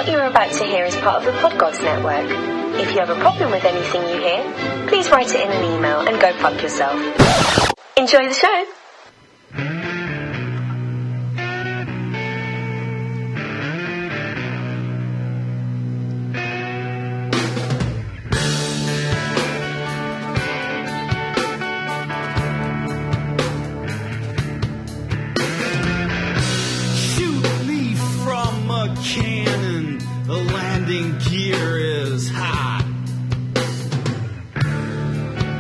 What you're about to hear is part of the Podgods Network. If you have a problem with anything you hear, please write it in an email and go fuck yourself. Enjoy the show! Cannon, the landing gear is hot.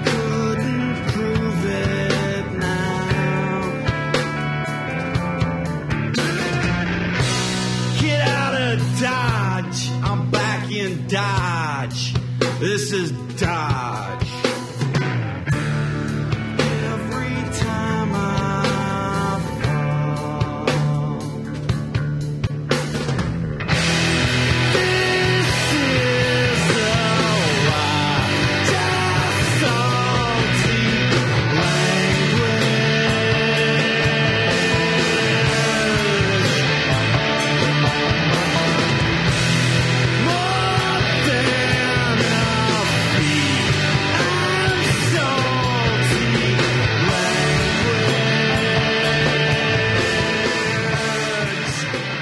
Couldn't prove it now. Get out of Dodge, I'm back in Dodge. This is Dodge. Every time I fall,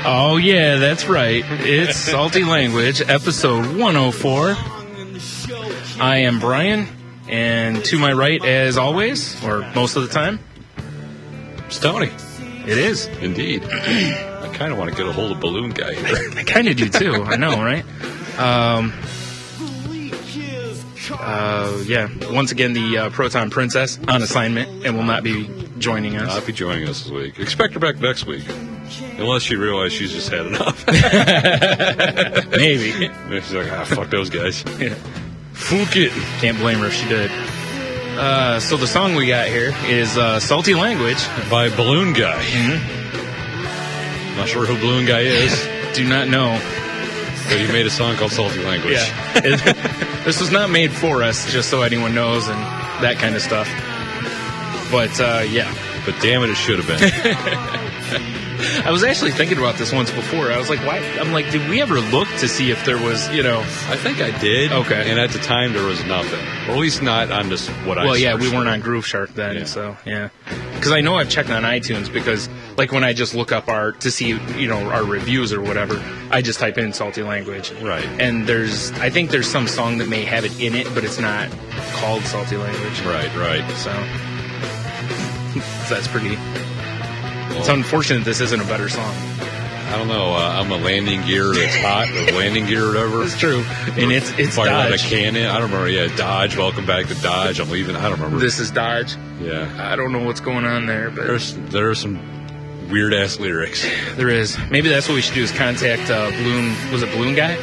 Oh, yeah, that's right. It's Salty Language, episode 104. I am Brian, and to my right, as always, or most of the time, it's Tony. It is. Indeed. I kind of want to get a hold of Balloon Guy here. I kind of do, too. I know, right? Yeah. Once again, the Proton Princess on assignment and will not be joining us. Not be joining us this week. Expect her back next week. Unless she realizes she's just had enough. Maybe. She's like, fuck those guys. Yeah. Fuck it. Can't blame her if she did. So the song we got here is Salty Language. By Balloon Guy. Mm-hmm. Not sure who Balloon Guy is. Do not know. But he made a song called Salty Language. Yeah. This was not made for us, just so anyone knows, and that kind of stuff. But, yeah. But damn it should have been. I was actually thinking about this once before. I was like, why? I'm like, did we ever look to see if there was, I think I did. Okay. And at the time, there was nothing. Or at least not on this, what I Well, yeah, searched we weren't for. on Groove Shark then, so, yeah. Because I know I've checked on iTunes, because, like, when I just look up to see, our reviews or whatever, I just type in Salty Language. Right. And I think there's some song that may have it in it, but it's not called Salty Language. Right. So that's pretty... It's unfortunate this isn't a better song. I don't know. I'm a landing gear that's hot, or landing gear or whatever. It's true. And it's Fire out a Dodge. cannon. I don't remember. Yeah, Dodge. Welcome back to Dodge. I'm leaving. I don't remember. This is Dodge. Yeah. I don't know what's going on there, but There are some weird-ass lyrics. there is. Maybe that's what we should do is contact Balloon. Was it Balloon Guy?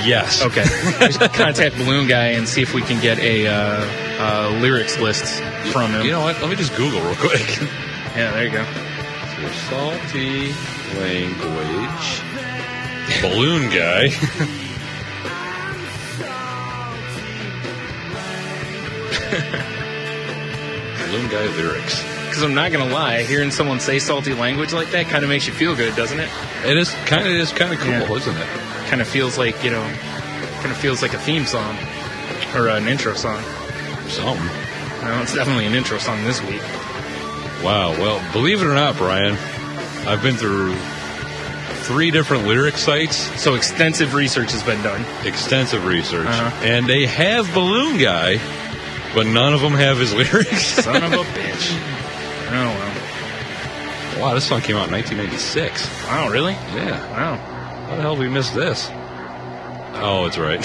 Yes. Okay. We should contact Balloon Guy and see if we can get a lyrics list from him. You know what? Let me just Google real quick. Yeah, there you go. So, Salty Language. Balloon Guy. Balloon Guy lyrics. Because I'm not going to lie, hearing someone say salty language like that kind of makes you feel good, doesn't it? It is kind of cool, Yeah. isn't it? Kind of feels like, feels like a theme song. Or an intro song. Something. No, it's definitely an intro song this week. Wow. Well, believe it or not, Brian, I've been through 3 different lyric sites. So extensive research has been done. Extensive research. Uh-huh. And they have Balloon Guy, but none of them have his lyrics. Son of a bitch. Oh, well. Wow, this song came out in 1996. Wow, really? Yeah. Wow. How the hell did we miss this? Oh, it's right.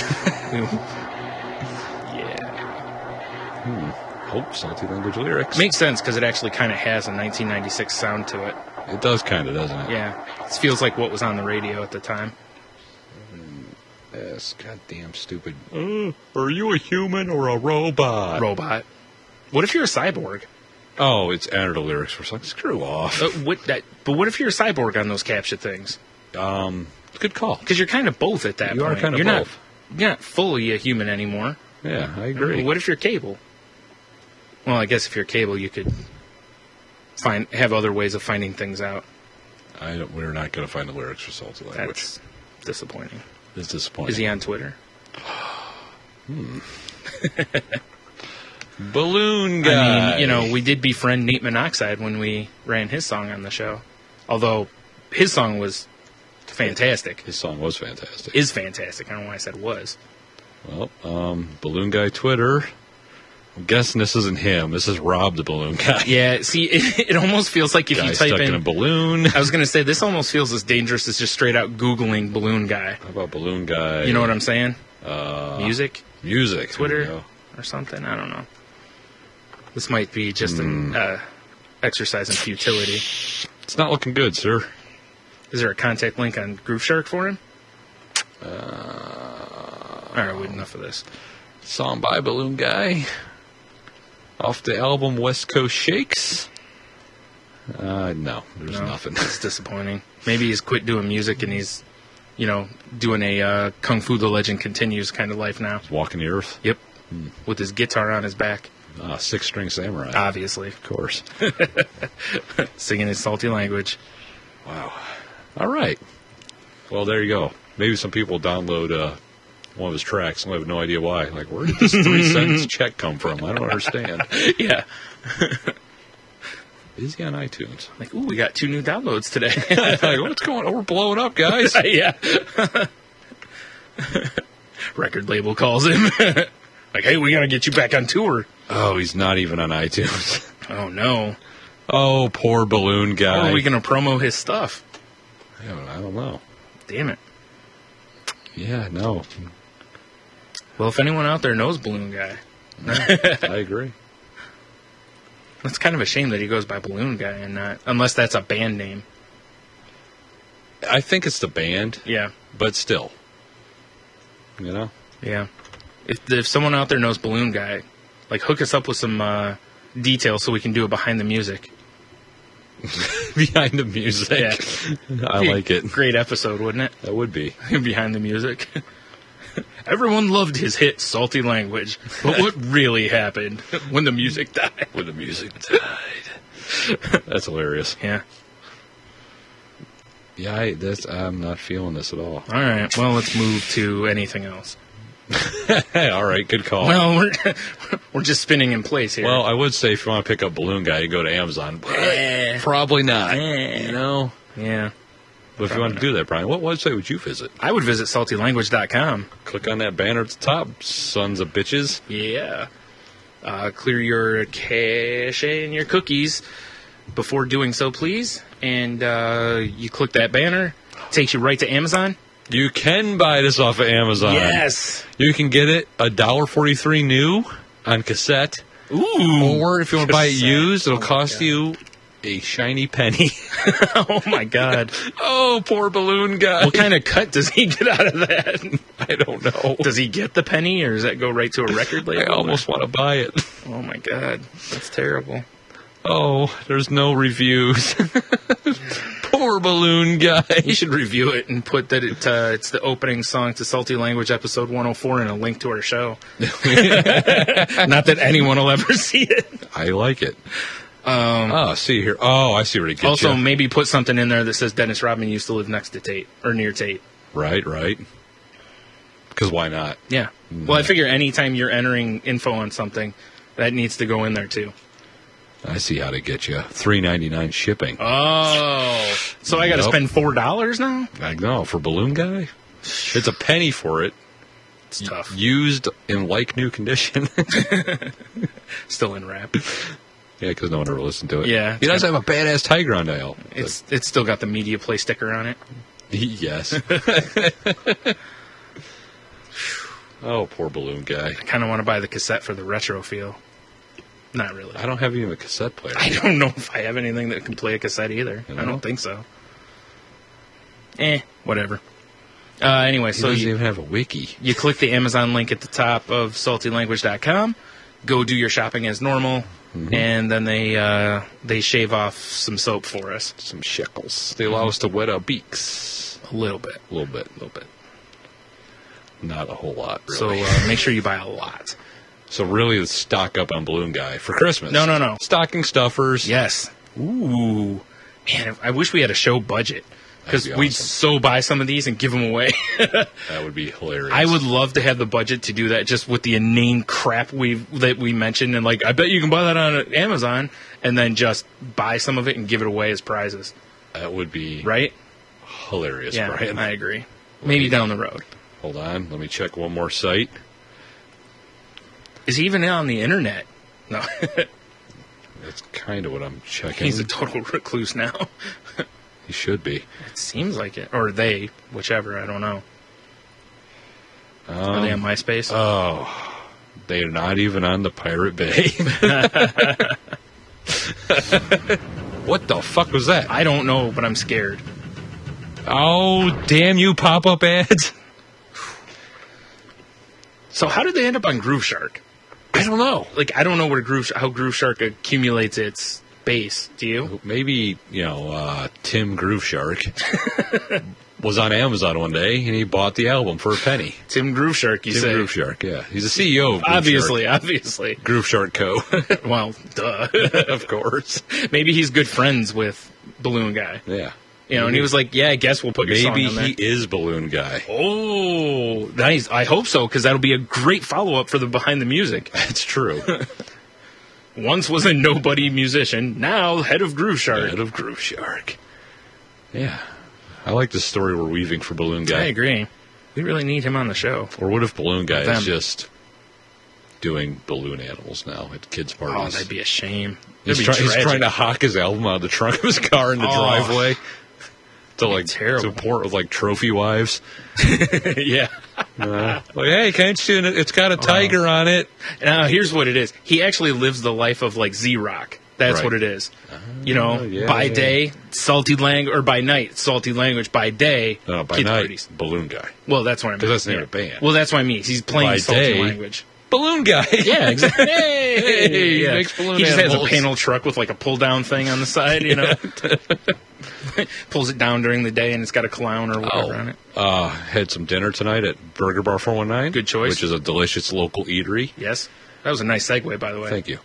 Yeah. Hope Salty Language lyrics. Makes sense because it actually kind of has a 1996 sound to it. It does kind of, doesn't it? Yeah. It feels like what was on the radio at the time. Yes, goddamn stupid. Are you a human or a robot? Robot. What if you're a cyborg? Oh, it's entered the lyrics for something. Screw off. But what if you're a cyborg on those captcha things? Good call. Because you're kind of both at that point. You are kind of you're both. You're not fully a human anymore. Yeah, I agree. What if you're Cable? Well, I guess if you're Cable, you could have other ways of finding things out. We're not going to find the lyrics for Salty Language. That's disappointing. It's disappointing. Is he on Twitter? Balloon Guy. I mean, we did befriend Neat Monoxide when we ran his song on the show. Although his song was fantastic. His song was fantastic. Is fantastic. I don't know why I said was. Well, Balloon Guy Twitter. I'm guessing this isn't him. This is Rob the Balloon Guy. Yeah, see, it almost feels like if Guy you type stuck in a balloon. I was going to say, this almost feels as dangerous as just straight out Googling Balloon Guy. How about Balloon Guy? You know what I'm saying? Music. Twitter or something. I don't know. This might be just an exercise in futility. It's not looking good, sir. Is there a contact link on Groove Shark for him? All right, wait, enough of this. Song by Balloon Guy. Off the album West Coast Shakes. No, there's nothing. It's disappointing. Maybe he's quit doing music and he's, doing a Kung Fu the Legend Continues kind of life now. Walking the Earth. Yep. With his guitar on his back. Six-string samurai. Obviously. Of course. Singing his salty language. Wow. All right. Well, there you go. Maybe some people download one of his tracks and I have no idea why. Like, where did this 3-cent check come from? I don't understand. Yeah. Is he on iTunes? Like, ooh, we got 2 new downloads today. Like, what's going on? We're blowing up, guys. Yeah. Record label calls him. Like, hey, we got to get you back on tour. Oh, he's not even on iTunes. Oh, no. Oh, poor Balloon Guy. How are we going to promo his stuff? I don't know. Damn it. Yeah, no. Well, if anyone out there knows Balloon Guy. I agree. It's kind of a shame that he goes by Balloon Guy and not, unless that's a band name. I think it's the band. Yeah. But still. Yeah. If someone out there knows Balloon Guy, like, hook us up with some details so we can do it behind the music. Behind the music. Yeah. I like it. Great episode, wouldn't it? That would be. Behind the music. Everyone loved his hit, Salty Language. But what really happened when the music died? When the music died. That's hilarious. Yeah. Yeah, I'm not feeling this at all. All right. Well, let's move to anything else. All right, good call. Well, we're just spinning in place here. Well, I would say if you want to pick up Balloon Guy, you go to Amazon. But probably not. Yeah. But if you want to do that, Brian, what website would you visit? I would visit saltylanguage.com. Click on that banner at the top, sons of bitches. Yeah. Clear your cache and your cookies before doing so, please. And you click that banner. Takes you right to Amazon. You can buy this off of Amazon. Yes. You can get it $1.43 new on cassette. Ooh. Or if you want to buy it used, it'll cost you a shiny penny. Oh, my God. Oh, poor Balloon Guy. What kind of cut does he get out of that? I don't know. Does he get the penny, or does that go right to a record label? I almost want to buy it. Oh, my God. That's terrible. Oh, there's no reviews. Poor Balloon Guy. You should review it and put that it's the opening song to Salty Language episode 104 and a link to our show. Not that anyone will ever see it. I like it. See here. Oh, I see where it gets also, you. maybe put something in there that says Dennis Rodman used to live next to Tate, or near Tate. Right. Because why not? Yeah. Well, I figure anytime you're entering info on something, that needs to go in there too. I see how to get you. $3.99 shipping. Oh. So I got to spend $4 now? I know. For Balloon Guy? It's a penny for it. It's tough. Used in like new condition. Still in wrap. Yeah, because no one ever listened to it. Yeah. He does have a badass tiger on dial. It's still got the media play sticker on it. Yes. Oh, poor Balloon Guy. I kind of want to buy the cassette for the retro feel. Not really. I don't have even a cassette player. I don't know if I have anything that can play a cassette either. You know? I don't think so. Whatever. Anyway, He so doesn't even have a wiki. you click the Amazon link at the top of saltylanguage.com, go do your shopping as normal, and then they shave off some soap for us. Some shekels. They allow us to wet our beaks. A little bit. A little bit. Not a whole lot, really. So make sure you buy a lot. So really, let's stock up on Balloon Guy for Christmas. No. Stocking stuffers. Yes. Ooh. Man, I wish we had a show budget. Because That'd be we'd awesome. so buy some of these and give them away. That would be hilarious. I would love to have the budget to do that just with the inane crap that we mentioned. And, like, I bet you can buy that on Amazon and then just buy some of it and give it away as prizes. That would be Right? hilarious, Yeah, Brian. I agree. Maybe down the road. Hold on. Let me check one more site. Is he even on the internet? No. That's kind of what I'm checking. He's a total recluse now. He should be. It seems like it. Or they, whichever, I don't know. Are they on MySpace? Oh, they're not even on the Pirate Bay. What the fuck was that? I don't know, but I'm scared. Oh, damn you pop-up ads. So how did they end up on Groove Shark? I don't know. Like, I don't know how Groove Shark accumulates its base. Do you? Maybe, Tim Groove Shark was on Amazon one day and he bought the album for a penny. Tim Groove Shark, you Tim say? Groove Shark, yeah. He's the CEO of Groove Obviously. Shark. Groove Shark Co. Well, duh. Of course. Maybe he's good friends with Balloon Guy. Yeah. And he was like, yeah, I guess we'll put your Maybe song on there. he is Balloon Guy. Oh, nice. I hope so, because that'll be a great follow-up for the Behind the Music. That's true. Once was a nobody musician, now head of Groove Shark. Head of Groove Shark. Yeah. I like the story we're weaving for Balloon Guy. I agree. We really need him on the show. Or what if Balloon Guy Them. is just doing balloon animals now at kids' Oh, parties? that'd be a shame. He's That'd be trying tragic. to hawk his album out of the trunk of his car in the Oh. driveway. To terrible. support with like trophy wives. Yeah. Like, hey, can't you? It's got a tiger on it. Now, here's what it is. He actually lives the life of, like, Z-Rock. That's Right. what it is. yeah, by yeah. day, salty language, or by night, salty language. By day, No, by kids night, parties. Balloon Guy. Well, that's what I mean. 'Cause that's the name of the band. Well, that's what I mean. He's playing By salty day, language. Balloon Guy. Yeah, exactly. Hey, He yeah. makes balloon He just has a animals. panel truck with, like, a pull-down thing on the side, Pulls it down during the day, and it's got a clown or whatever on it. Had some dinner tonight at Burger Bar 419. Good choice. Which is a delicious local eatery. Yes. That was a nice segue, by the way. Thank you.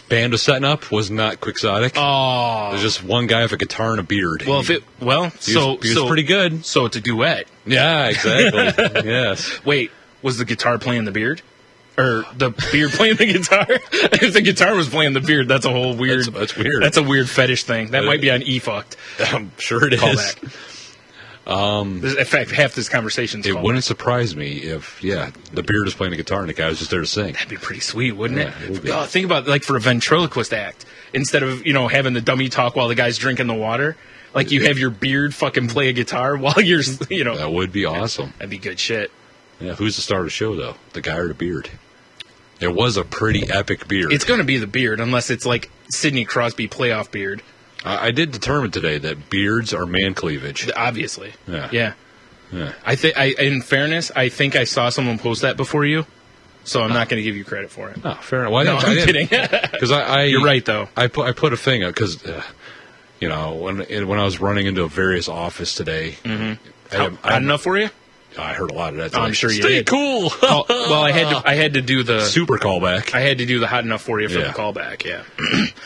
Band was setting up, was not quixotic. Oh. There's just one guy with a guitar and a beard. Well, he was pretty good. So it's a duet. Yeah, exactly. Yes. Wait, was the guitar playing the beard? Or the beard playing the guitar? If the guitar was playing the beard, that's a whole weird... That's weird. That's a weird fetish thing. That might be on E-Fucked. I'm sure it is. Callback. In fact, half this conversation's It callback. wouldn't surprise me if, the beard was playing the guitar and the guy was just there to sing. That'd be pretty sweet, wouldn't Yeah, it would it? be. Oh, think about, like, for a ventriloquist act. Instead of, having the dummy talk while the guy's drinking the water, like, you have your beard fucking play a guitar while you're, That would be awesome. That'd be good shit. Yeah, who's the star of the show, though? The guy or the beard? It was a pretty epic beard. It's going to be the beard, unless it's, like, Sidney Crosby playoff beard. I did determine today that beards are man cleavage. Obviously. Yeah. Yeah. In fairness, I think I saw someone post that before you, so I'm not going to give you credit for it. Oh, fair enough. Well, No, I'm kidding. Because You're right, though. I put a thing up because, when I was running into a various office today, Hot enough for you? I heard a lot of that. Oh, I'm today. sure you Stay did. cool. Well, I had to do the Super callback. I had to do the hot enough for you for Yeah. the callback. Yeah.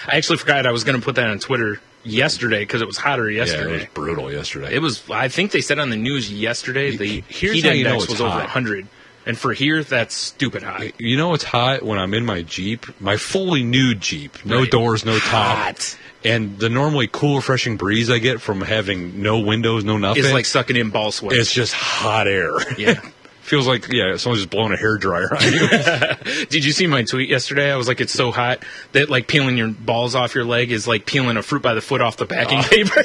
I actually forgot I was going to put that on Twitter yesterday because it was hotter Yeah, it was yesterday. brutal yesterday. It was. I think they said on the news yesterday the Here's heat how you know index it's was over hot. 100, and for here that's stupid hot. You know what's hot when I'm in my Jeep, my fully nude Jeep, no Right. doors, no top, Hot. and the normally cool, refreshing breeze I get from having no windows, no nothing. It's like sucking in ball sweat. it's just hot air. Yeah. Feels like someone's just blowing a hairdryer on you. Did you see my tweet yesterday? I was like, it's so hot that like peeling your balls off your leg is like peeling a fruit by the foot off the packing paper.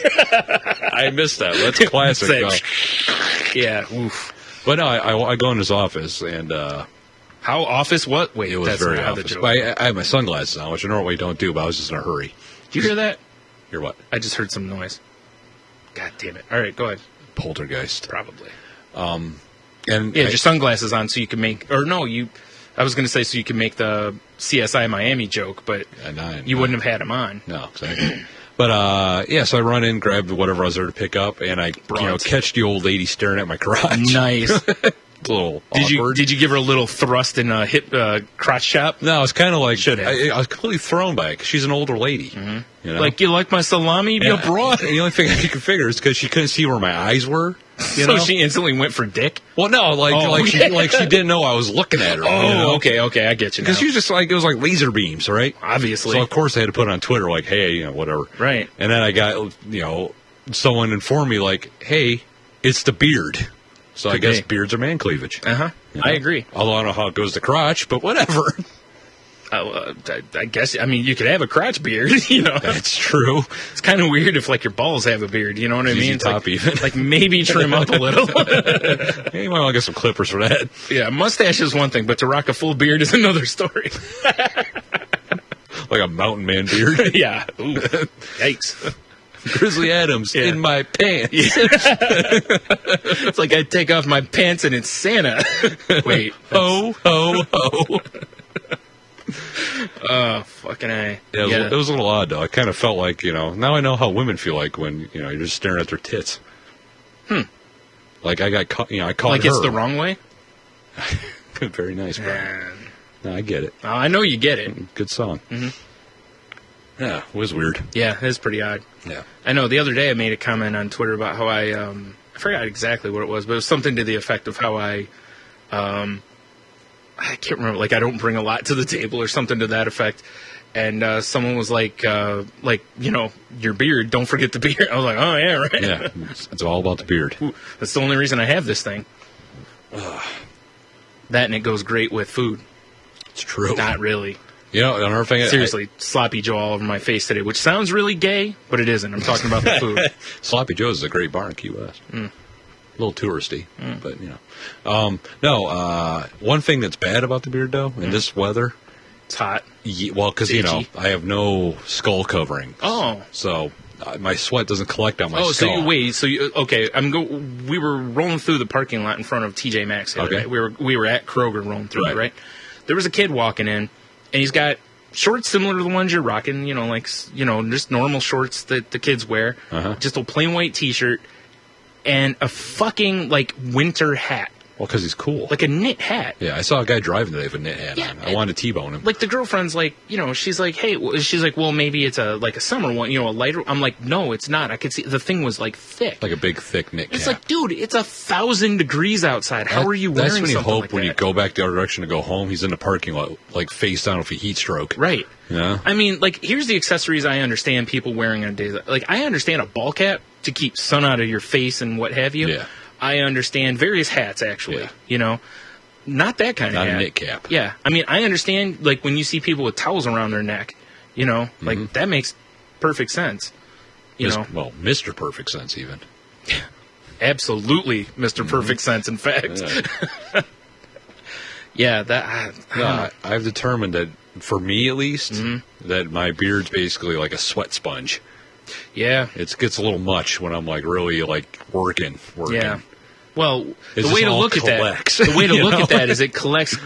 I missed that. That's classic. It's yeah. Oof. But no, I go in his office and How office? What? Wait, it was that's very not how the office. joke. But I have my sunglasses on, which I normally don't do, but I was just in a hurry. Did you hear that? Hear what? I just heard some noise. God damn it! All right, go ahead. Poltergeist. Probably. And Yeah, your sunglasses on so you can make, or no, you. I was going to say so you can make the CSI Miami joke, but you wouldn't have had them on. No, exactly. But so I run in, grab whatever I was there to pick up, and I Bronze. catch the old lady staring at my crotch. Nice. It's a little Did awkward. you give her a little thrust in a hip crotch chop? No, it's kind of like Should have. I was completely thrown back. She's an older lady. Mm-hmm. You know? Like, you like my salami, you broad? The only thing I could figure is because she couldn't see where my eyes were. You So know? she instantly went for dick? Well, no, she didn't know I was looking at her. Oh, you know? okay, I get you now. Because she was just like, it was like laser beams, right? Obviously. So, of course, I had to put it on Twitter, like, hey, whatever. Right. And then I got, someone informed me, like, hey, it's the beard. So I guess beards are man cleavage. Uh-huh. I agree. Although I don't know how it goes to crotch, but whatever. I guess, you could have a crotch beard, That's true. It's kind of weird if, like, your balls have a beard, you know what I mean? It's top like, even. like, maybe trim up a little. Hey, you might want to get some clippers for that. Yeah, mustache is one thing, but to rock a full beard is another story. Like a mountain man beard. Yeah. Ooh. Yikes. Grizzly Adams in my pants. It's like I take off my pants and it's Santa. Wait. Ho, ho, ho. Oh, fucking A. Yeah, it was a little odd, though. I kind of felt like, now I know how women feel like when, you're just staring at their tits. Like I got caught, I caught like her. It's the wrong way? Very nice, Brian. No, I get it. I know you get it. Good song. Mm-hmm. Yeah, it was weird. Yeah, it is pretty odd. Yeah. I know, the other day I made a comment on Twitter about how I forgot exactly what it was, but it was something to the effect of how I can't remember, like I don't bring a lot to the table or something to that effect. And someone was like, your beard, don't forget the beard. I was like, oh, yeah, right. Yeah, it's all about the beard. Ooh, that's the only reason I have this thing. That and it goes great with food. It's true. Not really. Another thing. Seriously, Sloppy Joe all over my face today, which sounds really gay, but it isn't. I'm talking about the food. Sloppy Joe's is a great bar in Key West. A little touristy, but one thing that's bad about the beard, though, in this weather, it's hot. Because I have no skull covering. Oh, so my sweat doesn't collect on my skull. So we were rolling through the parking lot in front of TJ Maxx the other day. We were at Kroger rolling through it, right? There was a kid walking in, and he's got shorts similar to the ones you're rocking, just normal shorts that the kids wear, just a plain white T-shirt, and a fucking, winter hat. Well, because he's cool. Like a knit hat. Yeah, I saw a guy driving today with a knit hat on. I wanted to T-bone him. Like, the girlfriend's like, she's like, hey, she's like, well, maybe it's a summer one, a lighter. I'm like, no, it's not. I could see the thing was, thick. Like a big, thick knit cap. It's like, dude, it's 1,000 degrees outside. How are you wearing something like that? That's when you hope when you go back the other direction to go home, he's in the parking lot, face down with a heat stroke. Right. Yeah. I mean, here's the accessories I understand people wearing on days. I understand a ball cap to keep sun out of your face and what have you. Yeah. I understand various hats, actually. Yeah. Not that kind of hat. Not a knit cap. Yeah. I mean, I understand, when you see people with towels around their neck, that makes perfect sense. Well, Mr. Perfect Sense, even. Absolutely, Mr. Perfect Sense, in fact. Yeah, I've determined that, for me at least, that my beard's basically like a sweat sponge. Yeah. It gets a little much when I'm really working. Yeah. Well, It's the way just to all look collects, at that, the way to you look know? at that is it collects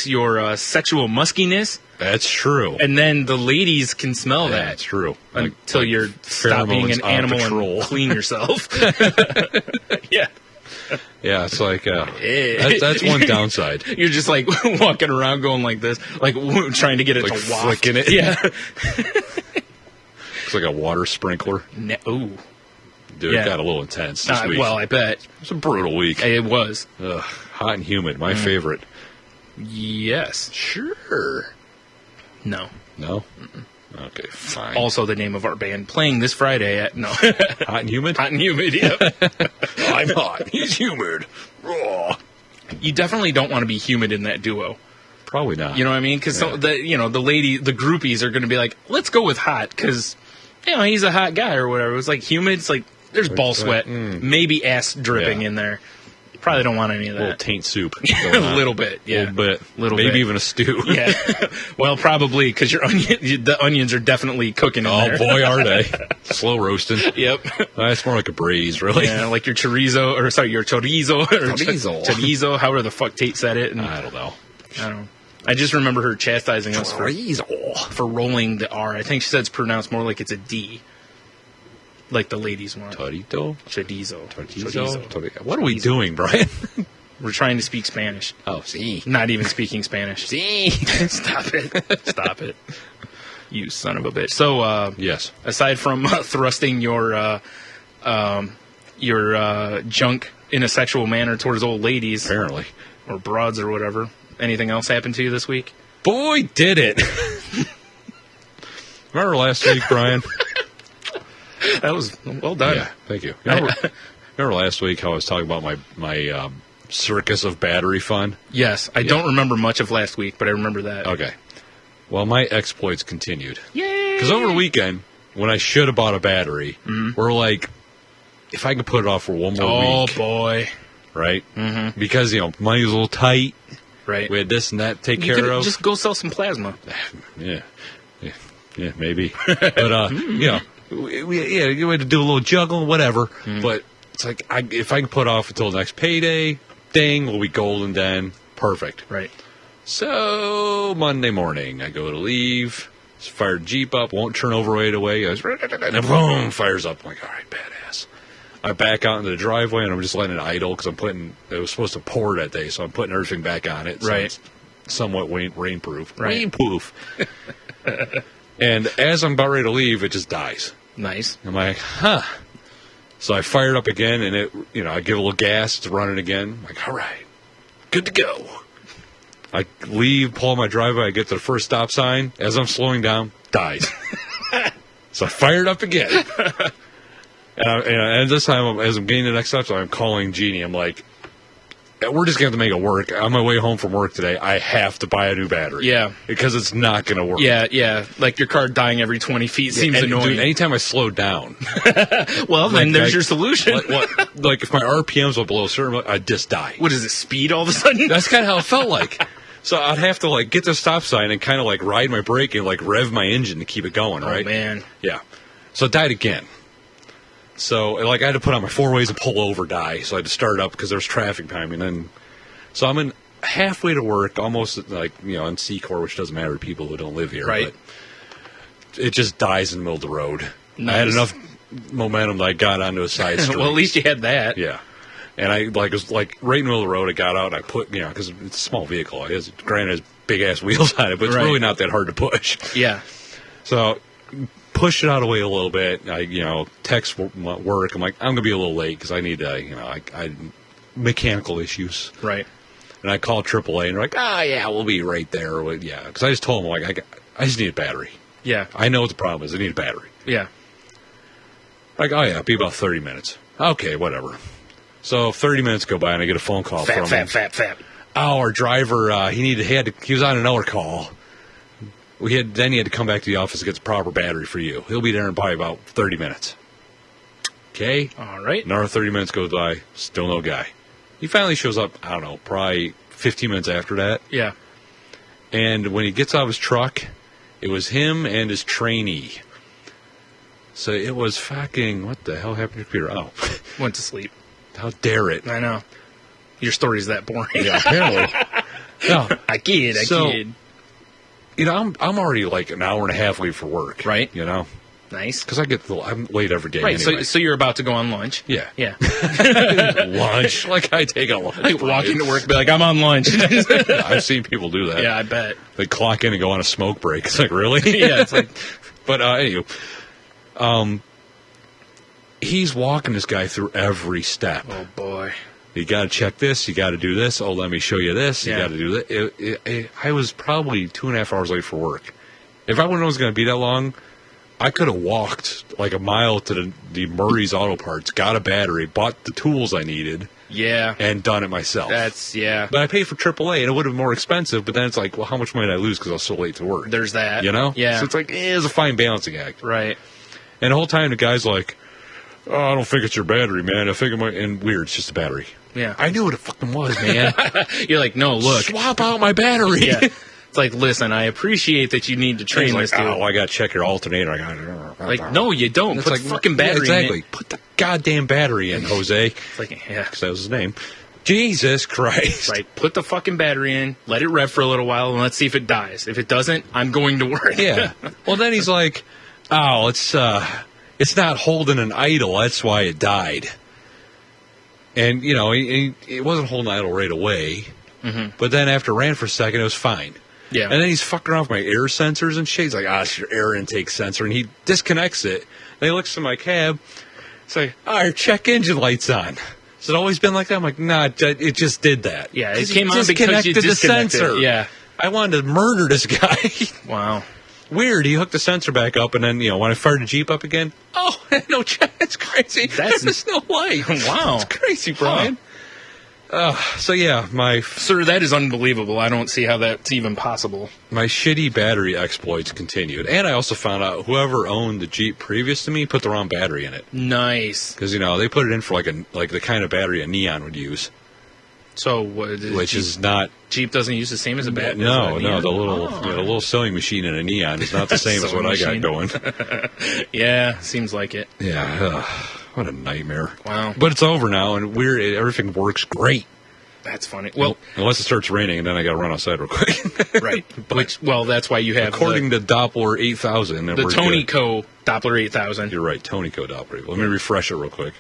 your sexual muskiness, That's true. and then the ladies can smell that. That's true. Until you're stop being an pheromones on animal patrol. and clean yourself. Yeah. Yeah, it's that's one downside. You're just walking around going like this, trying to get it to waft. Flicking it. Yeah. It's like a water sprinkler. Ooh. Dude, Yeah. it got a little intense this week. Well, I bet. It was a brutal week. It was. Ugh, hot and humid, my favorite. Yes. Sure. No. No? Okay, fine. Also the name of our band, playing this Friday at, no. Hot and humid? Hot and Humid, yep. I'm hot. He's humid. Raw. You definitely don't want to be humid in that duo. Probably not. You know what I mean? Because the groupies are going to be like, let's go with hot, because, he's a hot guy or whatever. It was humid, it's there's ball sweat, maybe ass dripping in there. You probably don't want any of A little that. taint soup. A little bit, yeah. Little bit. Maybe even a stew. Yeah. Well, probably, because the onions are definitely cooking in there. Oh, boy, are they. Slow roasting. Yep. It's more like a braise, really. Yeah, like your chorizo, or Chorizo. chorizo, however the fuck Tate said it. And I don't know. I don't know. I just remember her chastising us Chorizo. for rolling the R. I think she said it's pronounced more like it's a D. like the ladies want. Torito? Chorizo. What are we doing, Brian? We're trying to speak Spanish. Oh, see. Not even speaking Spanish. See. Stop it. Stop it. You son of a bitch. So, Yes. aside from thrusting your junk in a sexual manner towards old ladies Apparently. or broads or whatever, anything else happened to you this week? Boy, did it. Remember last week, Brian? That was well done. Yeah, thank you. Remember last week how I was talking about my circus of battery fun? Yes, I don't remember much of last week, but I remember that. Okay. Well, my exploits continued. Yay! Because over the weekend, when I should have bought a battery, we're like, if I can put it off for one more week. Oh, boy. Right? Mm-hmm. Because, money was a little tight. Right. We had this and that to take You care could of. just go sell some plasma. Yeah, maybe. But, you had to do a little juggling, whatever. But it's like, if I can put off until the next payday, ding, we'll be golden then. Perfect. Right. So, Monday morning, I go to leave, fire Jeep up, won't turn over right away, goes, and boom, fires up. I'm like, all right, badass. I back out into the driveway, and I'm just letting it idle, because it was supposed to pour that day, so I'm putting everything back on it. So right. It's somewhat rainproof. Right. Rainproof. And as I'm about ready to leave, it just dies. Nice. I'm like, huh. So I fire it up again, and I give a little gas, it's running again. I'm like, all right, good to go. I leave, pull out my driveway, I get to the first stop sign. As I'm slowing down, dies. So I fire it up again. And this time, as I'm getting to the next stop sign, I'm calling Jeannie. I'm like, we're just going to have to make it work. On my way home from work today, I have to buy a new battery. Yeah. Because it's not going to work. Yeah. Like your car dying every 20 feet seems annoying. Dude, anytime I slow down. Well, then there's your solution. Like if my RPMs are below a certain amount, I'd just die. What is it, speed all of a sudden? That's kind of how it felt like. So I'd have to get to the stop sign and kind of ride my brake and rev my engine to keep it going, right? Oh, man. Yeah. So it died again. So I had to put on my 4-ways and pull over die. So I had to start up because there was traffic behind me. And then, so I'm halfway to work, almost on C-Corps, which doesn't matter to people who don't live here. Right. But it just dies in the middle of the road. Nice. I had enough momentum that I got onto a side street. Well, at least you had that. Yeah. And I was right in the middle of the road. I got out and I put, because it's a small vehicle. Granted, it has big ass wheels on it, but it's really not that hard to push. Yeah. So pushed it out of the way a little bit. I, text work. I'm like, I'm gonna be a little late because I need, I mechanical issues. Right. And I called AAA and they're like, yeah, we'll be right there. Yeah. Because I just told them I just need a battery. Yeah. I know what the problem is. I need a battery. Yeah. Like, oh yeah, it'll be about 30 minutes. Okay, whatever. So 30 minutes go by and I get a phone call from him. Fat. Oh, our driver, he was on another call. Then he had to come back to the office to get the proper battery for you. He'll be there in probably about 30 minutes. Okay. All right. Another 30 minutes goes by, still no guy. He finally shows up, I don't know, probably 15 minutes after that. Yeah. And when he gets out of his truck, it was him and his trainee. So it was fucking, what the hell happened to your computer? Oh. Went to sleep. How dare it? I know. Your story's that boring. Yeah, apparently. No. I kid. I'm already an hour and a half late for work. Right. Because Nice. I'm late every day right, anyway. so you're about to go on lunch. Yeah. Yeah. Lunch. I take a lunch. Walk into work and be like, I'm on lunch. I've seen people do that. Yeah, I bet. They clock in and go on a smoke break. It's like, really? Yeah, it's like... But anyway, he's walking this guy through every step. Oh, boy. You got to check this. You got to do this. Oh, let me show you this. You got to do that. I was probably 2.5 hours late for work. If I wouldn't know it was going to be that long, I could have walked a mile to the Murray's Auto Parts, got a battery, bought the tools I needed, Yeah. and done it myself. Yeah. But I paid for AAA, and it would have been more expensive, but then it's like, well, how much money did I lose because I was so late to work? There's that. So Yeah. it's like, it's a fine balancing act. Right. And the whole time the guy's like, oh, I don't think it's your battery, man. I think it might, and weird, it's just a battery. Yeah. I knew what it fucking was, man. You're like, no, look. Swap out my battery. Yeah. It's like, listen, I appreciate that you need to train this dude. I got to check your alternator. I got no, you don't. Put the fucking battery in it. Put the goddamn battery in, Jose. It's like, yeah. Because that was his name. Jesus Christ. Right. Put the fucking battery in, let it rev for a little while, and let's see if it dies. If it doesn't, I'm going to work. Yeah. Well, then he's like, oh, it's not holding an idle. That's why it died. And, you know, it wasn't holding idle right away. Mm-hmm. But then after it ran for a second, it was fine. Yeah. And then he's fucking around with my air sensors and shit. He's like, it's your air intake sensor. And he disconnects it. And he looks at my cab. It's like, your check engine light's on. Has it always been like that? I'm like, nah, it just did that. Yeah, it came on because you disconnected the sensor. Yeah. I wanted to murder this guy. Wow. Weird. He hooked the sensor back up, and then, you know, when I fired the Jeep up again, no check. That's crazy. There's no light. Wow. It's crazy, Brian. So, yeah, Sir, that is unbelievable. I don't see how that's even possible. My shitty battery exploits continued. And I also found out whoever owned the Jeep previous to me put the wrong battery in it. Nice. Because, you know, they put it in for like the kind of battery a Neon would use. So, which is not... Jeep doesn't use the same as a battery? No, the little sewing machine in a Neon is not the same as what I got going. Yeah, seems like it. Yeah, what a nightmare. Wow. But it's over now, and everything works great. That's funny. Well, unless it starts raining, and then I got to run outside real quick. Right. That's why you have... According to Doppler 8000... The Tony Co. Doppler 8000. You're right, Tony Co. Doppler. Let me refresh it real quick.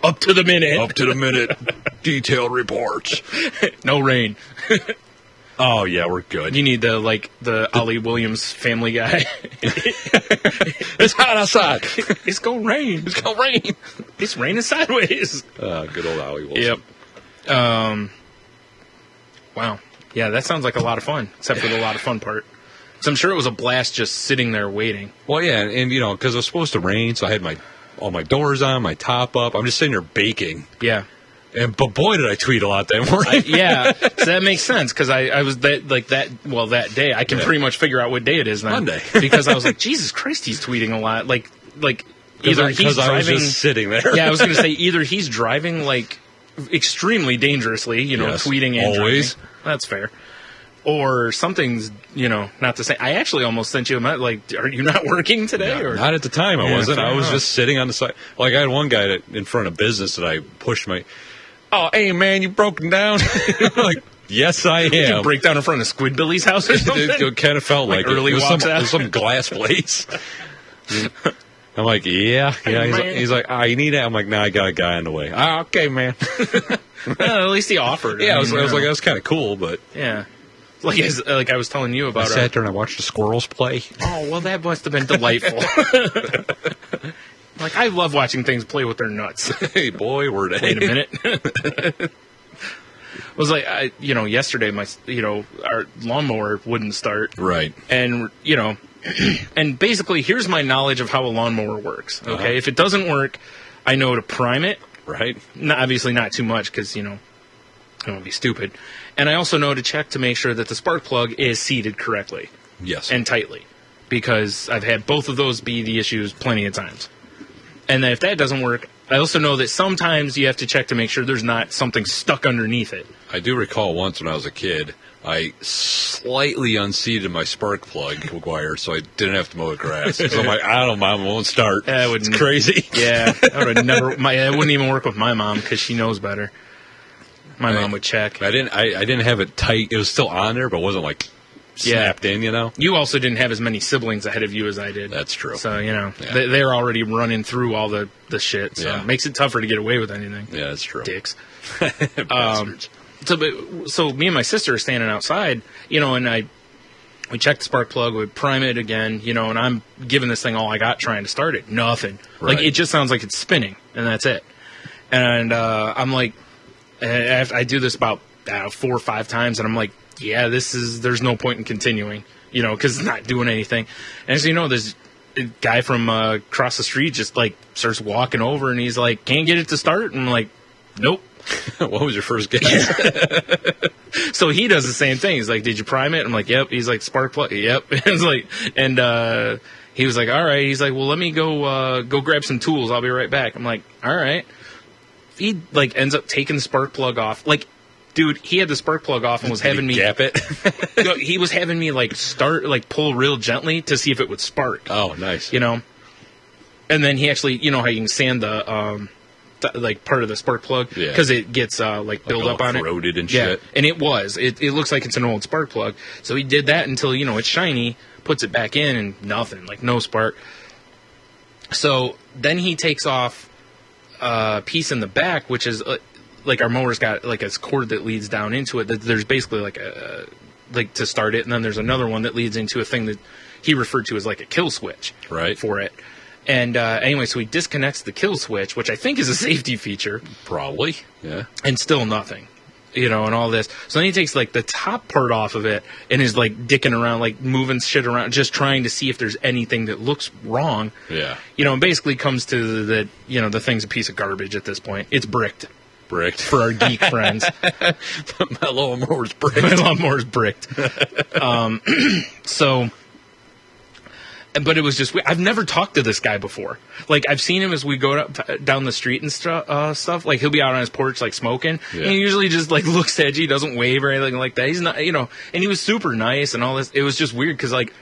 Up to the minute. Up to the minute. Detailed reports. No rain. Oh, yeah, we're good. You need the Ollie Williams Family Guy. It's hot outside. It's going to rain. It's going to rain. It's raining sideways. Good old Ollie Williams. Yep. Wow. Yeah, that sounds like a lot of fun, except for the lot of fun part. So I'm sure it was a blast just sitting there waiting. Well, yeah, and you know, because it was supposed to rain, so I had all my doors on, my top up. I'm just sitting there baking. Yeah. But boy, did I tweet a lot that morning. Yeah, so that makes sense, because I was that day, I can pretty much figure out what day it is now. Monday. Because I was like, Jesus Christ, he's tweeting a lot. Like either he's driving... I was just sitting there. Yeah, I was going to say, either he's driving, extremely dangerously, yes, tweeting and always. Driving. That's fair. Or something's, not the same. I actually almost sent you a message, are you not working today? No, not at the time, I wasn't. I was enough. Just sitting on the side. I had one guy in front of business that I pushed oh, hey, man, you broken down? Like, yes, I am. Did you break down in front of Squidbilly's house or something? It kind of felt like early it. Walks out? Some glass place. I'm like, yeah. He's like, you need that? I'm like, I got a guy on the way. Okay, man. Well, at least he offered. Yeah, I was like, that was kind of cool, but... Yeah. Like I was telling you about... I sat there and I watched the squirrels play. Oh, well, that must have been delightful. I love watching things play with their nuts. Hey, boy, were they. Wait a minute. It was yesterday, our lawnmower wouldn't start. Right. And, and basically, here's my knowledge of how a lawnmower works. Okay. Uh-huh. If it doesn't work, I know to prime it. Right. Obviously not too much, because, I don't want to be stupid. And I also know to check to make sure that the spark plug is seated correctly. Yes. And tightly. Because I've had both of those be the issues plenty of times. And then if that doesn't work, I also know that sometimes you have to check to make sure there's not something stuck underneath it. I do recall once when I was a kid, I slightly unseated my spark plug wire so I didn't have to mow the grass. So I'm like, I don't know, Mom, it won't start. It's crazy. Yeah. I would never. It wouldn't even work with my mom because she knows better. My mom would check. I didn't have it tight. It was still on there, but it wasn't snapped in, You also didn't have as many siblings ahead of you as I did. That's true. So, they're already running through all the shit. So it makes it tougher to get away with anything. Yeah, that's true. Dicks. So me and my sister are standing outside, and we check the spark plug, we prime it again, and I'm giving this thing all I got trying to start it. Nothing. Right. It just sounds like it's spinning, and that's it. And I'm like, I do this about 4 or 5 times, and I'm like, yeah, there's no point in continuing, because it's not doing anything. And so, there's a guy from across the street just, starts walking over, and he's like, can't get it to start? And I'm like, nope. What was your first guess? So he does the same thing. He's like, did you prime it? I'm like, yep. He's like, spark plug? Yep. And he was like, all right. He's like, well, let me go grab some tools. I'll be right back. I'm like, all right. He, ends up taking the spark plug off. Dude, he had the spark plug off and was having me gap it. He was having me pull real gently to see if it would spark. Oh, nice. And then he actually, how you can sand the part of the spark plug because it gets build up on it, corroded and shit. And it looks like it's an old spark plug. So he did that until it's shiny, puts it back in, and nothing, no spark. So then he takes off a piece in the back, which is like our mower's got like a cord that leads down into it. There's basically like to start it, and then there's another one that leads into a thing that he referred to as like a kill switch for it. And anyway, so he disconnects the kill switch, which I think is a safety feature. Probably, yeah. And still nothing, and all this. So then he takes like the top part off of it and is like dicking around, like moving shit around, just trying to see if there's anything that looks wrong. Yeah. And basically comes to the thing's a piece of garbage at this point. It's bricked. For our geek friends. My lawnmower's bricked. My lawnmower's bricked. So... But it was just weird. I've never talked to this guy before. Like, I've seen him as we go down the street and stuff. Like, he'll be out on his porch, like, smoking. Yeah. And he usually just, like, looks edgy, doesn't wave or anything like that. He's not, and he was super nice and all this. It was just weird because, like,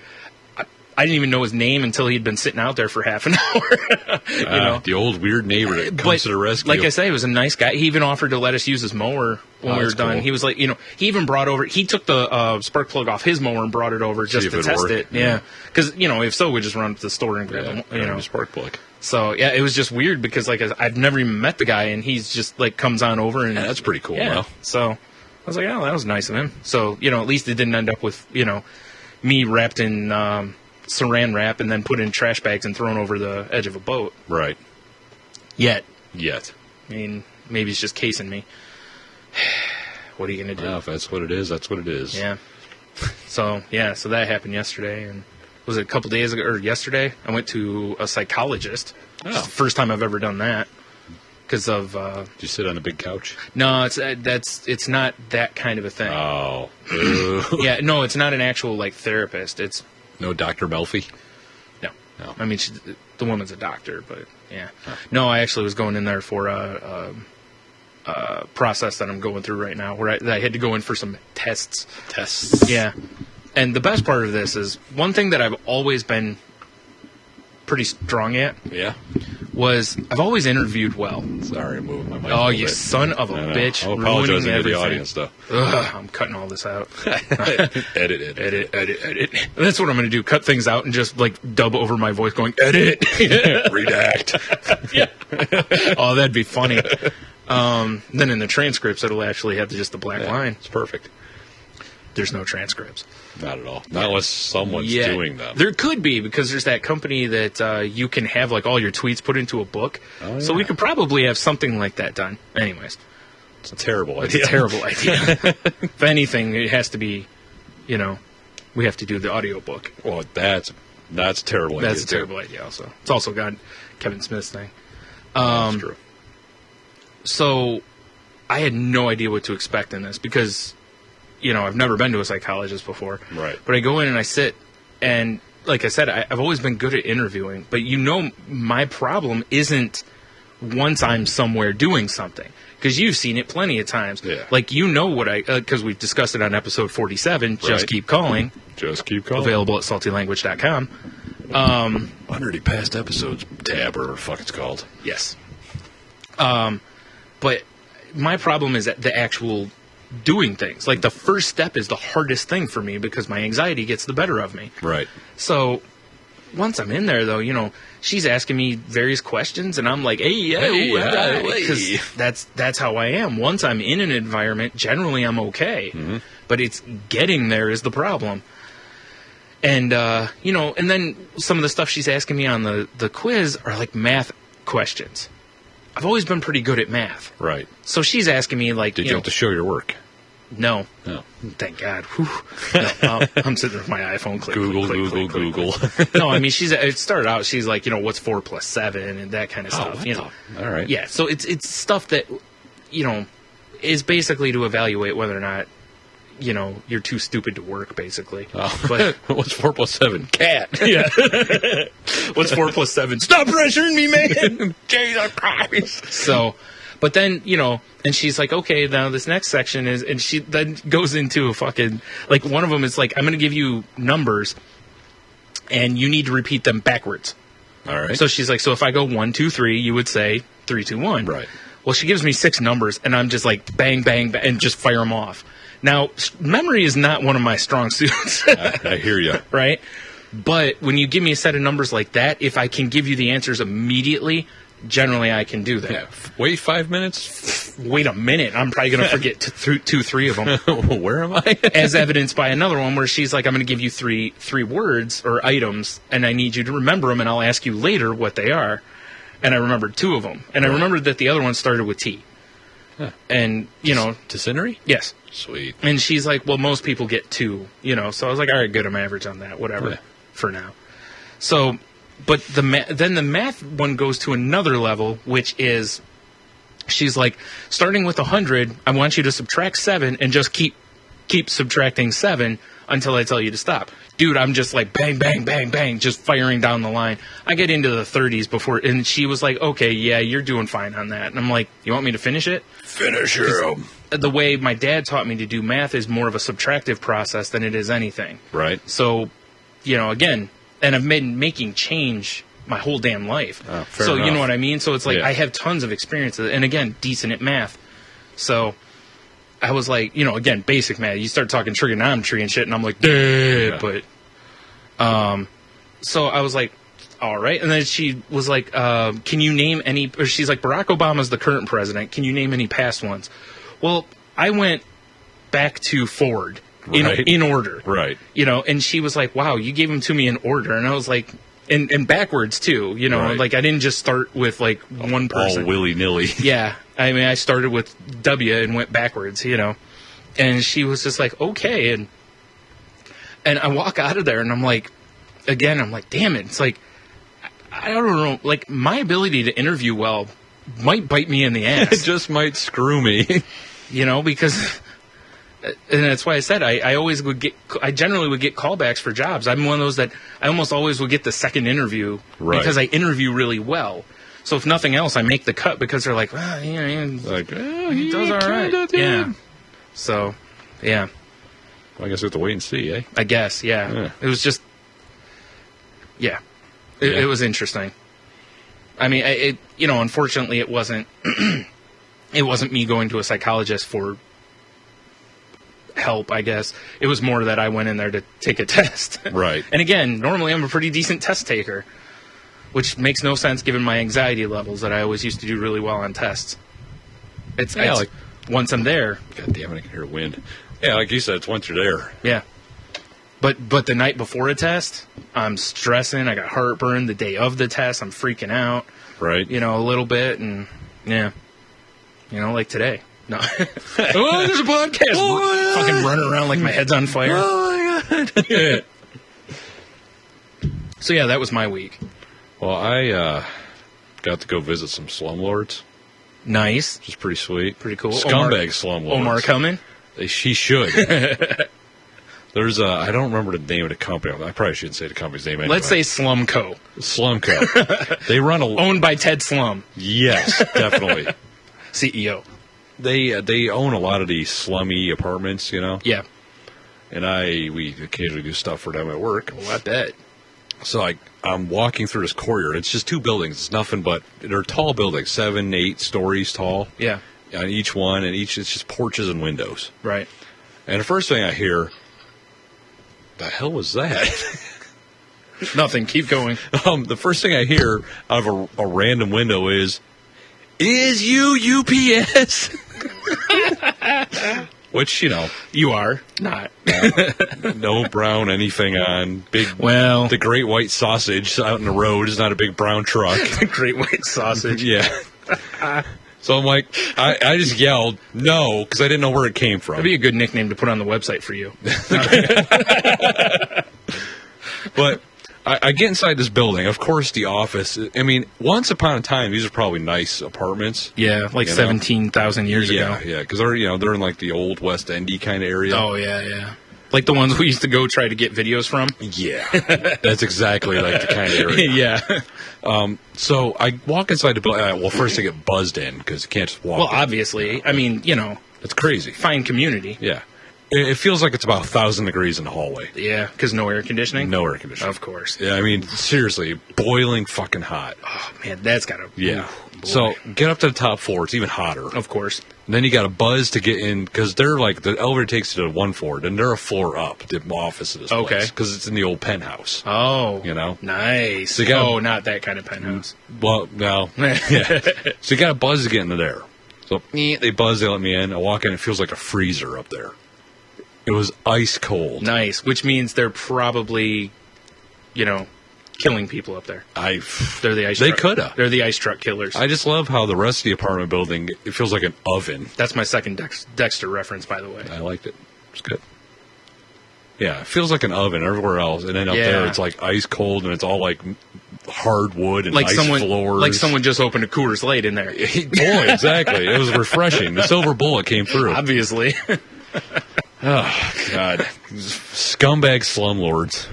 I didn't even know his name until he'd been sitting out there for half an hour. The old weird neighbor that comes to the rescue. Like I say, he was a nice guy. He even offered to let us use his mower when we were done. Cool. He was like, he even brought over, he took the spark plug off his mower and brought it over just to test it. Yeah. Because, if so, we just run up to the store and grab a spark plug. So, yeah, it was just weird because, like, I've never even met the guy, and he's just, like, comes on over. And that's pretty cool, yeah. So, I was like, oh, that was nice of him. So, at least it didn't end up with, me wrapped in saran wrap and then put in trash bags and thrown over the edge of a boat. Right. Yet. I mean, maybe it's just casing me. What are you going to do? Well, if that's what it is, that's what it is. Yeah. So that happened yesterday. And was it a couple days ago, or yesterday? I went to a psychologist. Oh. It's the first time I've ever done that. Because of... Did you sit on a big couch? No, it's not that kind of a thing. Oh. Yeah, no, it's not an actual, like, therapist. It's... No Dr. Melfi? No. I mean, the woman's a doctor, but yeah. Huh. No, I actually was going in there for a process that I'm going through right now, where I had to go in for some tests. Yeah. And the best part of this is, one thing that I've always been pretty strong at. Yeah. Was I've always interviewed well. Sorry, I'm moving my mic. Oh, you son of a bitch! I'll apologize to the audience, though. I'm cutting all this out. Edit. That's what I'm going to do. Cut things out and just like dub over my voice, going edit, redact. Yeah. Oh, that'd be funny. Then in the transcripts, it'll actually have just the black line. It's perfect. There's no transcripts. Not at all. Not unless someone's doing them. There could be, because there's that company that you can have like all your tweets put into a book. Oh, yeah. So we could probably have something like that done. Anyways. It's a terrible idea. It's a terrible idea. If anything, it has to be, we have to do the audio book. Well, that's a terrible idea. That's a terrible idea also. It's also got Kevin Smith's thing. That's true. So I had no idea what to expect in this because... I've never been to a psychologist before. Right. But I go in and I sit, and like I said, I've always been good at interviewing. But my problem isn't once I'm somewhere doing something. Because you've seen it plenty of times. Yeah. Like, because we've discussed it on episode 47, right. Just Keep Calling. Just Keep Calling. Available at saltylanguage.com. Under the past episodes tab, or whatever the fuck it's called. Yes. But my problem is that the actual... doing things. Like, the first step is the hardest thing for me because my anxiety gets the better of me. Right. So, once I'm in there, though, she's asking me various questions, and I'm like, because that's how I am. Once I'm in an environment, generally I'm okay. Mm-hmm. But it's getting there is the problem. And, and then some of the stuff she's asking me on the quiz are, like, math questions. I've always been pretty good at math. Right. So she's asking me, like... Did you have to show your work? No. Thank God. No, I'm sitting there with my iPhone. Google. No, I mean, it started out, she's like, what's 4 + 7 and that kind of stuff. All right. Yeah, so it's stuff that, is basically to evaluate whether or not, you're too stupid to work, basically. Oh. But what's 4 + 7? Cat. Yeah. What's 4 + 7? Stop pressuring me, man! Jesus Christ! So... But then, and she's like, okay, now this next section is, and she then goes into a fucking, like, one of them is like, I'm going to give you numbers, and you need to repeat them backwards. All right. So she's like, so if I go 1, 2, 3, you would say 3, 2, 1. Right. Well, she gives me 6 numbers, and I'm just like, bang, bang, bang, and just fire them off. Now, memory is not one of my strong suits. I hear you. Right? But when you give me a set of numbers like that, if I can give you the answers immediately, generally I can do that. Yeah. Wait 5 minutes? Wait a minute. I'm probably going to forget two, three of them. Where am I? As evidenced by another one where she's like, I'm going to give you three words or items, and I need you to remember them, and I'll ask you later what they are. And I remembered 2 of them. And I remembered that the other one started with T. Huh. And, you know... Tissenery? Yes. Sweet. And she's like, well, most people get 2, you know. So I was like, all right, good, I'm average on that, whatever, Yeah. for now. So, but then the math one goes to another level, which is... She's like, starting with 100, I want you to subtract 7 and just keep subtracting 7 until I tell you to stop. Dude, I'm just like bang, bang, bang, bang, just firing down the line. I get into the 30s before, and she was like, okay, yeah, you're doing fine on that. And I'm like, you want me to finish it? Finish her. The way my dad taught me to do math is more of a subtractive process than it is anything. Right. So, you know, again, and I've been making change my whole damn life. Oh, fair so enough. you know what I mean? So it's like Yeah. I have tons of experience, and again, decent at math. So I was like, you know, again, basic math. You start talking trigonometry and shit, and I'm like, duh. Yeah. But so I was like, all right. And then she was like, can you name any? Or she's like, Barack Obama's the current president. Can you name any past ones? Well, I went back to forward in order, Right. you know. And she was like, wow, you gave them to me in order, and I was like. And backwards too, you know, Right. like I didn't just start with like one person. All willy-nilly. Yeah, I mean, I started with W and went backwards, you know. And she was just like, okay, and I walk out of there, and I'm like, again, I'm like, damn it, it's like, I don't know, like my ability to interview well might bite me in the It ass, just might screw me. you know, because. And that's why I said I generally would get callbacks for jobs. I'm one of those that I almost always would get the second interview because I interview really well. So if nothing else, I make the cut because they're like, well, yeah, Like, he does all right. Yeah. So, yeah, I guess we have to wait and see, eh? I guess, yeah. Yeah. It was just, yeah. It was interesting. I mean, you know, unfortunately, it wasn't me going to a psychologist for help, I guess. It was more that I went in there to take a test. Right. And again, normally I'm a pretty decent test taker, which makes no sense given my anxiety levels that I always used to do really well on tests. It's like once I'm there. God damn it, I can hear wind. Yeah, like you said, it's once you're there. Yeah. But the night before a test, I'm stressing. I got heartburn. The day of the test, I'm freaking out. Right. You know, a little bit, and yeah. You know, like today. No. Oh, there's a podcast. Fucking running around like my head's on fire. Oh, my God. Yeah. So, yeah, that was my week. Well, I got to go visit some slumlords, Nice. which is pretty sweet. Pretty cool. Scumbag slumlords. Omar coming? She should. There's I don't remember the name of the company. I probably shouldn't say the company's name anyway. Let's say Slumco. Slumco. They run a... Owned by Ted Slum, Yes, definitely. CEO. They own a lot of these slummy apartments, you know? Yeah. And we occasionally do stuff for them at work. Oh, I bet. So I'm walking through this courtyard. It's just 2 buildings. It's nothing but... They're tall buildings, 7, 8 stories tall. Yeah. On each one, and it's just porches and windows. Right. And the first thing I hear... The hell was that? Nothing. Keep going. The first thing I hear out of a random window is you UPS? Which, you know. You are not. No brown anything on. Big. Well. The great white sausage out in the road is not a big brown truck. The great white sausage. Yeah. So I'm like, I just yelled no because I didn't know where it came from. That'd be a good nickname to put on the website for you. But I get inside this building. Of course, the office. I mean, once upon a time, these are probably nice apartments. Yeah, like 17,000 years ago. Yeah, because they're in like the old West Endy kind of area. Oh, yeah. Like the ones we used to go try to get videos from? Yeah, that's exactly like the kind of area. Yeah. So I walk inside the building. Well, first I get buzzed in because you can't just walk Well, in. obviously. I mean, you know, It's crazy. fine community. Yeah. It feels like it's about 1,000 degrees in the hallway. Yeah, because no air conditioning? No air conditioning. Of course. Yeah, I mean, seriously, boiling fucking hot. Oh, man, that's got to... Yeah. So get up to the top floor. It's even hotter. Of course. And then you got to buzz to get in because they're like the elevator takes you to one floor. Then they're a floor up, the office of this place. Because it's in the old penthouse. Oh. You know? Nice. So not that kind of penthouse. Well, no. Yeah. So you got to buzz to get into there. So they buzz, they let me in. I walk in, it feels like a freezer up there. It was ice cold. Nice. Which means they're probably, killing people up there. They're the ice They truck. coulda. They're the ice truck killers. I just love how the rest of the apartment building, it feels like an oven. That's my second Dexter reference, by the way. I liked it. It's good. Yeah, it feels like an oven everywhere else. And then up there, it's like ice cold and it's all like hardwood and like ice floors. Like someone just opened a Coors Light in there. Boy, exactly. It was refreshing. The silver bullet came through. Obviously. Oh, God. Scumbag slumlords.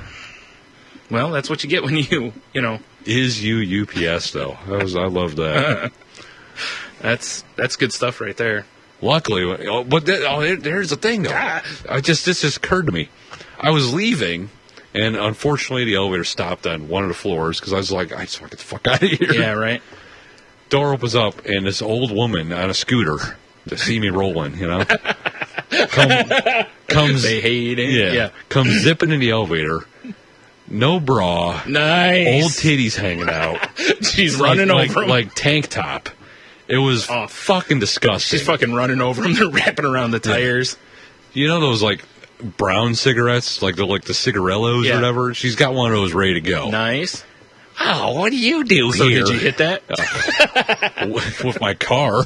Well, that's what you get when you. Is you UPS, though. I love that. That's good stuff right there. Luckily, there's the thing, though. This just occurred to me. I was leaving, and unfortunately, the elevator stopped on one of the floors because I was like, I just want to get the fuck out of here. Yeah, right. Door opens up, and this old woman on a scooter to see me rolling, comes. They hate it. Yeah. Comes zipping in the elevator. No bra. Nice. Old titties hanging out. She's running over him. Like tank top. It was fucking disgusting. She's fucking running over him. They're wrapping around the tires. You know those like brown cigarettes, like the cigarellos or whatever? She's got one of those ready to go. Nice. Oh, what do you do so here? Did you hit that? With my car.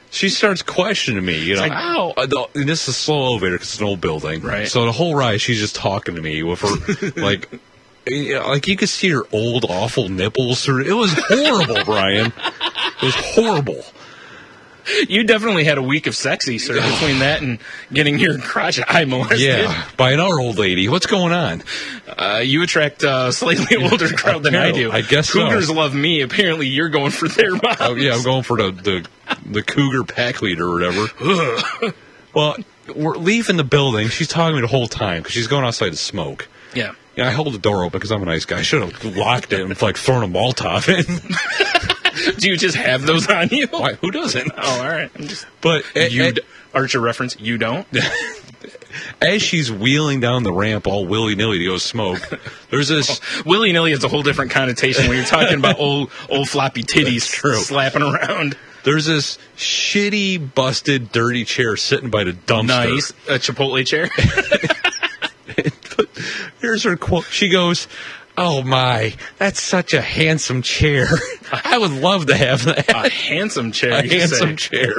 She starts questioning me, ow. And this is a slow elevator because it's an old building. Right. So the whole ride, she's just talking to me with her, like you could see her old, awful nipples. It was horrible, Brian. It was horrible. You definitely had a week of sexy, sir, between that and getting your crotch eye molested. Yeah, by another old lady. What's going on? You attract a slightly older crowd than I do. I guess Cougars so. love me. Apparently, you're going for their moms. Oh, yeah, I'm going for the cougar pack leader or whatever. Well, we're leaving the building. She's talking to me the whole time because she's going outside to smoke. Yeah. I hold the door open because I'm a nice guy. I should have locked it and thrown a Molotov in. Do you just have those on you? Why? Who doesn't? Oh, all right. But Archer reference, you don't? As she's wheeling down the ramp all willy-nilly to go smoke, there's this... willy-nilly has a whole different connotation when you're talking about old floppy titties slapping around. There's this shitty, busted, dirty chair sitting by the dumpster. Nice. A Chipotle chair? Here's her quote. She goes... Oh, my, that's such a handsome chair. I would love to have that. A handsome chair. A handsome chair.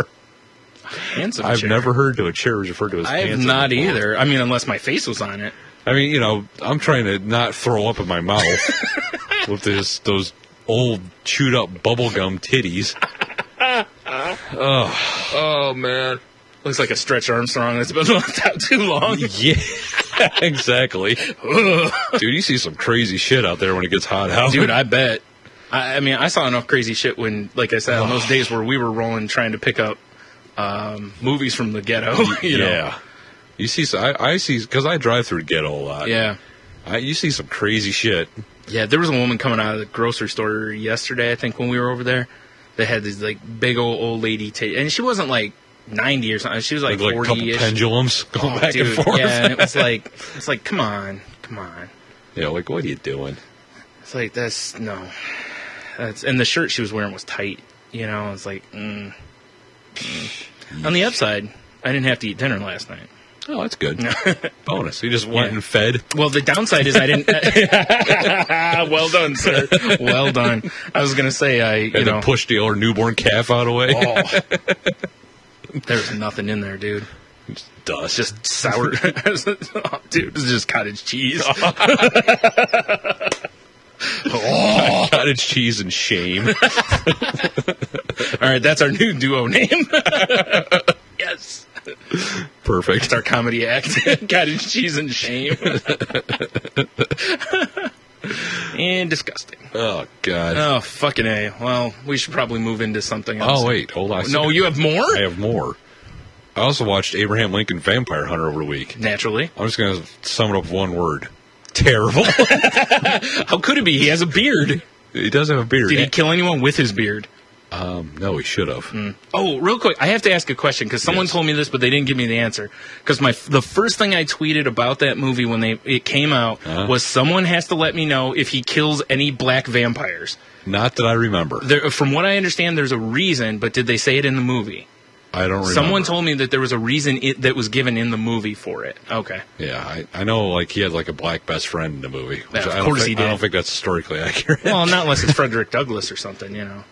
Handsome I've chair. never heard to a chair referred to as I have handsome. not before. either. I mean, unless my face was on it. I mean, I'm trying to not throw up in my mouth with those old chewed up bubblegum titties. Oh, man. Looks like a Stretch Armstrong that's been left out too long. Yeah, exactly. Dude, you see some crazy shit out there when it gets hot out. Dude, I bet. I mean, I saw enough crazy shit when, like I said, on those days where we were rolling trying to pick up movies from the ghetto. You know? You see, I see, because I drive through the ghetto a lot. Yeah. You see some crazy shit. Yeah, there was a woman coming out of the grocery store yesterday, I think, when we were over there. They had these, like, big old lady and she wasn't, like, 90 or something. She was, like 40-ish. A couple pendulums going back and forth. Yeah, and it's like, come on. Yeah, like, what are you doing? It's like, and the shirt she was wearing was tight, it's like, On the upside, I didn't have to eat dinner last night. Oh, that's good. Bonus. You just went and fed. Well, the downside is I didn't. Well done, sir. Well done. I was going to say, then push the old newborn calf out of the way. Oh. There's nothing in there, dude. Dust. Just sour. Oh, dude, this is just cottage cheese. Cottage cheese and shame. All right, that's our new duo name. Yes. Perfect. It's our comedy act. Cottage cheese and shame. And disgusting. Oh, God. Oh, fucking A. Well, we should probably move into something else. Oh, wait. Hold on. No, you have more? I have more. I also watched Abraham Lincoln Vampire Hunter over the week. Naturally. I'm just going to sum it up with one word. Terrible. How could it be? He has a beard. He does have a beard. Did he kill anyone with his beard? No, he should have. Oh, real quick, I have to ask a question because someone told me this, but they didn't give me the answer. Because the first thing I tweeted about that movie when it came out was someone has to let me know if he kills any black vampires. Not that I remember. From what I understand, there's a reason, but did they say it in the movie? I don't remember. Someone told me that there was a reason that was given in the movie for it. Okay. Yeah, I know. Like he had like a black best friend in the movie. Which Yeah, of course he did. I don't think that's historically accurate. Well, not unless it's Frederick Douglass or something, you know.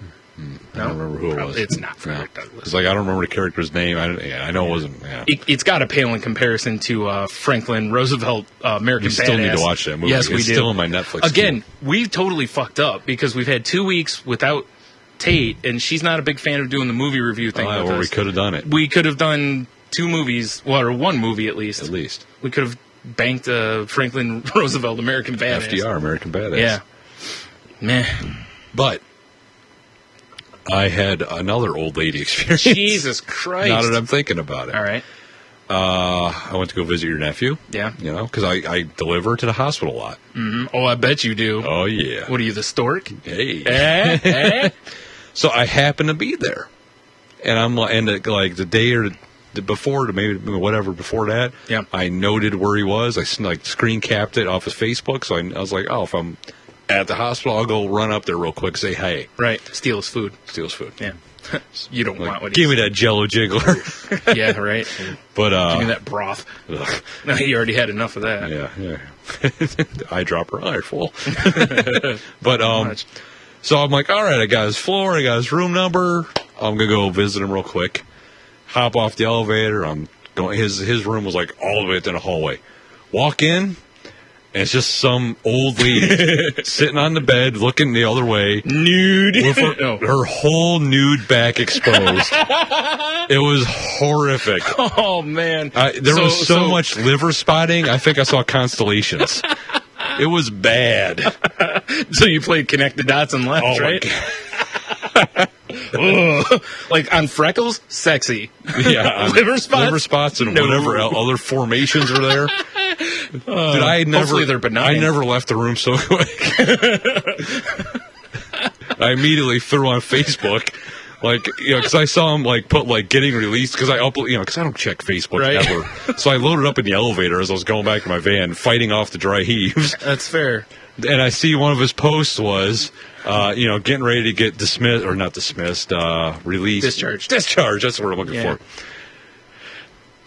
I don't remember who it was. It's not Frederick Douglass. It's like I don't remember the character's name. I know it wasn't. Yeah. It's got to pale in comparison to Franklin Roosevelt, American Badass. We still need to watch that movie. Yes, we do. It's still in my Netflix. Again, we totally fucked up because we've had 2 weeks without Tate, and she's not a big fan of doing the movie review thing with us. We could have done it. We could have done 2 movies, or 1 movie at least. At least. We could have banked Franklin Roosevelt, American Badass. FDR, American Badass. Yeah. Meh. But I had another old lady experience. Jesus Christ. Now that I'm thinking about it. All right. I went to go visit your nephew. Yeah. You know, because I deliver to the hospital a lot. Mm-hmm. Oh, I bet you do. Oh, yeah. What are you, the stork? Hey. So I happened to be there. And I'm like the day or before, maybe whatever before that, yeah. I noted where he was. I screen capped it off his Facebook. So I was like, oh, if I'm at the hospital, I'll go run up there real quick, say hey. Right. Steal his food. Yeah. You don't want what give me that Jello jiggler. Yeah, right. But give me that broth. No, you already had enough of that. Yeah. Eyedropper, all right, full. But so I'm like, all right, I got his floor, I got his room number. I'm gonna go visit him real quick. Hop off the elevator. I'm going. His room was like all the way in the hallway. Walk in. And it's just some old lady sitting on the bed, looking the other way, nude, with her whole nude back exposed. It was horrific. Oh man, there was so much liver spotting. I think I saw constellations. It was bad. So you played connect the dots and left, right? Like on freckles, sexy. Yeah, liver spots and whatever other formations were there. Dude, hopefully they're benign. I never left the room so quick. I immediately threw on Facebook, because I saw him put getting released because I upload, because I don't check Facebook ever. So I loaded up in the elevator as I was going back to my van, fighting off the dry heaves. That's fair. And I see one of his posts was, getting ready to get dismissed, or not dismissed, released. Discharged. Discharged, that's what I'm looking for.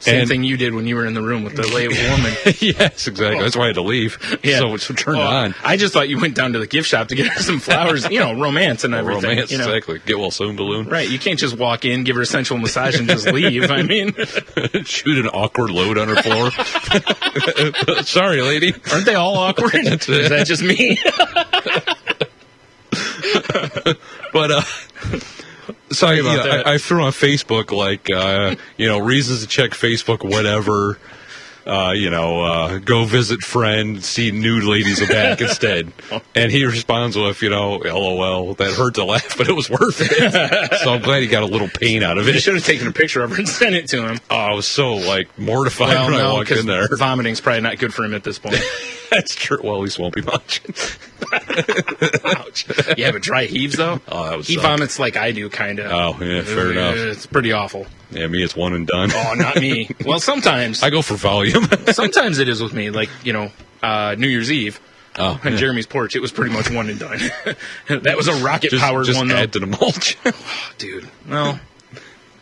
Same thing you did when you were in the room with the late woman. Yes, exactly. That's why I had to leave. Yeah. So it's turned on. I just thought you went down to the gift shop to get her some flowers, romance and everything. Romance, exactly. Get well soon balloon. Right. You can't just walk in, give her a sensual massage, and just leave. I mean, shoot an awkward load on her floor. Sorry, lady. Aren't they all awkward? Is that just me? But, so I threw on Facebook reasons to check Facebook, whatever. Go visit friend, see nude ladies back instead. And he responds with, LOL. That hurt to laugh, but it was worth it. So I'm glad he got a little pain out of it. You should have taken a picture of her and sent it to him. Oh, I was so mortified when I walked in there. Vomiting's probably not good for him at this point. That's true. Well, at least won't be much. Ouch. You have a dry heaves, though? Oh, that was He vomits like I do, kind of. Oh, yeah, fair enough. It's pretty awful. Yeah, me, it's one and done. Oh, not me. Well, sometimes. I go for volume. Sometimes it is with me. New Year's Eve. Oh, on Jeremy's porch, it was pretty much one and done. That was a rocket-powered one, though. Just add to the mulch. Dude, well...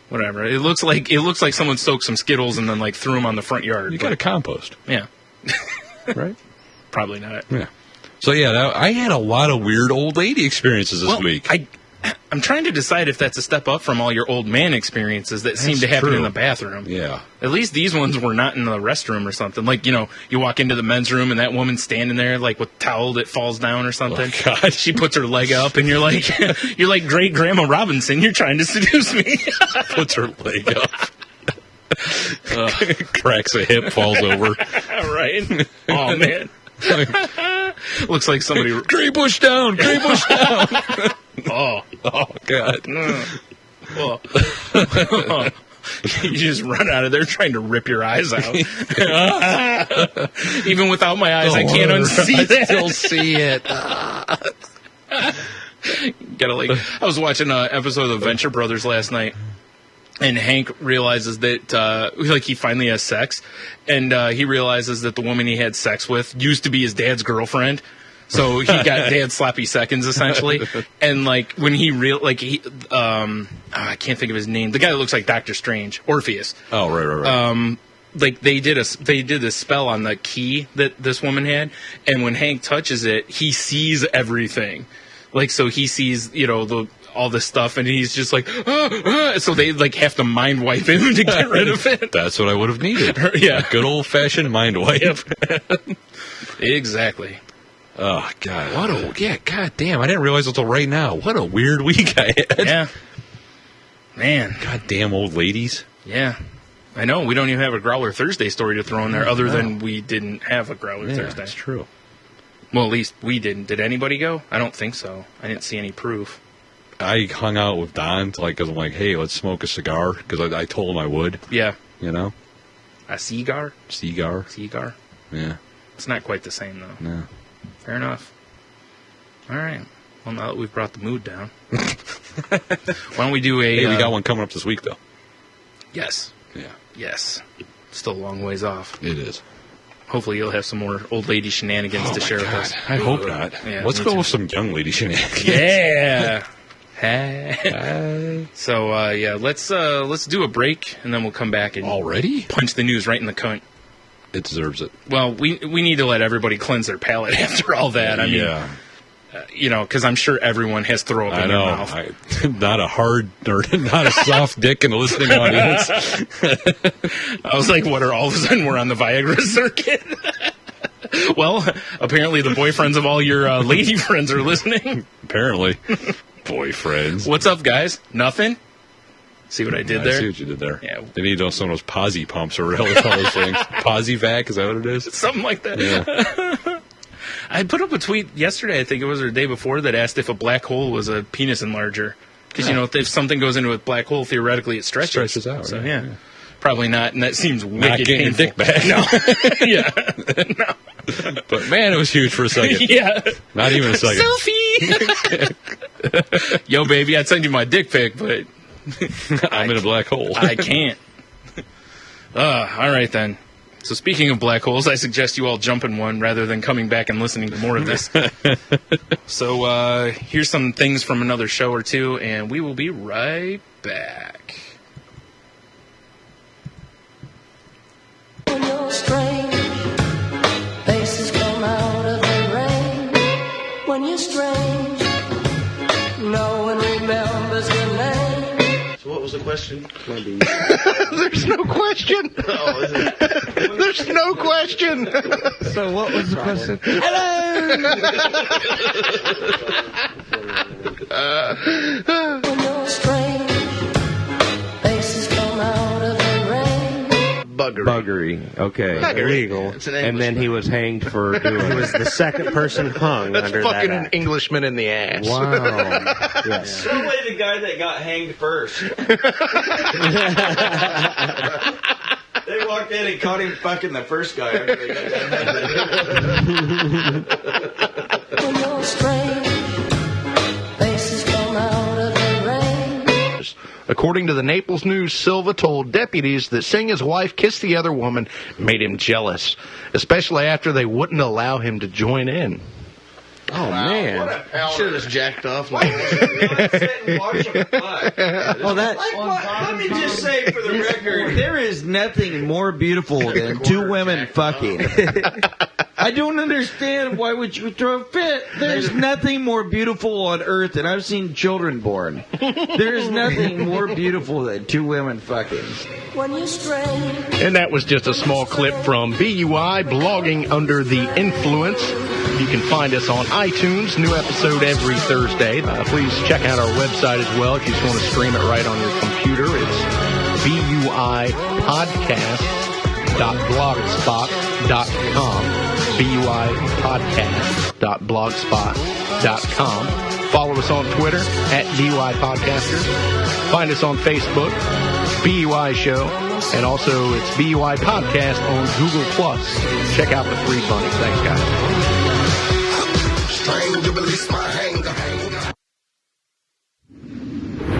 Whatever. It looks like someone soaked some Skittles and then threw them on the front yard. You got to compost. Yeah. Right? Probably not. Yeah. So I had a lot of weird old lady experiences this week. I'm trying to decide if that's a step up from all your old man experiences that seem to happen in the bathroom. Yeah. At least these ones were not in the restroom or something. You walk into the men's room and that woman's standing there with towel that falls down or something. Oh, God. She puts her leg up and you're like great grandma Robinson. You're trying to seduce me. Puts her leg up. Cracks a hip, falls over. Right. Oh, man. Looks like somebody... Gray bush down! Gray bush down! Oh, God. You just run out of there trying to rip your eyes out. Even without my eyes, I can't unsee that. I still see it. I was watching an episode of Venture Brothers last night, and Hank realizes that he finally has sex, and he realizes that the woman he had sex with used to be his dad's girlfriend. So he got dad's sloppy seconds essentially, and when he I can't think of his name. The guy that looks like Doctor Strange, Orpheus. Oh, right. They did a spell on the key that this woman had, and when Hank touches it, he sees everything. So he sees all this stuff, and he's just like, so they have to mind wipe him to get rid of it. That's what I would have needed. Yeah, a good old fashioned mind wipe. Yep. Exactly. Oh God! God damn! I didn't realize until right now. What a weird week I had. Yeah. Man. God damn old ladies. Yeah. I know. We don't even have a Growler Thursday story to throw in there, other than we didn't have a Growler Thursday. That's true. Well, at least we didn't. Did anybody go? I don't think so. I didn't see any proof. I hung out with Don because I'm like, hey, let's smoke a cigar because I told him I would. Yeah. A cigar? Cigar. Yeah. It's not quite the same though. No. Fair enough. All right. Well, now that we've brought the mood down, why don't we do a... Hey, we got one coming up this week, though. Yes. Yeah. Yes. Still a long ways off. It is. Hopefully you'll have some more old lady shenanigans to share with us. I hope not. Yeah, let's go with some young lady shenanigans. Yeah. So, let's do a break, and then we'll come back and... Already? Punch the news right in the cunt. It deserves it. Well, we need to let everybody cleanse their palate after all that. I mean, because I'm sure everyone has throw up in their mouth. Not a hard or not a soft dick in the listening audience. I was like, what, all of a sudden we're on the Viagra circuit? Well, apparently the boyfriends of all your lady friends are listening. Apparently. Boyfriends. What's up, guys? Nothing? See what I did there? I see what you did there. Yeah. They need some of those posi pumps or whatever all those things. Posivac, is that what it is? Something like that. Yeah. I put up a tweet yesterday, I think it was, or the day before, that asked if a black hole was a penis enlarger. Because, if something goes into a black hole, theoretically it stretches out. So, yeah. Probably not, and that seems wicked not getting painful. Your dick back. No. Yeah. No. But, man, it was huge for a second. Yeah. Not even a second. Selfie! Yo, baby, I'd send you my dick pic, but... I'm in a black hole. I can't. All right, then. So speaking of black holes, I suggest you all jump in one rather than coming back and listening to more of this. So here's some things from another show or two, and we will be right back. When you're strange, faces come out of the rain. When you're strange, no one remembers your name. So what was the question? There's no question. Oh, is it? There's no question. So what was the question? When you're strange, faces come out of the rain. Buggery. Okay. Illegal. It's an Englishman. And then he was hanged for doing it. He was the second person hung That's under fucking that an act. Englishman in the ass. Wow. Yes. Probably the guy that got hanged first. They walked in and caught him fucking the first guy after they got hanged. When you're strange, faces come out of the rain. According to the Naples News, Silva told deputies that seeing his wife kiss the other woman made him jealous, especially after they wouldn't allow him to join in. Oh, man. Should have jacked off. Sit and watch him fuck. Oh, that. Let me just say for the record, There is nothing more beautiful than two women fucking. I don't understand why would you throw a fit. There's nothing more beautiful on earth, and I've seen children born. There is nothing more beautiful than two women fucking. When you're strange. And that was just a small clip from BUI, Blogging Under the Influence. You can find us on iTunes, new episode every Thursday. Please check out our website as well if you just want to stream it right on your computer. It's buipodcast.blogspot.com. buipodcast.blogspot.com. Follow us on Twitter at BUI Podcasters. Find us on Facebook, BUI Show, and also it's BUI Podcast on Google+. Check out the free bunny. Thanks, guys.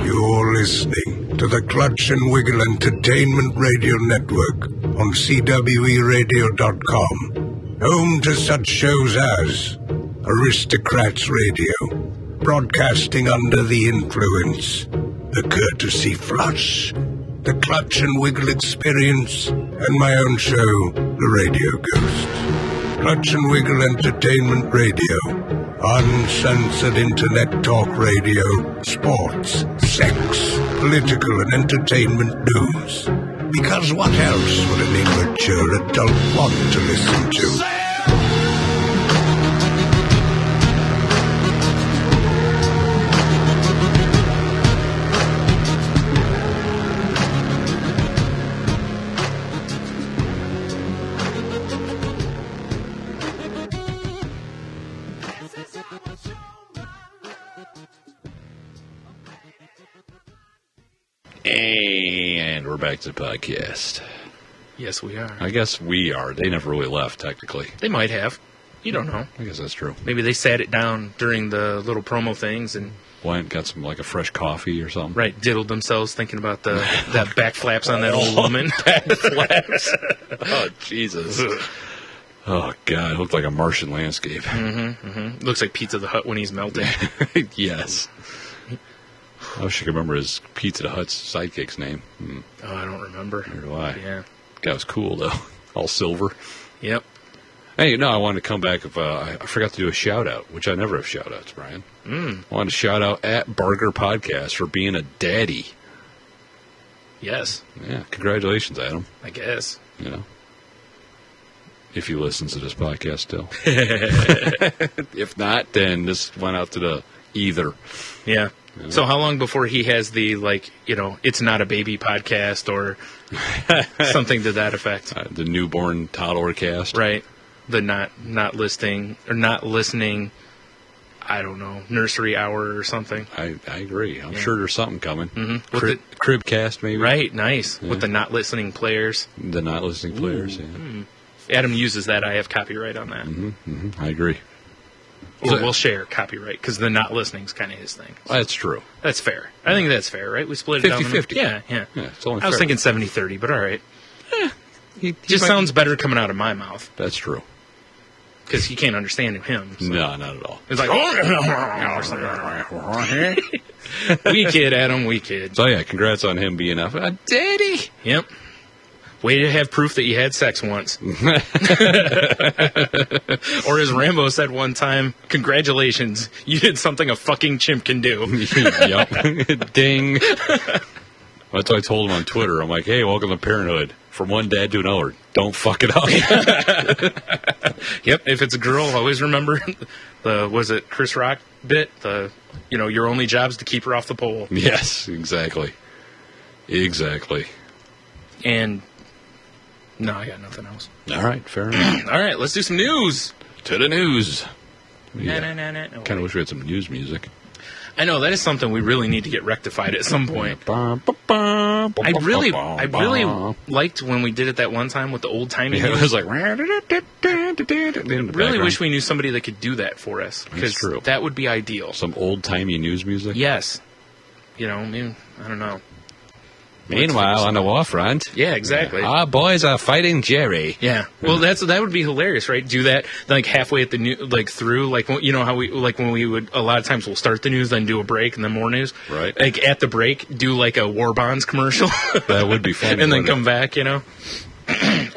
You're listening to the Clutch and Wiggle Entertainment Radio Network on CWERadio.com, home to such shows as Aristocrats Radio, Broadcasting Under the Influence, The Courtesy Flush, The Clutch and Wiggle Experience, and my own show, The Radio Ghost. Clutch and Wiggle Entertainment Radio, uncensored internet talk radio, sports, sex, political and entertainment news. Because what else would an immature adult want to listen to? And we're back to the podcast. Yes, we are. I guess we are. They never really left, technically. They might have. You don't know. I guess that's true. Maybe they sat it down during the little promo things and Went, got some, like, a fresh coffee or something. right diddled themselves thinking about that back flaps on that old woman. Back flaps. Oh, Jesus. Oh, God. It looked like a Martian landscape. Looks like Pizza the Hut when he's melting. Yes. I wish I could remember his Pizza the Hut's sidekick's name. Oh, I don't remember. Neither do I. Yeah. Guy was cool, though. All silver. Yep. Hey, no, I wanted to come back. I forgot to do a shout-out, which I never have shout-outs, Brian. I wanted to shout-out at Barger Podcast for being a daddy. Yes. Yeah, congratulations, Adam. I guess. You know, if you listen to this podcast still. If not, then this went out to the either. Yeah. So how long before he has the, like, you know, it's not a baby podcast or something to that effect? The newborn toddler cast. Right. The not listening, I don't know, nursery hour or something. I agree. I'm sure there's something coming. Mm-hmm. Crib cast, maybe. Right, nice. Yeah. With the not listening players. The not listening players, yeah. Adam uses that. I have copyright on that. I agree. Or we'll share copyright, because the not listening's kind of his thing. That's true. That's fair. I think that's fair, right? We split it down. 50-50. Yeah. Yeah, it's only I was fair. thinking 70-30, but all right. He Just might- sounds better coming out of my mouth, That's true. because you can't understand him. So. No, not at all. It's like, we kid, Adam, we kid. So, yeah, congrats on him being a daddy. Yep. Way to have proof that you had sex once. Or as Rambo said one time, congratulations, you did something a fucking chimp can do. Yep. Ding. That's what I told him on Twitter. I'm like, hey, welcome to Parenthood. From one dad to another. Don't fuck it up. Yep, if it's a girl, always remember was it Chris Rock bit? Your only job's to keep her off the pole. Yes, exactly. Exactly. And no, I got nothing else. All right, fair enough. All right, let's do some news. To the news. Yeah. No, Kind of wish we had some news music. I know, that is something we really need to get rectified at some point. I really liked when we did it that one time with the old-timey Yeah, it news. was like... Really wish we knew somebody that could do that for us, because true. that would be ideal. Some old-timey news music? Yes. I don't know. Meanwhile, on the war front... Yeah, exactly. Our boys are fighting Jerry. Yeah. Well, that would be hilarious, right? Do that like halfway at the new, like through, like you know how we like when we would a lot of times we'll start the news, then do a break, and then more news. Right. Like at the break, do like a war bonds commercial. That would be funny. And then come back,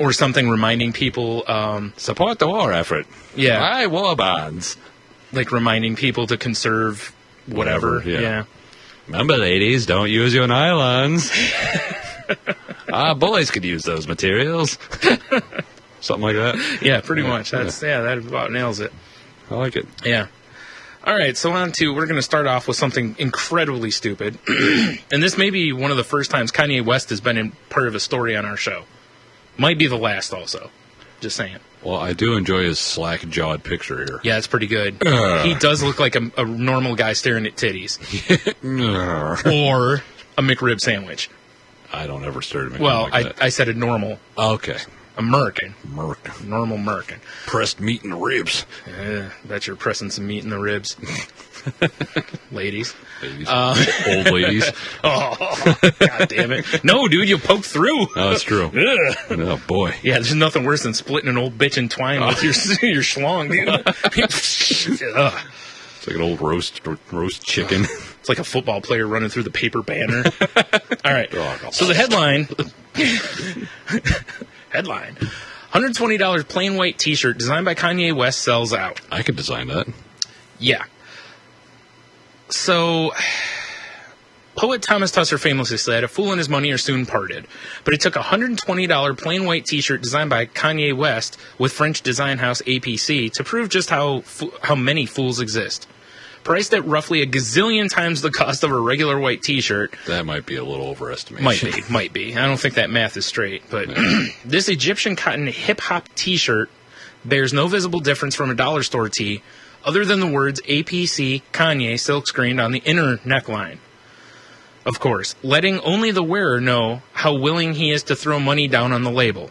or something reminding people. Support the war effort. Yeah. Buy war bonds. Like reminding people to conserve whatever. Yeah. Remember, ladies, don't use your nylons. Our boys could use those materials. Something like that. Yeah, pretty much. That about nails it. I like it. Yeah. All right, so we're going to start off with something incredibly stupid. And this may be one of the first times Kanye West has been in part of a story on our show. Might be the last also. Just saying. Well, I do enjoy his slack-jawed picture here. Yeah, it's pretty good. He does look like a normal guy staring at titties. Or a McRib sandwich. I don't ever stare at me. Well, like that. I said a normal. Okay. American. Merc. Normal American. Pressed meat in the ribs. Bet you're pressing some meat in the ribs. Ladies. Old ladies. Oh, God damn it. No, dude, you poke through. Oh, that's true. Ugh. Oh, boy. Yeah, there's nothing worse than splitting an old bitch in twine with your schlong, dude. Ugh. It's like an old roast chicken. It's like a football player running through the paper banner. All right. So the headline. $120 plain white T-shirt designed by Kanye West sells out. I could design that. Yeah. So, poet Thomas Tusser famously said, "A fool and his money are soon parted." But it took a $120 plain white T-shirt designed by Kanye West with French design house APC to prove just how many fools exist. Priced at roughly a gazillion times the cost of a regular white T-shirt. That might be a little overestimation. Might be. I don't think that math is straight. But this Egyptian cotton hip-hop T-shirt bears no visible difference from a dollar store tee, other than the words APC Kanye silkscreened on the inner neckline. Of course, letting only the wearer know how willing he is to throw money down on the label.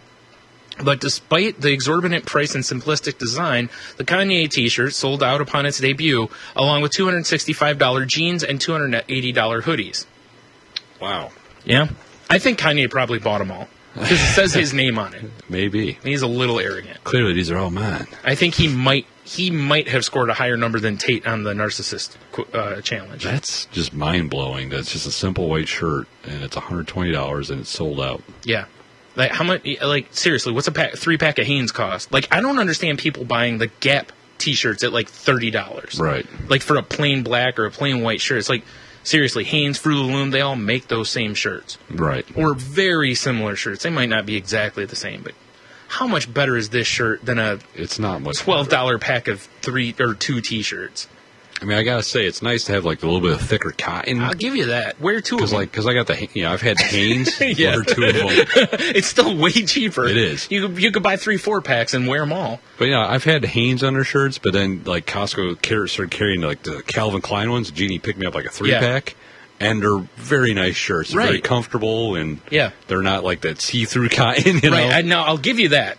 But despite the exorbitant price and simplistic design, the Kanye T-shirt sold out upon its debut, along with $265 jeans and $280 hoodies. Wow. Yeah? I think Kanye probably bought them all. Because it says his name on it. Maybe. He's a little arrogant. Clearly, these are all mine. I think he might have scored a higher number than Tate on the Narcissist challenge. That's just mind-blowing. That's just a simple white shirt, and it's $120, and it's sold out. Yeah. Like, how much, like, seriously, what's a 3-pack of Hanes cost? Like, I don't understand people buying the Gap T-shirts at, like, $30. Right. Like, for a plain black or a plain white shirt. It's like, seriously, Hanes, Fruit of the Loom, they all make those same shirts. Right. Or very similar shirts. They might not be exactly the same, but how much better is this shirt than a It's not much $12 pack of 3 or 2 T-shirts? I mean, I gotta say, it's nice to have like a little bit of thicker cotton. I'll give you that. Wear 2 of them. Because I got I've had Hanes. Yeah. Or 2 of them. It's still way cheaper. It is. You could buy 3-4 packs and wear them all. But yeah, I've had Hanes undershirts, but then like Costco started carrying like the Calvin Klein ones. Jeannie picked me up like a 3-pack. And they're very nice shirts. They're very comfortable, and they're not like that see-through cotton, you know? Right, now I'll give you that.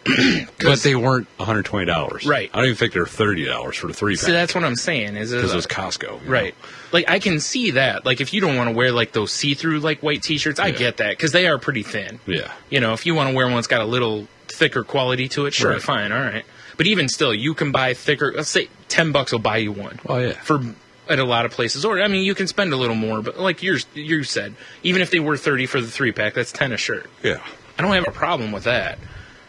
But they weren't $120. Right. I don't even think they're $30 for the 3-pack. See, that's what I'm saying. Because it was Costco. Right. Like, I can see that. Like, if you don't want to wear, like, those see-through, like, white T-shirts, I get that. Because they are pretty thin. Yeah. You know, if you want to wear one that's got a little thicker quality to it, sure, fine, all right. But even still, you can buy thicker. Let's say $10 will buy you one. Oh, yeah. At a lot of places, or I mean, you can spend a little more, but like you said, even if they were $30 for the 3-pack, that's $10 a shirt. Yeah, I don't have a problem with that.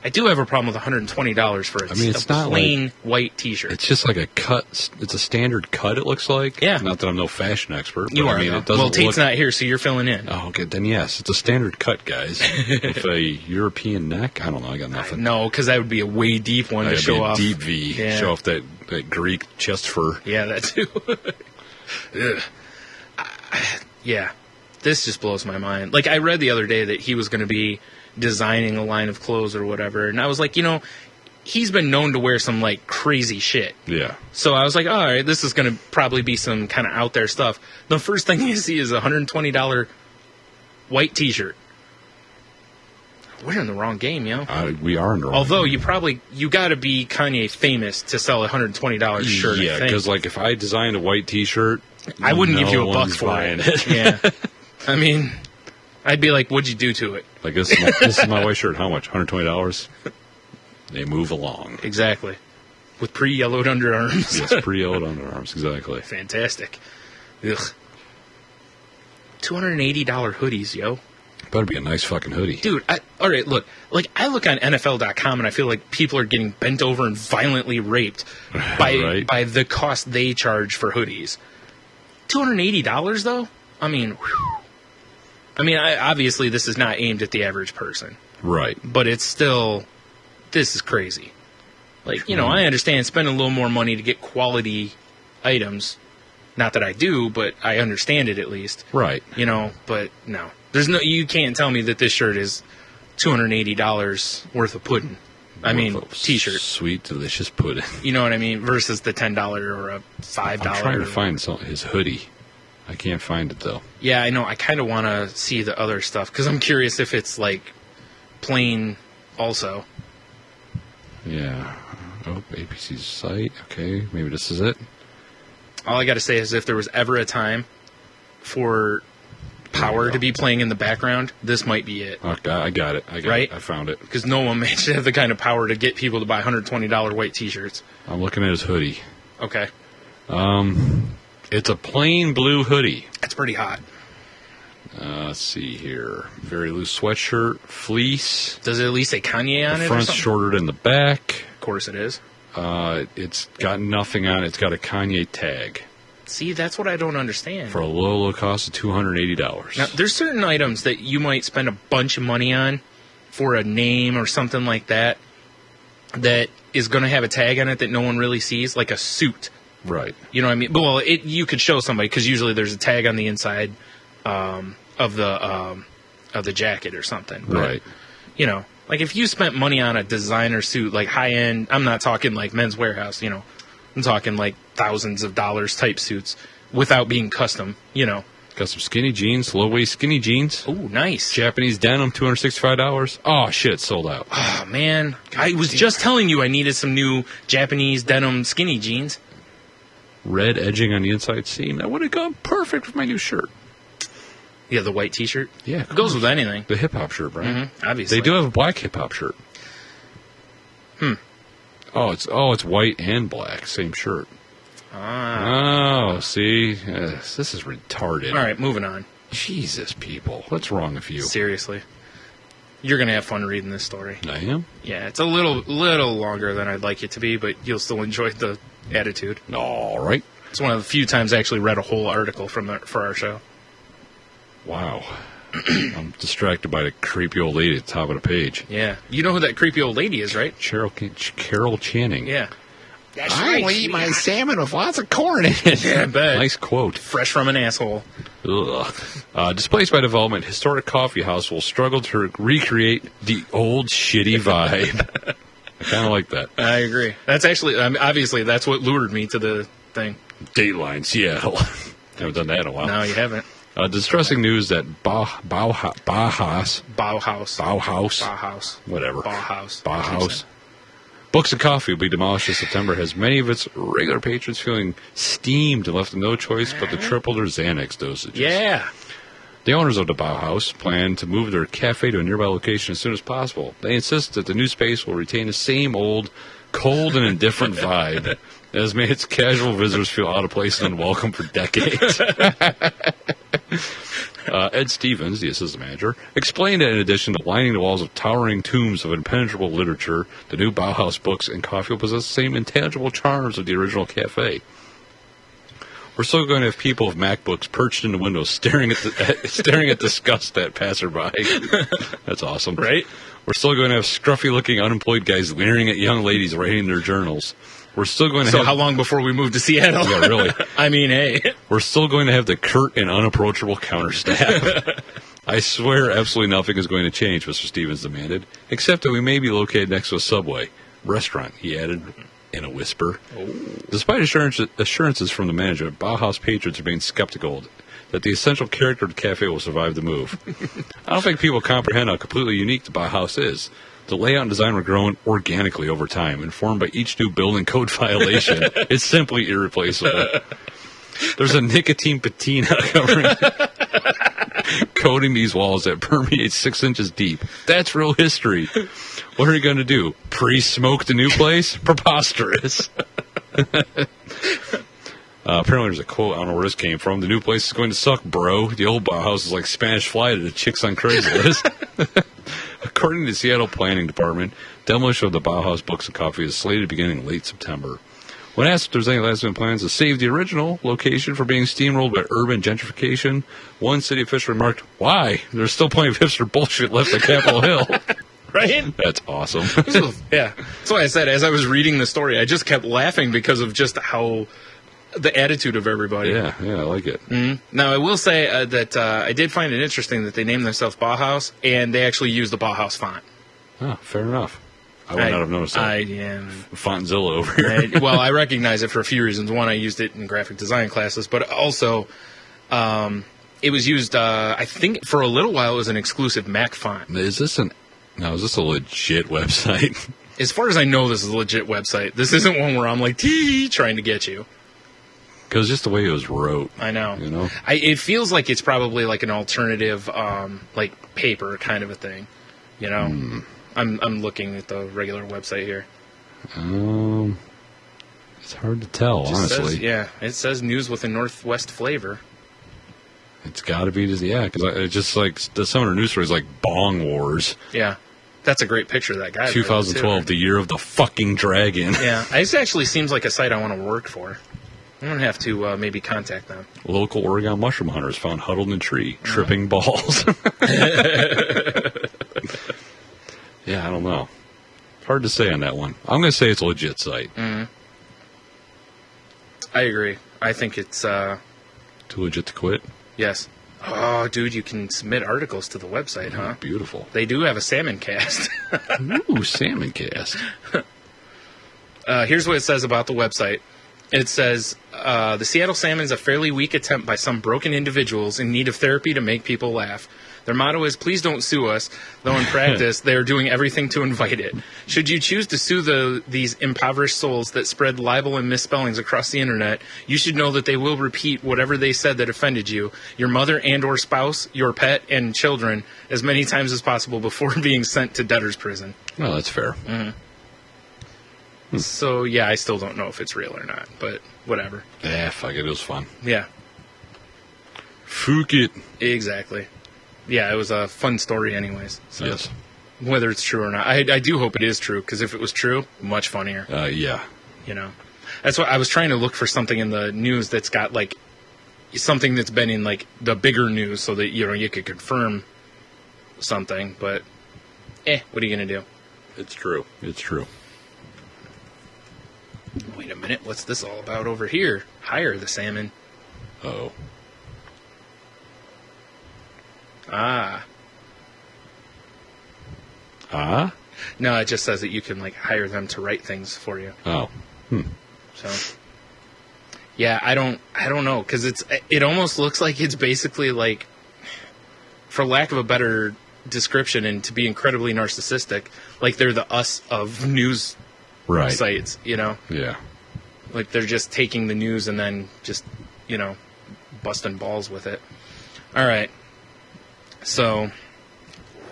I do have a problem with $120 for it's a not plain like, white T-shirt. It's just like a cut. It's a standard cut. It looks like. Yeah. Not that I'm no fashion expert. But You are. I mean, Though. it doesn't Well, Tate's look... not here, so you're filling in. Oh, okay. Then yes, it's a standard cut, guys. With a European neck. I don't know. I got nothing. No, because that would be a way deep one to show off. Deep V. Yeah. Show off that Greek chest fur. Yeah, that too. Yeah, this just blows my mind. Like, I read the other day that he was going to be designing a line of clothes or whatever, and I was like, he's been known to wear some, like, crazy shit. Yeah. So I was like, all right, this is going to probably be some kind of out there stuff. The first thing you see is a $120 white T-shirt. We're in the wrong game, yo. We are in the wrong Although game. you got to be Kanye famous to sell a $120 shirt. Yeah, because like if I designed a white T-shirt, I wouldn't give you a buck one's for buying it. Yeah, I mean, I'd be like, "What'd you do to it?" Like this is my white shirt. How much? $120. They move along. Exactly. With pre-yellowed underarms. Yes, pre-yellowed underarms. Exactly. Fantastic. Ugh. $280 hoodies, yo. Better be a nice fucking hoodie. Dude, all right, look. Like, I look on NFL.com and I feel like people are getting bent over and violently raped by the cost they charge for hoodies. $280, though? I mean, whew. Obviously this is not aimed at the average person. Right. But it's still, this is crazy. Like, I understand spending a little more money to get quality items. Not that I do, but I understand it at least. Right. But no. You can't tell me that this shirt is $280 worth of pudding. T-shirt. Sweet, delicious pudding. You know what I mean? Versus the $10 or a $5. I'm trying to find his hoodie. I can't find it, though. Yeah, I know. I kind of want to see the other stuff because I'm curious if it's like plain also. Yeah. Oh, APC's site. Okay, maybe this is it. All I got to say is if there was ever a time for power to be playing in the background, this might be it. Okay, I got it. Right? I found it. Because no one managed to have the kind of power to get people to buy $120 white T-shirts. I'm looking at his hoodie. Okay. It's a plain blue hoodie. That's pretty hot. Let's see here. Very loose sweatshirt, fleece. Does it at least say Kanye on The it or front's something? shorter than the back. Of course it is. It's got nothing on it. It's got a Kanye tag. See, that's what I don't understand. For a low cost of $280. Now, there's certain items that you might spend a bunch of money on for a name or something like that that is going to have a tag on it that no one really sees, like a suit. Right. You know what I mean? Well, you could show somebody because usually there's a tag on the inside of the jacket or something. But, Right. You know, like if you spent money on a designer suit, like high end, I'm not talking like Men's Warehouse, you know. I'm talking like thousands of dollars type suits without being custom, you know. Got some skinny jeans, low waist skinny jeans. Oh, nice. Japanese denim, $265. Oh, shit, sold out. Oh, man. I was just telling you I needed some new Japanese denim skinny jeans. Red edging on the inside seam. That would have gone perfect with my new shirt. Yeah, the white T-shirt? Yeah. It goes with anything. The hip-hop shirt, Brian. Mm-hmm, obviously. They do have a black hip-hop shirt. Oh, it's white and black. Same shirt. Ah. Oh, see? This is retarded. All right, moving on. Jesus, people. What's wrong with you? Seriously. You're going to have fun reading this story. I am? Yeah, it's a little longer than I'd like it to be, but you'll still enjoy the attitude. All right. It's one of the few times I actually read a whole article for our show. Wow. I'm distracted by the creepy old lady at the top of the page. Yeah. You know who that creepy old lady is, right? Carol Channing. Yeah. That's I will eat my salmon with lots of corn in it. Yeah, I bet. Nice quote. Fresh from an asshole. Ugh. Displaced by development, historic coffee house will struggle to recreate the old shitty vibe. I kind of like that. I agree. That's actually, obviously, that's what lured me to the thing. Dateline, Seattle. Haven't done that in a while. No, you haven't. Distressing news that Bauhaus, whatever. Bauhaus. Books and Coffee will be demolished this September, as many of its regular patrons feeling steamed and left with no choice but to triple their Xanax dosages. Yeah. The owners of the Bauhaus plan to move their cafe to a nearby location as soon as possible. They insist that the new space will retain the same old, cold and indifferent vibe that has made its casual visitors feel out of place and unwelcome for decades. Ed Stevens, the assistant manager, explained that in addition to lining the walls of towering tombs of impenetrable literature, the new Bauhaus books and coffee will possess the same intangible charms of the original cafe. We're still going to have people with MacBooks perched in the windows staring at disgust at passerby. That's awesome. Right? We're still going to have scruffy-looking unemployed guys leering at young ladies writing their journals. We're still going to So have... how long before we move to Seattle? Yeah, really. I mean, hey. We're still going to have the curt and unapproachable counter staff. I swear absolutely nothing is going to change, Mr. Stevens demanded, except that we may be located next to a Subway restaurant, he added in a whisper. Oh. Despite assurances from the management, Bauhaus patrons remain skeptical that the essential character of the cafe will survive the move. I don't think people comprehend how completely unique the Bauhaus is. The layout and design were grown organically over time, informed by each new building code violation. It's simply irreplaceable. There's a nicotine patina coating these walls that permeates 6 inches deep. That's real history. What are you going to do? Pre-smoke the new place? Preposterous. Apparently there's a quote, I don't know where this came from. The new place is going to suck, bro. The old Bauhaus is like Spanish Fly to the chicks on Craigslist. According to the Seattle Planning Department, demolition of the Bauhaus Books and Coffee is slated beginning in late September. When asked if there's any last-minute plans to save the original location from being steamrolled by urban gentrification, one city official remarked, "Why? There's still plenty of hipster bullshit left at Capitol Hill." Right? That's awesome. Yeah. That's why I said, as I was reading the story, I just kept laughing because of just how the attitude of everybody. Yeah, I like it. Mm-hmm. Now, I will say that I did find it interesting that they named themselves Bauhaus, and they actually used the Bauhaus font. Oh, fair enough. I would not have noticed that. Fontzilla over here. Well, I recognize it for a few reasons. One, I used it in graphic design classes, but also It was used, I think, for a little while as an exclusive Mac font. Is this a legit website? As far as I know, this is a legit website. This isn't one where I'm like, trying to get you. Because just the way it was wrote. I know. You know? It feels like it's probably like an alternative, like paper kind of a thing. You know? I'm looking at the regular website here. It's hard to tell, honestly. It says news with a Northwest flavor. It's got to be, because it's just like some of the news stories, like Bong Wars. Yeah, that's a great picture of that guy. 2012, the year of the fucking dragon. Yeah, this actually seems like a site I want to work for. I'm going to have to maybe contact them. Local Oregon mushroom hunters found huddled in a tree, tripping balls. Yeah, I don't know. Hard to say on that one. I'm going to say it's a legit site. Mm-hmm. I agree. I think it's... Too legit to quit? Yes. Oh, dude, you can submit articles to the website, huh? Beautiful. They do have a salmon cast. Ooh, salmon cast. Here's what it says about the website. It says, the Seattle Salmon's a fairly weak attempt by some broken individuals in need of therapy to make people laugh. Their motto is, please don't sue us, though in practice, they are doing everything to invite it. Should you choose to sue these impoverished souls that spread libel and misspellings across the internet, you should know that they will repeat whatever they said that offended you, your mother and or spouse, your pet, and children, as many times as possible before being sent to debtor's prison. Well, that's fair. Mm-hmm. So, yeah, I still don't know if it's real or not, but whatever. Yeah, fuck it. It was fun. Yeah. Fuck it. Exactly. Yeah, it was a fun story anyways. So yes. Whether it's true or not. I do hope it is true, because if it was true, much funnier. Yeah. You know? That's why I was trying to look for something in the news that's got, like, something that's been in, like, the bigger news so that, you know, you could confirm something, but, what are you going to do? It's true. It's true. Wait a minute, what's this all about over here? Hire the salmon. Uh-oh. Ah. No, it just says that you can, like, hire them to write things for you. Oh. So, yeah, I don't know, because it almost looks like it's basically like, for lack of a better description, and to be incredibly narcissistic, like they're the us of news sites, you know? Yeah. Like they're just taking the news and then just, you know, busting balls with it. All right. So,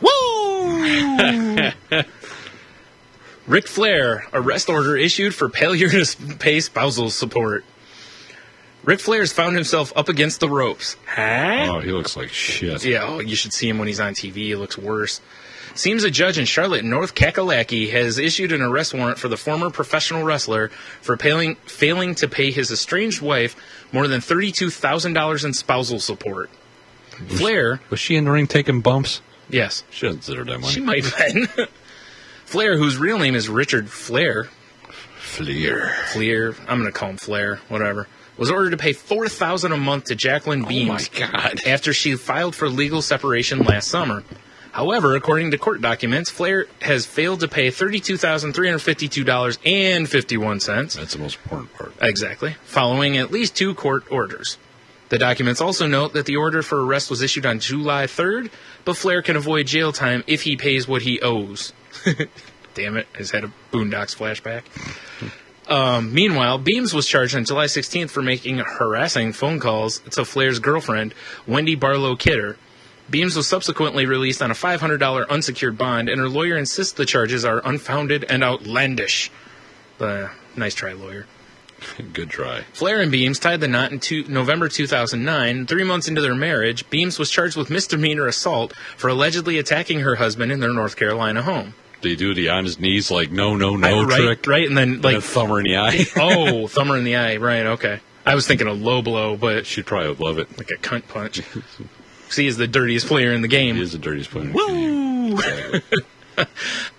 woo! Ric Flair, arrest order issued for failure to pay spousal support. Ric Flair's found himself up against the ropes. Huh? Oh, he looks like shit. Yeah, you should see him when he's on TV. He looks worse. Seems a judge in Charlotte, North Kakalaki, has issued an arrest warrant for the former professional wrestler for failing to pay his estranged wife more than $32,000 in spousal support. Flair... Was she in the ring taking bumps? Yes. She doesn't deserve that money. She might have been. Flair, whose real name is Richard Flair. Flair. I'm going to call him Flair. Whatever. Was ordered to pay $4,000 a month to Jacqueline Beams. Oh, my God. After she filed for legal separation last summer. However, according to court documents, Flair has failed to pay $32,352.51. That's the most important part. Exactly. Following at least 2 court orders. The documents also note that the order for arrest was issued on July 3rd, but Flair can avoid jail time if he pays what he owes. Damn it, I just had a Boondocks flashback. Meanwhile, Beams was charged on July 16th for making harassing phone calls to Flair's girlfriend, Wendy Barlow Kidder. Beams was subsequently released on a $500 unsecured bond, and her lawyer insists the charges are unfounded and outlandish. Nice try, lawyer. Good try. Flair and Beams tied the knot in November 2009. 3 months into their marriage, Beams was charged with misdemeanor assault for allegedly attacking her husband in their North Carolina home. They do the on his knees, like, no trick. Right, and then, like... And a thumber in the eye. Oh, thumber in the eye, right, okay. I was thinking a low blow, but... She'd probably would love it. Like a cunt punch. He is the dirtiest player in the game. He is the dirtiest player in the game. Exactly.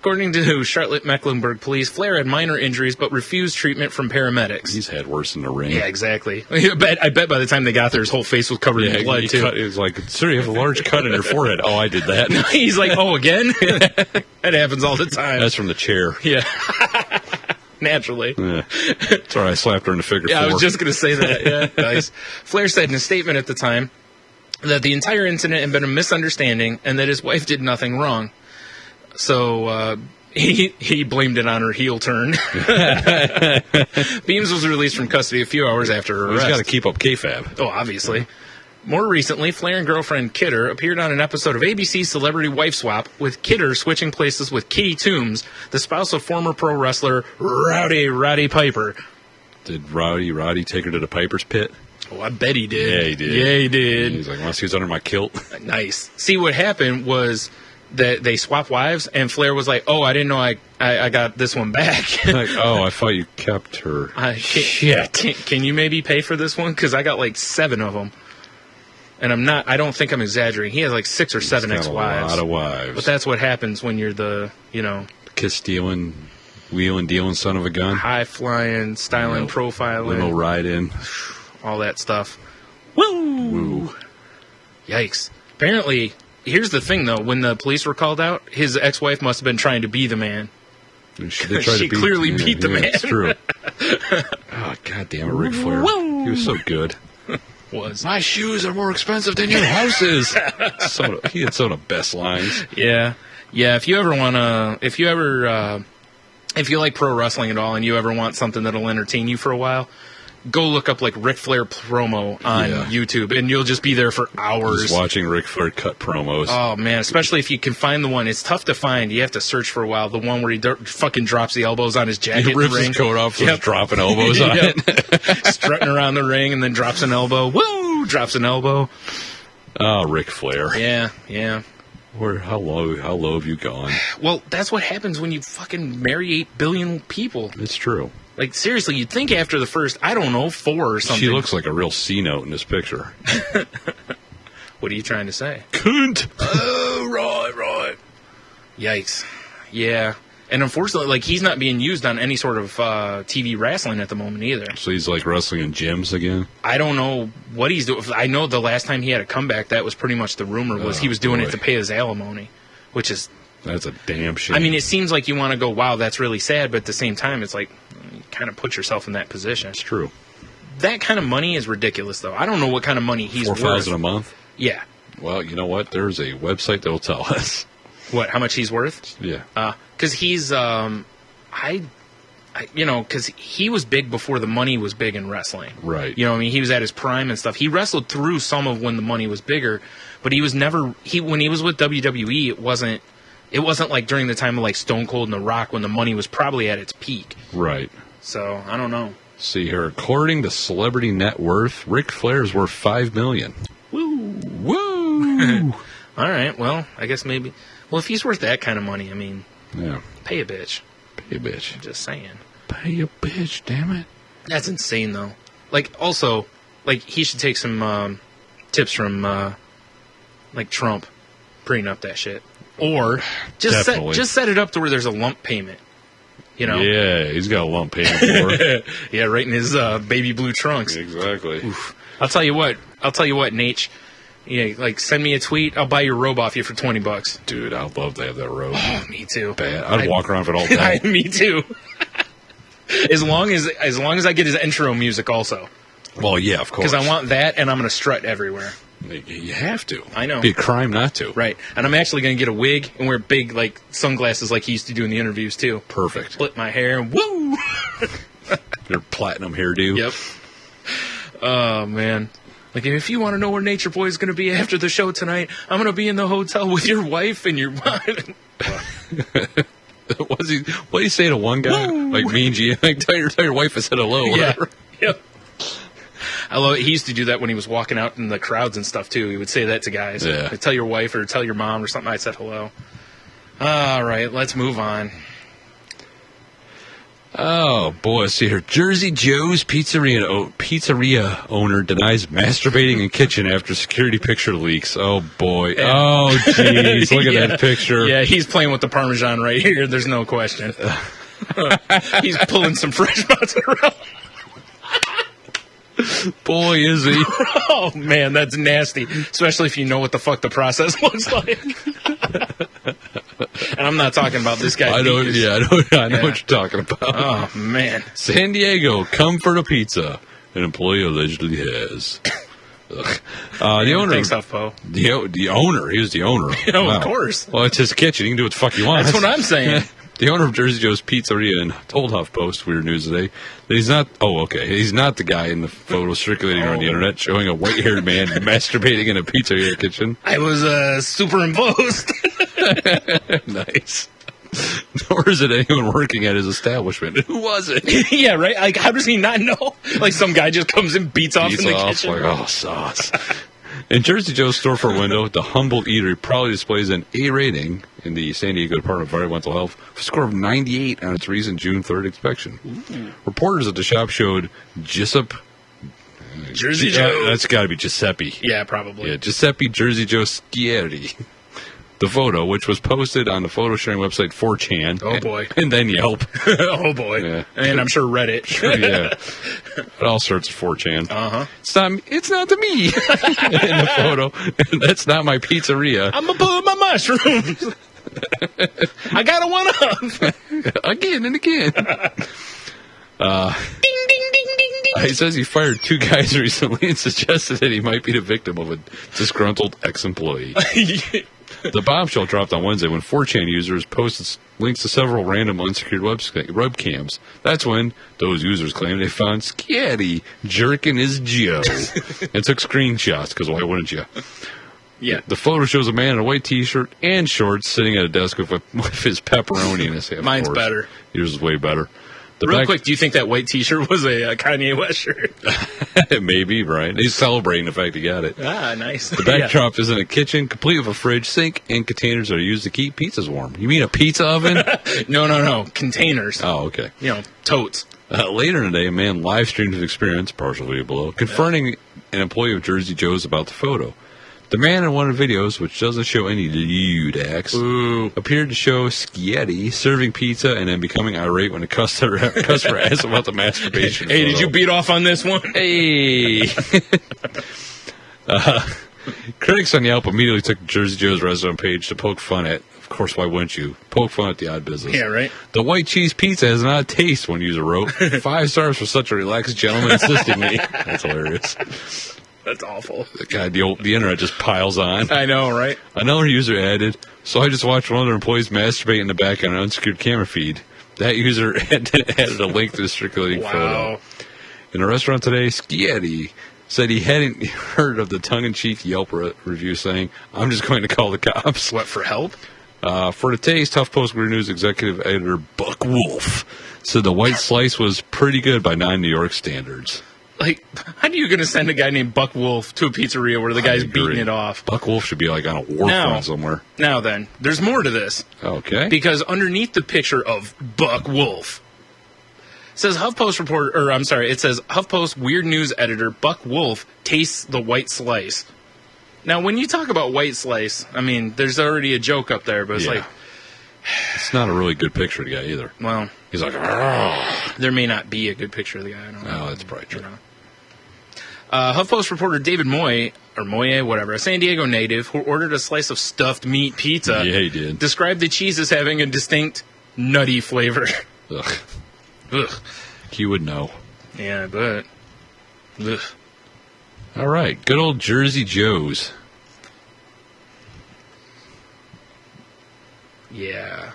According to Charlotte Mecklenburg police, Flair had minor injuries but refused treatment from paramedics. He's had worse in the ring. Yeah, exactly. I bet by the time they got there, his whole face was covered in blood, too. It was like, sir, you have a large cut in your forehead. Oh, I did that. He's like, oh, again? That happens all the time. That's from the chair. Yeah. Naturally. Yeah. Sorry, I slapped her in the figure Yeah, four. I was just going to say that. Yeah, nice. Flair said in a statement at the time that the entire incident had been a misunderstanding and that his wife did nothing wrong. So he blamed it on her heel turn. Beams was released from custody a few hours after her arrest. He's got to keep up kayfabe. Oh, obviously. More recently, Flair and girlfriend Kidder appeared on an episode of ABC's Celebrity Wife Swap, with Kidder switching places with Kitty Toombs, the spouse of former pro wrestler Roddy Piper. Did Roddy take her to the Piper's pit? Oh, I bet he did. Yeah, he did. Yeah, he did. He's like, want to see who's under my kilt? Nice. See, what happened was that they swapped wives, and Flair was like, oh, I didn't know I got this one back. Like, oh, I thought you kept her. Shit. Can you maybe pay for this one? Because I got like 7 of them. And I don't think I'm exaggerating. He has like 6 or 7 ex-wives. A lot of wives. But that's what happens when you're the, kiss stealing, wheeling, dealing son of a gun. high flying, styling, profiling. Limo ride in. All that stuff. Woo! Yikes. Apparently, here's the thing though, when the police were called out, his ex-wife must have been trying to be the man. She clearly beat the man. It's true. Oh, God damn it, Ric Flair. He was so good. My shoes are more expensive than your houses. He had some of the best lines. Yeah. If you ever if you like pro wrestling at all and you ever want something that'll entertain you for a while, go look up like Ric Flair promo on YouTube, and you'll just be there for hours. Just watching Ric Flair cut promos. Oh man, especially if you can find the one. It's tough to find. You have to search for a while. The one where he fucking drops the elbows on his jacket. He rips in the ring. his coat off, starts dropping elbows on it. Strutting around the ring and then drops an elbow. Woo! Drops an elbow. Oh, Ric Flair. Yeah. How low have you gone? Well, that's what happens when you fucking marry 8 billion people. It's true. Like, seriously, you'd think after the first, 4 or something. She looks like a real C-note in this picture. What are you trying to say? Cunt! Oh, right. Yikes. Yeah. And unfortunately, like, he's not being used on any sort of TV wrestling at the moment either. So he's, like, wrestling in gyms again? I don't know what he's doing. I know the last time he had a comeback, that was pretty much the rumor, was he was doing it to pay his alimony, which is... That's a damn shame. I mean, it seems like you want to go, wow, that's really sad, but at the same time, it's like, you kind of put yourself in that position. It's true. That kind of money is ridiculous, though. I don't know what kind of money he's worth. $4,000 a month? Yeah. Well, you know what? There's a website that will tell us. What, how much he's worth? Yeah. Because he's, because he was big before the money was big in wrestling. Right. You know what I mean? He was at his prime and stuff. He wrestled through some of when the money was bigger, but he was never, when he was with WWE, it wasn't like during the time of like Stone Cold and The Rock when the money was probably at its peak. Right. So, I don't know. See here, according to Celebrity Net Worth, Ric Flair is worth $5 million. Woo! All right, well, I guess maybe. Well, if he's worth that kind of money, I mean, yeah, pay a bitch. Pay a bitch. I'm just saying. Pay a bitch, damn it. That's insane, though. Like, also, like, he should take some tips from, like, Trump, prenup that shit. Or just set it up to where there's a lump payment. You know? Yeah, he's got a lump payment for it. Yeah, right in his baby blue trunks. Exactly. Oof. I'll tell you what, Nate. Yeah, like send me a tweet. I'll buy your robe off you for $20. Dude, I'd love to have that robe. Oh, me too. Bad. I'd walk around with it all day. Me too. as long as I get his intro music also. Well, yeah, of course. Because I want that, and I'm going to strut everywhere. You have to. I know. It'd be a crime not to. Right. And I'm actually going to get a wig and wear big, like, sunglasses like he used to do in the interviews, too. Perfect. Split my hair and woo! Your platinum hairdo. Yep. Oh, man. Like, if you want to know where Nature Boy is going to be after the show tonight, I'm going to be in the hotel with your wife and your wife. What did he say to one guy? Woo! Like, me and G, like, tell your wife I said hello. Whatever. Yeah. Yep. I love it. He used to do that when he was walking out in the crowds and stuff, too. He would say that to guys. Yeah. Like, tell your wife or tell your mom or something I said hello. All right, let's move on. Oh, boy. See here. Jersey Joe's pizzeria owner denies masturbating in kitchen after security picture leaks. Oh, boy. Oh, jeez. Look at that picture. Yeah, he's playing with the Parmesan right here. There's no question. He's pulling some fresh mozzarella. Boy, is he. Oh, man, that's nasty. Especially if you know what the fuck the process looks like. And I'm not talking about this guy. I know. Bees. Yeah, I know what you're talking about. Oh man. San Diego, come for the pizza. An employee allegedly has. The owner. Thanks, HuffPo. The owner. He was the owner. Wow. Of course. Well, it's his kitchen. He can do what the fuck he wants. That's what I'm saying. The owner of Jersey Joe's Pizzeria and told HuffPost, weird news today, that he's not. Oh, okay. He's not the guy in the photo circulating around the internet showing a white-haired man masturbating in a pizzeria kitchen. I was superimposed. Nice. Nor is it anyone working at his establishment. Who was it? Yeah, right? Like, how does he not know? Like, some guy just comes and beats off in the kitchen. Like, oh, sauce. In Jersey Joe's storefront window, the humble eatery proudly displays an A rating in the San Diego Department of Environmental Health, with a score of 98 on its recent June 3rd inspection. Ooh. Reporters at the shop showed Giuseppe. Jersey Joe. That's got to be Giuseppe. Yeah, probably. Yeah, Giuseppe Jersey Joe Schieri. The photo, which was posted on the photo sharing website 4chan. Oh, boy. And then Yelp. Oh, boy. Yeah. And I'm sure Reddit. Sure, yeah. All sorts of 4chan. Uh-huh. It's not to me in the photo. That's not my pizzeria. I'm going to pull my mushrooms. I got a one-up. Again and again. Ding, ding, ding, ding, ding. He says he fired 2 guys recently and suggested that he might be the victim of a disgruntled ex-employee. The bombshell dropped on Wednesday when 4chan users posted links to several random unsecured webcams. That's when those users claimed they found Scatty jerking his Joe and took screenshots, because why wouldn't you? Yeah. The photo shows a man in a white t-shirt and shorts sitting at a desk with his pepperoni in his hand. Mine's better. Yours is way better. Real quick, do you think that white T-shirt was a Kanye West shirt? Maybe, Brian. He's celebrating the fact he got it. Ah, nice. The backdrop is in a kitchen, complete with a fridge, sink, and containers that are used to keep pizzas warm. You mean a pizza oven? No. Containers. Oh, okay. Totes. Later in the day, a man live streamed his experience, partially below, confronting an employee of Jersey Joe's about the photo. The man in one of the videos, which doesn't show any lewd acts, appeared to show Scietti serving pizza and then becoming irate when a customer asked about the masturbation Hey, photo. did you beat off on this one? Hey! Critics on Yelp immediately took Jersey Joe's restaurant page to poke fun at, of course, why wouldn't you? Poke fun at the odd business. Yeah, right. The white cheese pizza has an odd taste, one user wrote. 5 stars for such a relaxed gentleman assisting me. That's hilarious. That's awful. God, the internet just piles on. I know, right? Another user added, so I just watched one of their employees masturbate in the back on an unsecured camera feed. That user added a link to the circulating photo. In a restaurant today, Scietti said he hadn't heard of the tongue-in-cheek Yelp review saying, I'm just going to call the cops. What, for help? For the taste, HuffPost Weird News executive editor Buck Wolf said the white slice was pretty good by non-New York standards. Like, how are you going to send a guy named Buck Wolf to a pizzeria where the guy's beating it off? Buck Wolf should be like on a war front somewhere. Now then, there's more to this. Okay. Because underneath the picture of Buck Wolf, it says it says HuffPost Weird News editor Buck Wolf tastes the white slice. Now, when you talk about white slice, I mean, there's already a joke up there, but it's like... It's not a really good picture of the guy either. Well... He's like, there may not be a good picture of the guy. I don't know. Oh, that's probably true. HuffPost reporter David Moye, a San Diego native who ordered a slice of stuffed meat pizza. Yeah, he did. Described the cheese as having a distinct nutty flavor. Ugh. Ugh. He would know. Yeah, but. Ugh. All right. Good old Jersey Joe's. Yeah.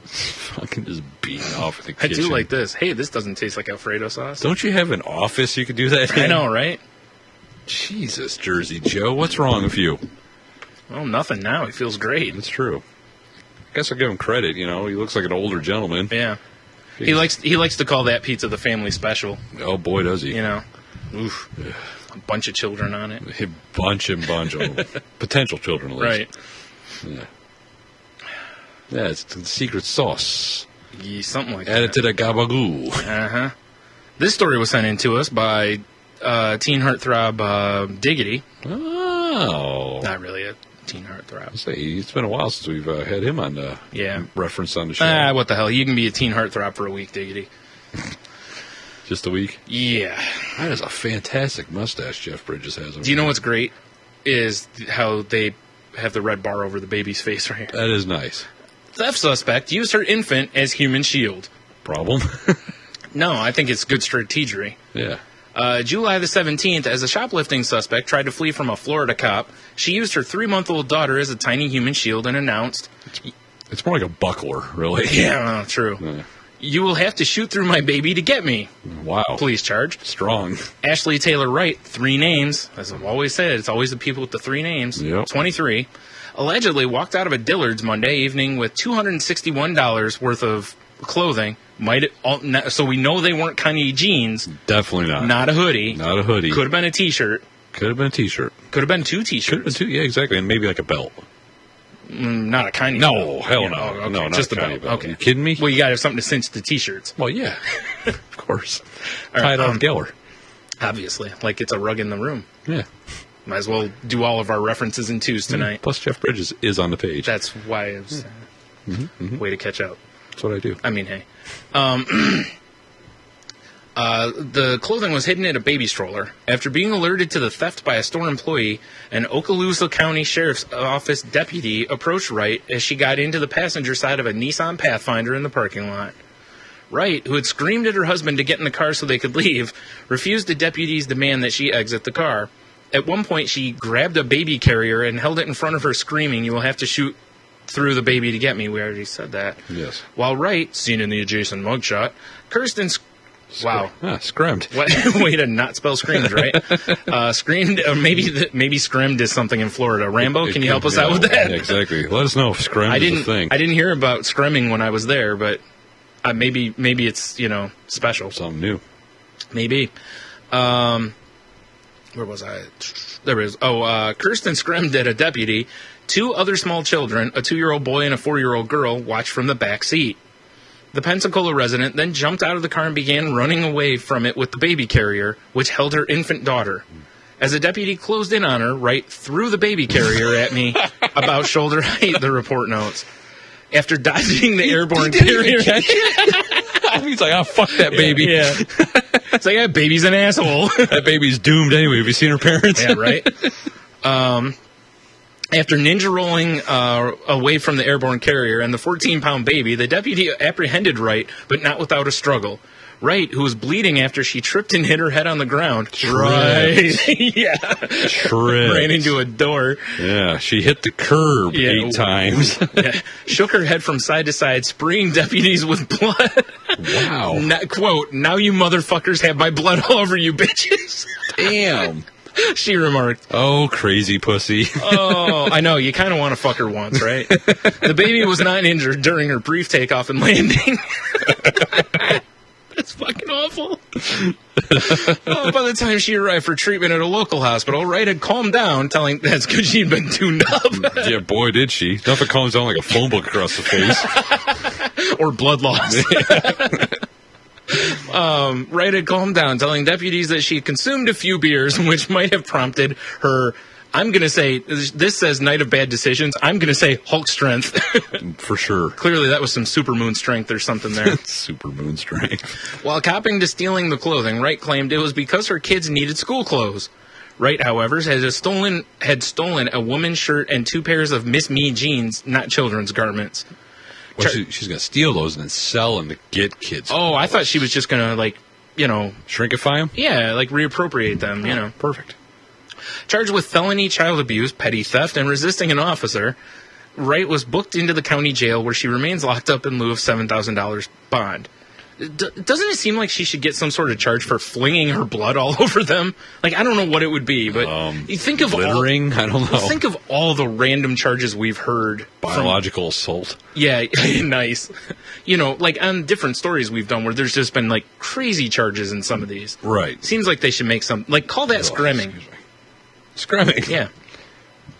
Fucking just beating off in the kitchen. I do like this. Hey, this doesn't taste like Alfredo sauce. Don't you have an office you could do that in? I know, right? Jesus, Jersey Joe. What's wrong with you? Well, nothing now. He feels great. That's true. I guess I'll give him credit. He looks like an older gentleman. Yeah. He likes to call that pizza the family special. Oh, boy, does he. Oof. A bunch of children on it. A bunch of potential children, at least. Right. Yeah. Yeah, it's the secret sauce. Yeah, something like that. Added to the gabagoo. Uh-huh. This story was sent in to us by teen heartthrob Diggity. Oh. Not really a teen heartthrob. Say, it's been a while since we've had him on the reference on the show. What the hell? You can be a teen heartthrob for a week, Diggity. Just a week? Yeah. That is a fantastic mustache Jeff Bridges has. Do you know what's great? Is how they have the red bar over the baby's face right here. That is nice. Theft suspect used her infant as human shield. Problem? No, I think it's good strategy. Yeah. July the 17th, as a shoplifting suspect tried to flee from a Florida cop, she used her 3-month-old daughter as a tiny human shield and announced... It's more like a buckler, really. Yeah, well, true. Yeah. You will have to shoot through my baby to get me. Wow. Police charge. Strong. Ashley Taylor Wright, 3 names. As I've always said, it's always the people with the 3 names. Yep. 23. Allegedly walked out of a Dillard's Monday evening with $261 worth of clothing. So we know they weren't Kanye jeans. Definitely not. Not a hoodie. Not a hoodie. Could have been a T-shirt. Could have been a T-shirt. Could have been 2 T-shirts. Could have been 2, yeah, exactly. And maybe like a belt. Not a Kanye No, belt. hell Yeah, no. oh, okay. No, not just a a Kanye belt. belt. Okay. You kidding me? Well, you got to have something to cinch the T-shirts. Well, yeah. Of course. All Tie it right, on Geller. Obviously. Like it's a rug in the room. Yeah. Might as well do all of our references in 2s tonight. Plus, Jeff Bridges is on the page. That's why it's way to catch up. That's what I do. I mean, hey. The clothing was hidden in a baby stroller. After being alerted to the theft by a store employee, an Okaloosa County Sheriff's Office deputy approached Wright as she got into the passenger side of a Nissan Pathfinder in the parking lot. Wright, who had screamed at her husband to get in the car so they could leave, refused the deputy's demand that she exit the car. At one point, she grabbed a baby carrier and held it in front of her, screaming, "You will have to shoot through the baby to get me." We already said that. Yes. While Wright, seen in the adjacent mugshot, Kirsten... Wow. Scrimmed. What way to not spell screamed, right? Screamed, or maybe scrimmed is something in Florida. Rambo, can you help us out with that? Yeah, exactly. Let us know if scrimmed is a thing. I didn't hear about scrimming when I was there, but maybe it's, special. Something new. Maybe. Where was I? There it is. Kirsten scrimmed at a deputy. 2 other small children, a 2-year-old boy and a 4-year-old girl, watched from the back seat. The Pensacola resident then jumped out of the car and began running away from it with the baby carrier, which held her infant daughter. As the deputy closed in on her, Wright threw the baby carrier at me about shoulder height, the report notes. After dodging the airborne carrier... He's like, fuck that baby. Yeah. It's like, that baby's an asshole. That baby's doomed anyway. Have you seen her parents? Yeah, right? After ninja rolling away from the airborne carrier and the 14-pound baby, the deputy apprehended Wright, but not without a struggle. Wright, who was bleeding after she tripped and hit her head on the ground. Right. Yeah. Ran into a door. Yeah, she hit the curb 8 times. Yeah. Shook her head from side to side, spraying deputies with blood. Wow. Quote, "Now you motherfuckers have my blood all over you bitches." Damn. She remarked. Oh, crazy pussy. Oh, I know. You kind of want to fuck her once, right? The baby was not injured during her brief takeoff and landing. That's fucking awful. By the time she arrived for treatment at a local hospital, Wright had calmed down, telling that's because she'd been tuned up. Yeah, boy, did she. Nothing calms down like a phone book across the face. Or blood loss. Wright had calmed down, telling deputies that she had consumed a few beers, which might have prompted her, I'm going to say, this says night of bad decisions, I'm going to say Hulk strength. For sure. Clearly that was some supermoon strength or something there. Supermoon strength. While copping to stealing the clothing, Wright claimed it was because her kids needed school clothes. Wright, however, had stolen a woman's shirt and 2 pairs of Miss Me jeans, not children's garments. Well, she's going to steal those and then sell them to get kids. Oh, I thought she was just going to, shrinkify them? Yeah, reappropriate them, Perfect. Charged with felony child abuse, petty theft, and resisting an officer, Wright was booked into the county jail where she remains locked up in lieu of $7,000 bond. Doesn't it seem like she should get some sort of charge for flinging her blood all over them? I don't know what it would be, but you think of littering. I don't know. Think of all the random charges we've heard. Biological assault. Yeah, nice. On different stories we've done where there's just been crazy charges in some of these. Right. Seems like they should make some call that scremming. Scremming. Yeah.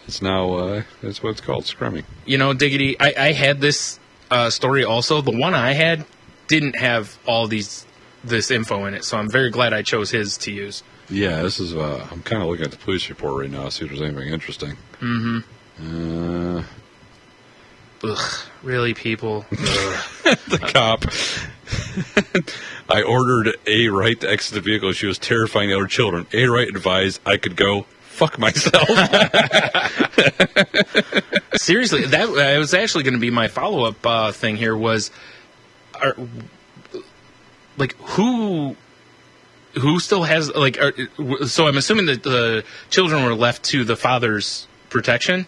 It's now that's what it's called, scremming. Diggity. I had this story also. The one I had didn't have all this info in it, so I'm very glad I chose his to use. Yeah, this is. I'm kind of looking at the police report right now to see if there's anything interesting. Mm-hmm. Ugh, really, people? The cop. I ordered A. Wright to exit the vehicle. She was terrifying the other children. A. Wright advised I could go fuck myself. Seriously, that was actually going to be my follow-up thing here was, who still has, so I'm assuming that the children were left to the father's protection?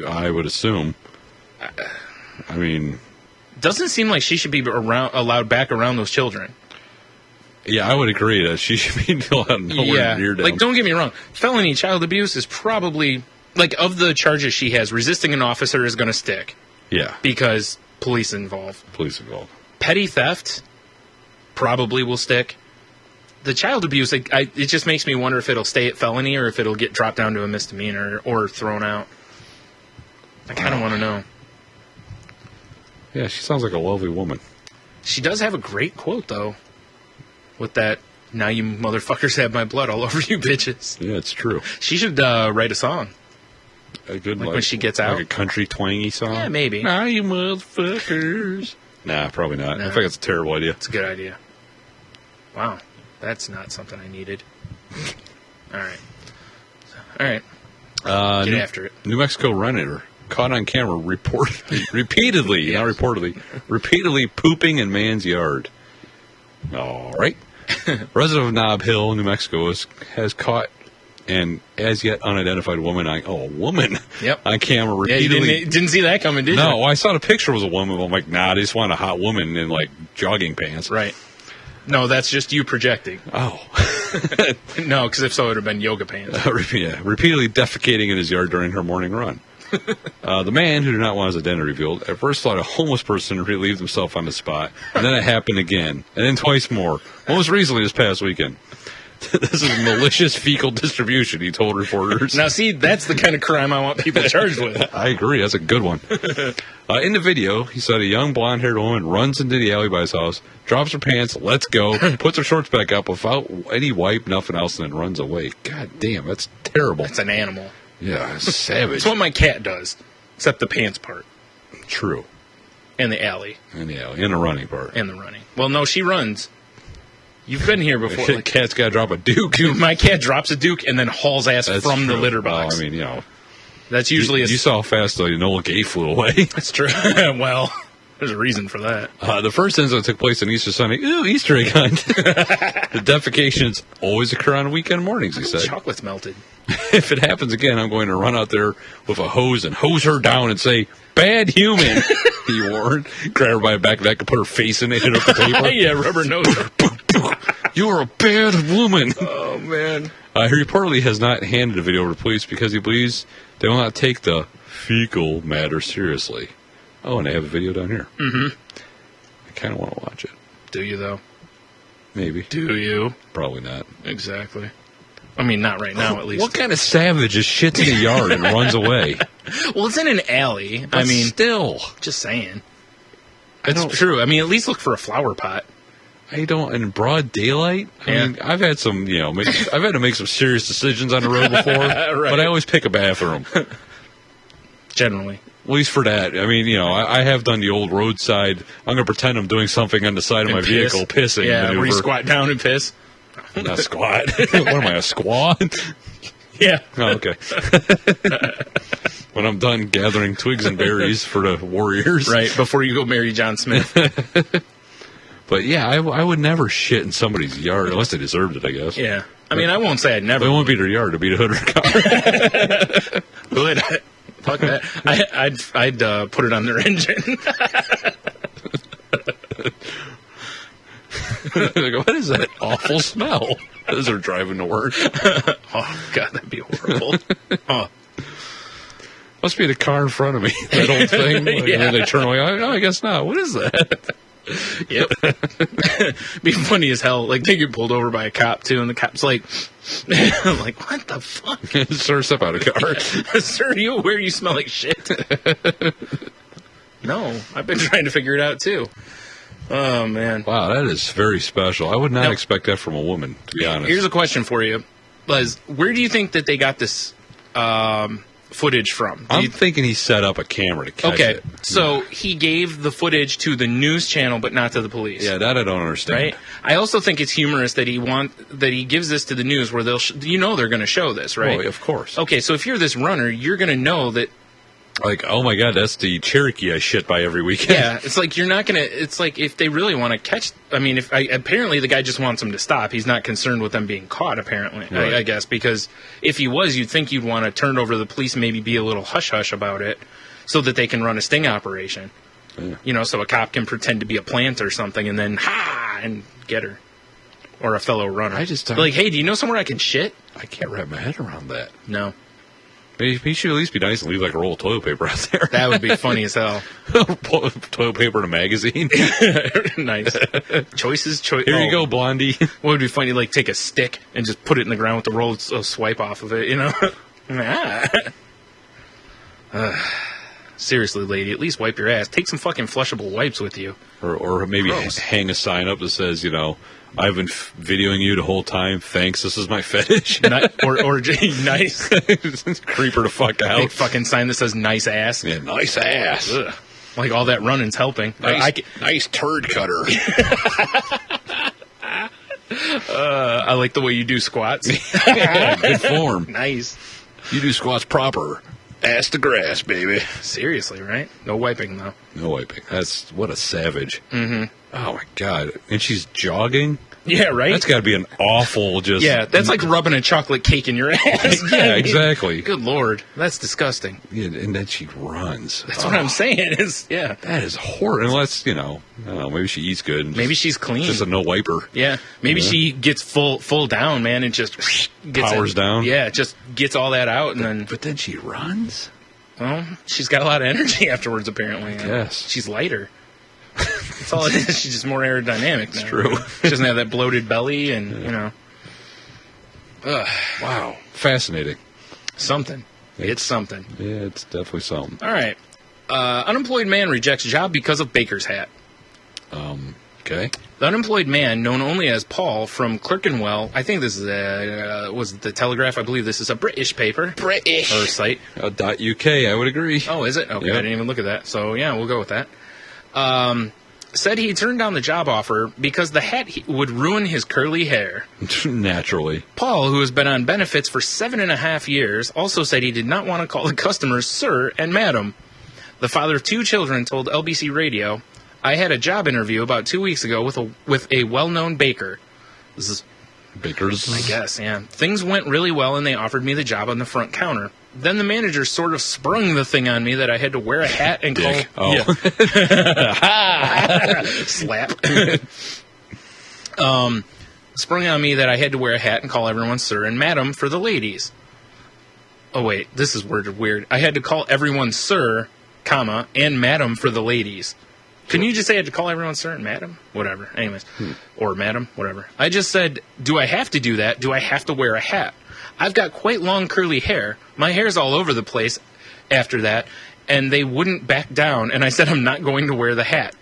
I would assume. I mean... Doesn't seem like she should be allowed back around those children. Yeah, I would agree that she should be allowed nowhere near them. Like, don't get me wrong. Felony child abuse is probably, like, of the charges she has, resisting an officer is going to stick. Yeah. Because police involved. Petty theft probably will stick. The child abuse, it just makes me wonder if it'll stay at felony or if it'll get dropped down to a misdemeanor or thrown out. I kind of want to know. Yeah, she sounds like a lovely woman. She does have a great quote, though. With that, now you motherfuckers have my blood all over you bitches. Yeah, it's true. She should write a song. A good, when she gets out. Like a country twangy song? Yeah, maybe. Now you motherfuckers. Nah, probably not. No. I think it's a terrible idea. It's a good idea. Wow. That's not something I needed. All right. Get after it. New Mexico renter caught on camera repeatedly pooping in man's yard. All right. Resident of Nob Hill, New Mexico, has caught an as yet unidentified woman on camera repeatedly. Yeah, you didn't see that coming, did you? No, I saw the picture was a woman. I'm like, nah, I just want a hot woman in like jogging pants. Right. No, that's just you projecting. Oh. No, because if so, it would have been yoga pants. Repeatedly defecating in his yard during her morning run. The man, who did not want his identity revealed, at first thought a homeless person relieved himself on the spot, and then it happened again, and then twice more, most recently this past weekend. This is malicious fecal distribution, he told reporters. Now, see, that's the kind of crime I want people charged with. I agree, that's a good one. In the video, he said a young blonde-haired woman runs into the alley by his house, drops her pants, lets go, puts her shorts back up without any wipe, nothing else, and then runs away. God damn, that's terrible. That's an animal. Yeah, it's savage. It's what my cat does, except the pants part. True. And the alley. And the running part. And the running. Well, no, she runs. You've been here before. The cat's got to drop a duke. Dude, my cat drops a duke and then hauls ass from the litter box. Well, I mean, that's usually you saw how fast the Enola Gay flew away. That's true. Well, there's a reason for that. The first incident took place on Easter Sunday. Ooh, Easter egg hunt. The defecations always occur on weekend mornings, he said. Chocolate's melted. If it happens again, I'm going to run out there with a hose and hose her down and say, "Bad human," he warned. Grab her by the back neck and put her face in it, hit her with the paper. Yeah, rubber nose. You're a bad woman. Oh, man. He reportedly has not handed the video over to police because he believes they will not take the fecal matter seriously. Oh, and they have a video down here. Mm-hmm. I kind of want to watch it. Do you, though? Maybe. Do you? Probably not. Exactly. I mean, not right now, at least. What kind of savage just shits in a yard and runs away? Well, it's in an alley. But still. Just saying. It's true. I mean, at least look for a flower pot. I don't, in broad daylight? I mean, I've had some, I've had to make some serious decisions on the road before, right. But I always pick a bathroom. Generally. At least for that. I mean, I have done the old roadside, I'm going to pretend I'm doing something on the side of my vehicle, pissing. Yeah, where you squat down and piss. Not squat. What am I, a squat? Yeah. Oh, okay. When I'm done gathering twigs and berries for the Warriors. Right, before you go marry John Smith. But yeah, I would never shit in somebody's yard unless they deserved it, I guess. Yeah. I mean, I won't say I'd never. It won't be their yard, it'll be the hood or car. Would. Fuck that. I'd put it on their engine. What is that awful smell? As they're driving to work. Oh, God, that'd be horrible. Oh. Must be the car in front of me. That old thing. Like, Yeah. And then they turn away. Oh, I guess not. What is that? Yep. Be funny as hell. Like, they get pulled over by a cop, too, and the cop's like, I'm like, what the fuck? Sir, step out of the car. Sir, are you aware you smell like shit? No, I've been trying to figure it out, too. Oh, man. Wow, that is very special. I would not expect that from a woman, to be honest. Here's a question for you, Buzz. Where do you think that they got this footage from? I'm thinking he set up a camera to catch it. So he gave the footage to the news channel, but not to the police. Yeah, that I don't understand. Right. I also think it's humorous that he gives this to the news where they're going to show this, right? Oh, of course. Okay, so if you're this runner, you're going to know that. Like, oh my God, that's the Cherokee I shit by every weekend. Yeah, it's like you're not gonna. It's like if they really want to catch. I mean, apparently the guy just wants them to stop. He's not concerned with them being caught. Apparently, Right. I guess because if he was, you'd think you'd want to turn it over to the police, maybe be a little hush hush about it, so that they can run a sting operation. Yeah. So a cop can pretend to be a plant or something, and then and get her, or a fellow runner. I just like, hey, do you know somewhere I can shit? I can't wrap my head around that. No. He should at least be nice and leave like a roll of toilet paper out there. That would be funny as hell. Toilet paper in a magazine. Nice. Choices. Here you go, Blondie. What would be funny? Like take a stick and just put it in the ground with the roll, swipe off of it. Seriously, lady, at least wipe your ass. Take some fucking flushable wipes with you. Or maybe Gross. hang a sign up that says, I've been videoing you the whole time. Thanks, this is my fetish. or nice. Creeper the fuck out. Big fucking sign that says nice ass. Yeah, nice ass. Ugh. Like all that running's helping. Nice turd cutter. I like the way you do squats. Yeah, good form. Nice. You do squats proper. Ass to grass, baby. Seriously, right? No wiping, though. No wiping. That's what a savage. Mm-hmm. Oh, my God. And she's jogging? Yeah, right? That's got to be an awful Yeah, that's like rubbing a chocolate cake in your ass. Yeah, exactly. Good Lord. That's disgusting. Yeah, and then she runs. That's what I'm saying. Yeah. That is horrible. Unless, I don't know, maybe she eats good. And Maybe she's clean. Just a no wiper. Yeah. Maybe Yeah. she gets full down, man, and just gets Powers down. Yeah, just gets all that out, and then. But then she runs? Well, she's got a lot of energy afterwards, apparently. Yes. She's lighter. That's all it is. She's just more aerodynamic now. It's true. She doesn't have that bloated belly, and, Ugh. Wow. Fascinating. Something. It's something. Yeah, it's definitely something. All right. Unemployed man rejects job because of baker's hat. Okay. The unemployed man, known only as Paul from Clerkenwell, I think this is was it the Telegraph? I believe this is a British paper. British. Or site. .uk, I would agree. Oh, is it? Okay, Yep. I didn't even look at that. So, yeah, we'll go with that. Said he turned down the job offer because the hat would ruin his curly hair. Naturally. Paul, who has been on benefits for 7.5 years, also said he did not want to call the customers sir and madam. The father of 2 children told LBC Radio, I had a job interview about 2 weeks ago with a well-known baker. This is Bakers. I guess, yeah. Things went really well, and they offered me the job on the front counter. Then the manager sort of sprung the thing on me that I had to wear a hat and call... Dick. Oh. Yeah. Slap. Sprung on me that I had to wear a hat and call everyone sir and madam for the ladies. Oh, wait. This is worded weird. I had to call everyone sir, comma, and madam for the ladies. Couldn't you just say I had to call everyone sir and madam? Whatever. Anyways. Or madam. Whatever. I just said, do I have to do that? Do I have to wear a hat? I've got quite long curly hair. My hair's all over the place after that, and they wouldn't back down, and I said I'm not going to wear the hat.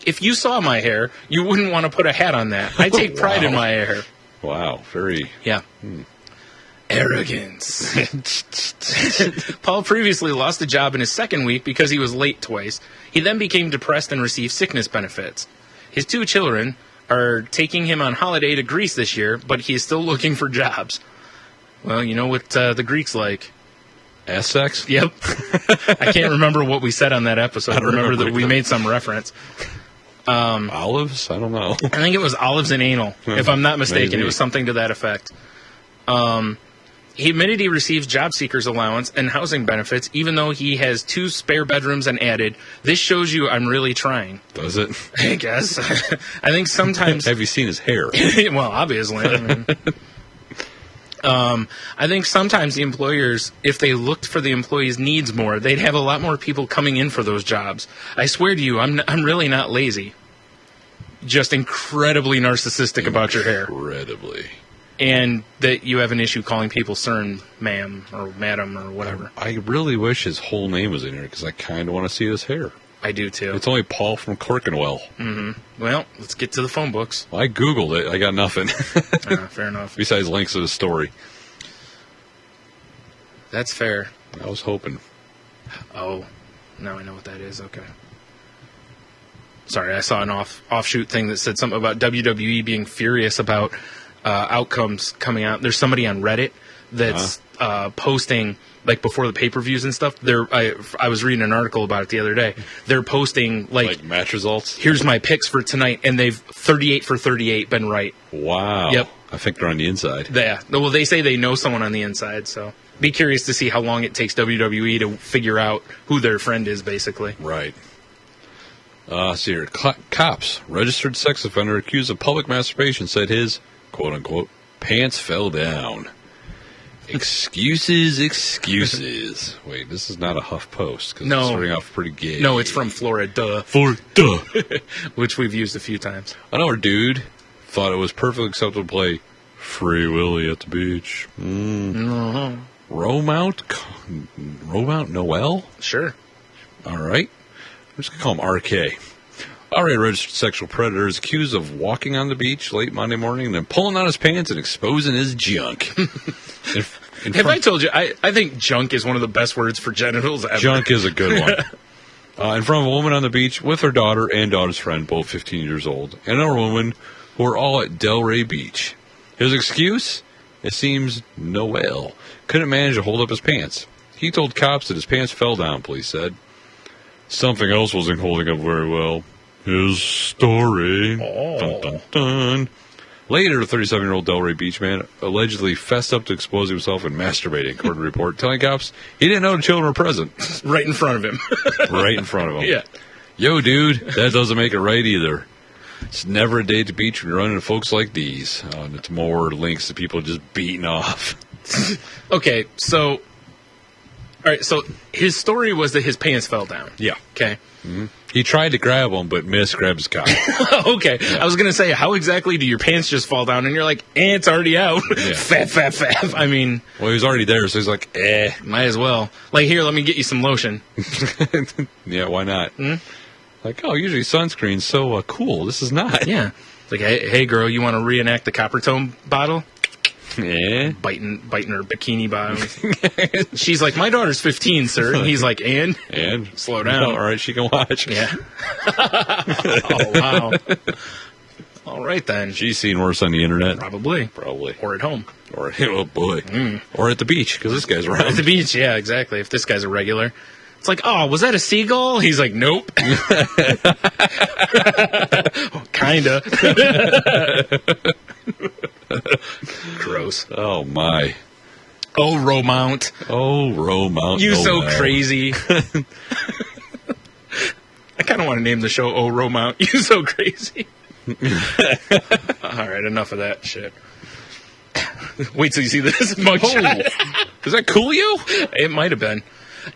If you saw my hair, you wouldn't want to put a hat on that. I take pride in my hair. Wow, very... Yeah. Arrogance. Paul previously lost a job in his second week because he was late twice. He then became depressed and received sickness benefits. His 2 children are taking him on holiday to Greece this year, but he is still looking for jobs. Well, you know what the Greeks like. Ass sex? Yep. I can't remember what we said on that episode. I remember that we made some reference. Olives? I don't know. I think it was olives and anal, if I'm not mistaken. Maybe. It was something to that effect. He admitted he receives job seekers allowance and housing benefits, even though he has 2 spare bedrooms, and added, "This shows you I'm really trying." Does it? I guess. I think sometimes... Have you seen his hair? Well, obviously. I think sometimes the employers, if they looked for the employees' needs more, they'd have a lot more people coming in for those jobs. I swear to you, I'm really not lazy. Just incredibly narcissistic about your hair. Incredibly. And that you have an issue calling people sir and ma'am or madam or whatever. I really wish his whole name was in here because I kind of want to see his hair. I do too. It's only Paul from Clerkenwell. Mm-hmm. Well, let's get to the phone books. I Googled it. I got nothing. Fair enough. Besides links to the story. That's fair. I was hoping. Oh, now I know what that is. Okay. Sorry, I saw an offshoot thing that said something about WWE being furious about outcomes coming out. There's somebody on Reddit that's posting, like, before the pay-per-views and stuff. I was reading an article about it the other day. They're posting, like match results? Here's my picks for tonight, and they've 38 for 38 been right. Wow. Yep. I think they're on the inside. Yeah. Well, they say they know someone on the inside, so be curious to see how long it takes WWE to figure out who their friend is, basically. Right. See here. Cops. Registered sex offender accused of public masturbation said his, quote-unquote, pants fell down. Excuses. Wait, this is not a Huff Post, because it's starting off pretty gay. No, it's from Florida. Which we've used a few times. Another dude thought it was perfectly acceptable to play Free Willy at the beach. Romount Noel? Sure. All right. I'm just going to call him RK. All right, registered sexual predator is accused of walking on the beach late Monday morning and then pulling on his pants and exposing his junk. Have I told you, I think junk is one of the best words for genitals ever. Junk is a good one. In front of a woman on the beach with her daughter and daughter's friend, both 15 years old, and another woman who are all at Delray Beach. His excuse? It seems Noel couldn't manage to hold up his pants. He told cops that his pants fell down, police said. Something else wasn't holding up very well. His story. Dun, dun, dun. Later, the 37-year-old Delray Beach man allegedly fessed up to exposing himself and masturbating, according to the report, telling cops he didn't know the children were present. Right in front of him. Right in front of him. Yeah. Yo, dude, that doesn't make it right either. It's never a day at the beach when you're running into folks like these. And it's more links to people just beating off. Okay, so... All right, so his story was that his pants fell down. Yeah. Okay. Mm-hmm. He tried to grab them, but grabbed his cock. Okay. Yeah. I was going to say, how exactly do your pants just fall down? And you're like, it's already out. Yeah. Fap. I mean... Well, he was already there, so he's like, might as well. Like, here, let me get you some lotion. Yeah, why not? Like, oh, usually sunscreen's so cool. This is not. Yeah. It's like, hey, girl, you want to reenact the Copper Tone bottle? Yeah. Biting her bikini bottom. She's like, my daughter's 15, sir. And he's like, and? Slow down. All right, she can watch. Yeah. Oh, wow. All right, then. She's seen worse on the internet. Probably. Or at home. Or, oh, boy. Or at the beach, because this guy's around. At the beach, yeah, exactly. If this guy's a regular. It's like, oh, was that a seagull? He's like, nope. Kinda. Gross. Oh, my. Oh, Romount. You so crazy. I kind of want to name the show Oh, Romount. You so crazy. All right, enough of that shit. Wait till you see this mugshot. Is that Coolio? It might have been.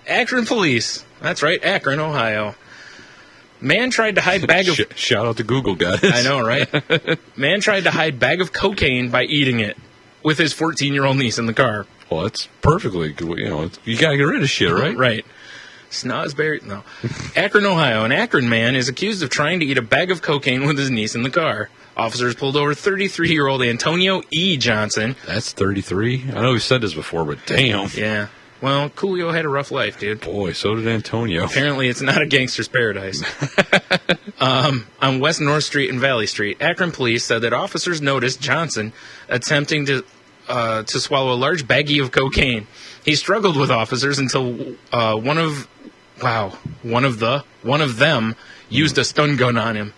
Akron police. That's right, Akron, Ohio. Man tried to hide bag of... Shout out to Google, guys. I know, right? Man tried to hide bag of cocaine by eating it with his 14-year-old niece in the car. Well, that's perfectly good. You know, you got to get rid of shit, right? Right. Snozberry... No. Akron, Ohio. An Akron man is accused of trying to eat a bag of cocaine with his niece in the car. Officers pulled over 33-year-old Antonio E. Johnson. That's 33? I know we've said this before, but damn. Yeah. Well, Coolio had a rough life, dude. Boy, so did Antonio. Apparently, it's not a gangster's paradise. On West North Street and Valley Street, Akron police said that officers noticed Johnson attempting to swallow a large baggie of cocaine. He struggled with officers until one of them used a stun gun on him.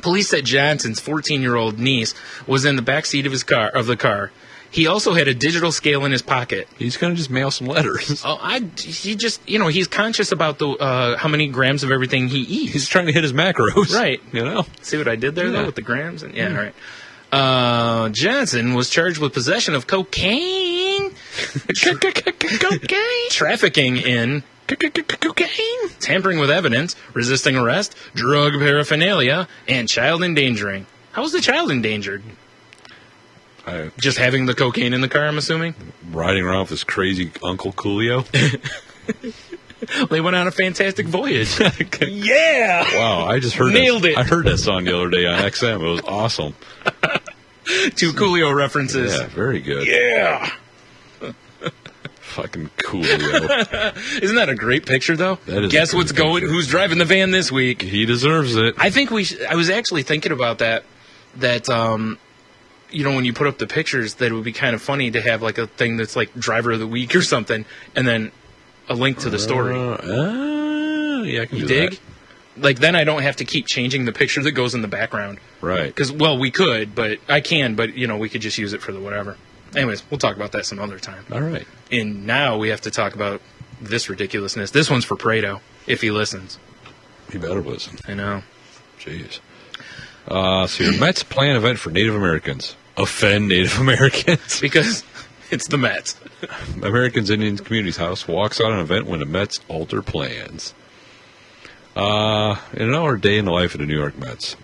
Police said Johnson's 14-year-old niece was in the back seat of the car. He also had a digital scale in his pocket. He's going to just mail some letters. He's conscious about the how many grams of everything he eats. He's trying to hit his macros. Right. You know? See what I did there, though, with the grams? All right. Johnson was charged with possession of cocaine. Cocaine. Trafficking in cocaine. Tampering with evidence, resisting arrest, drug paraphernalia, and child endangering. How was the child endangered? Just having the cocaine in the car, I'm assuming? Riding around with this crazy Uncle Coolio. They went on a fantastic voyage. Yeah! Wow, I just heard Nailed it. I heard that song the other day on XM. It was awesome. 2 Coolio references. Yeah, very good. Yeah! Fucking Coolio. Isn't that a great picture, though? That is Guess a what's great going? picture. Who's driving the van this week? He deserves it. I think I was actually thinking about that. You know, when you put up the pictures, that it would be kind of funny to have like a thing that's like driver of the week or something, and then a link to the story. Yeah, I can You do dig? that. Like, then I don't have to keep changing the picture that goes in the background. Right. Because, well, we could, but I can, but, you know, we could just use it for the whatever. Anyways, we'll talk about that some other time. All right. And now we have to talk about this ridiculousness. This one's for Prado, if he listens. He better listen. I know. Jeez. So your Mets plan event for Native Americans. Offend Native Americans. Because it's the Mets. Americans Indian Communities House walks out an event when the Mets alter plans. In an hour day in the life of the New York Mets.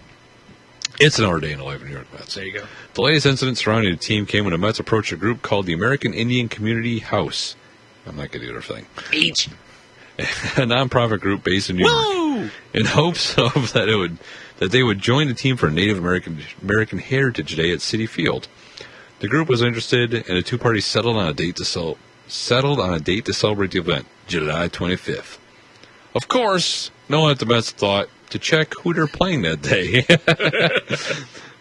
It's an hour day in the life of the New York Mets. There you go. The latest incident surrounding the team came when the Mets approached a group called the American Indian Community House. I'm not going to do their thing. H. A nonprofit group based in New York, in hopes of that they would join the team for Native American Heritage Day at Citi Field. The group was interested, and the two parties settled on a date to celebrate the event, July 25th. Of course, no one at the Mets thought to check who they're playing that day.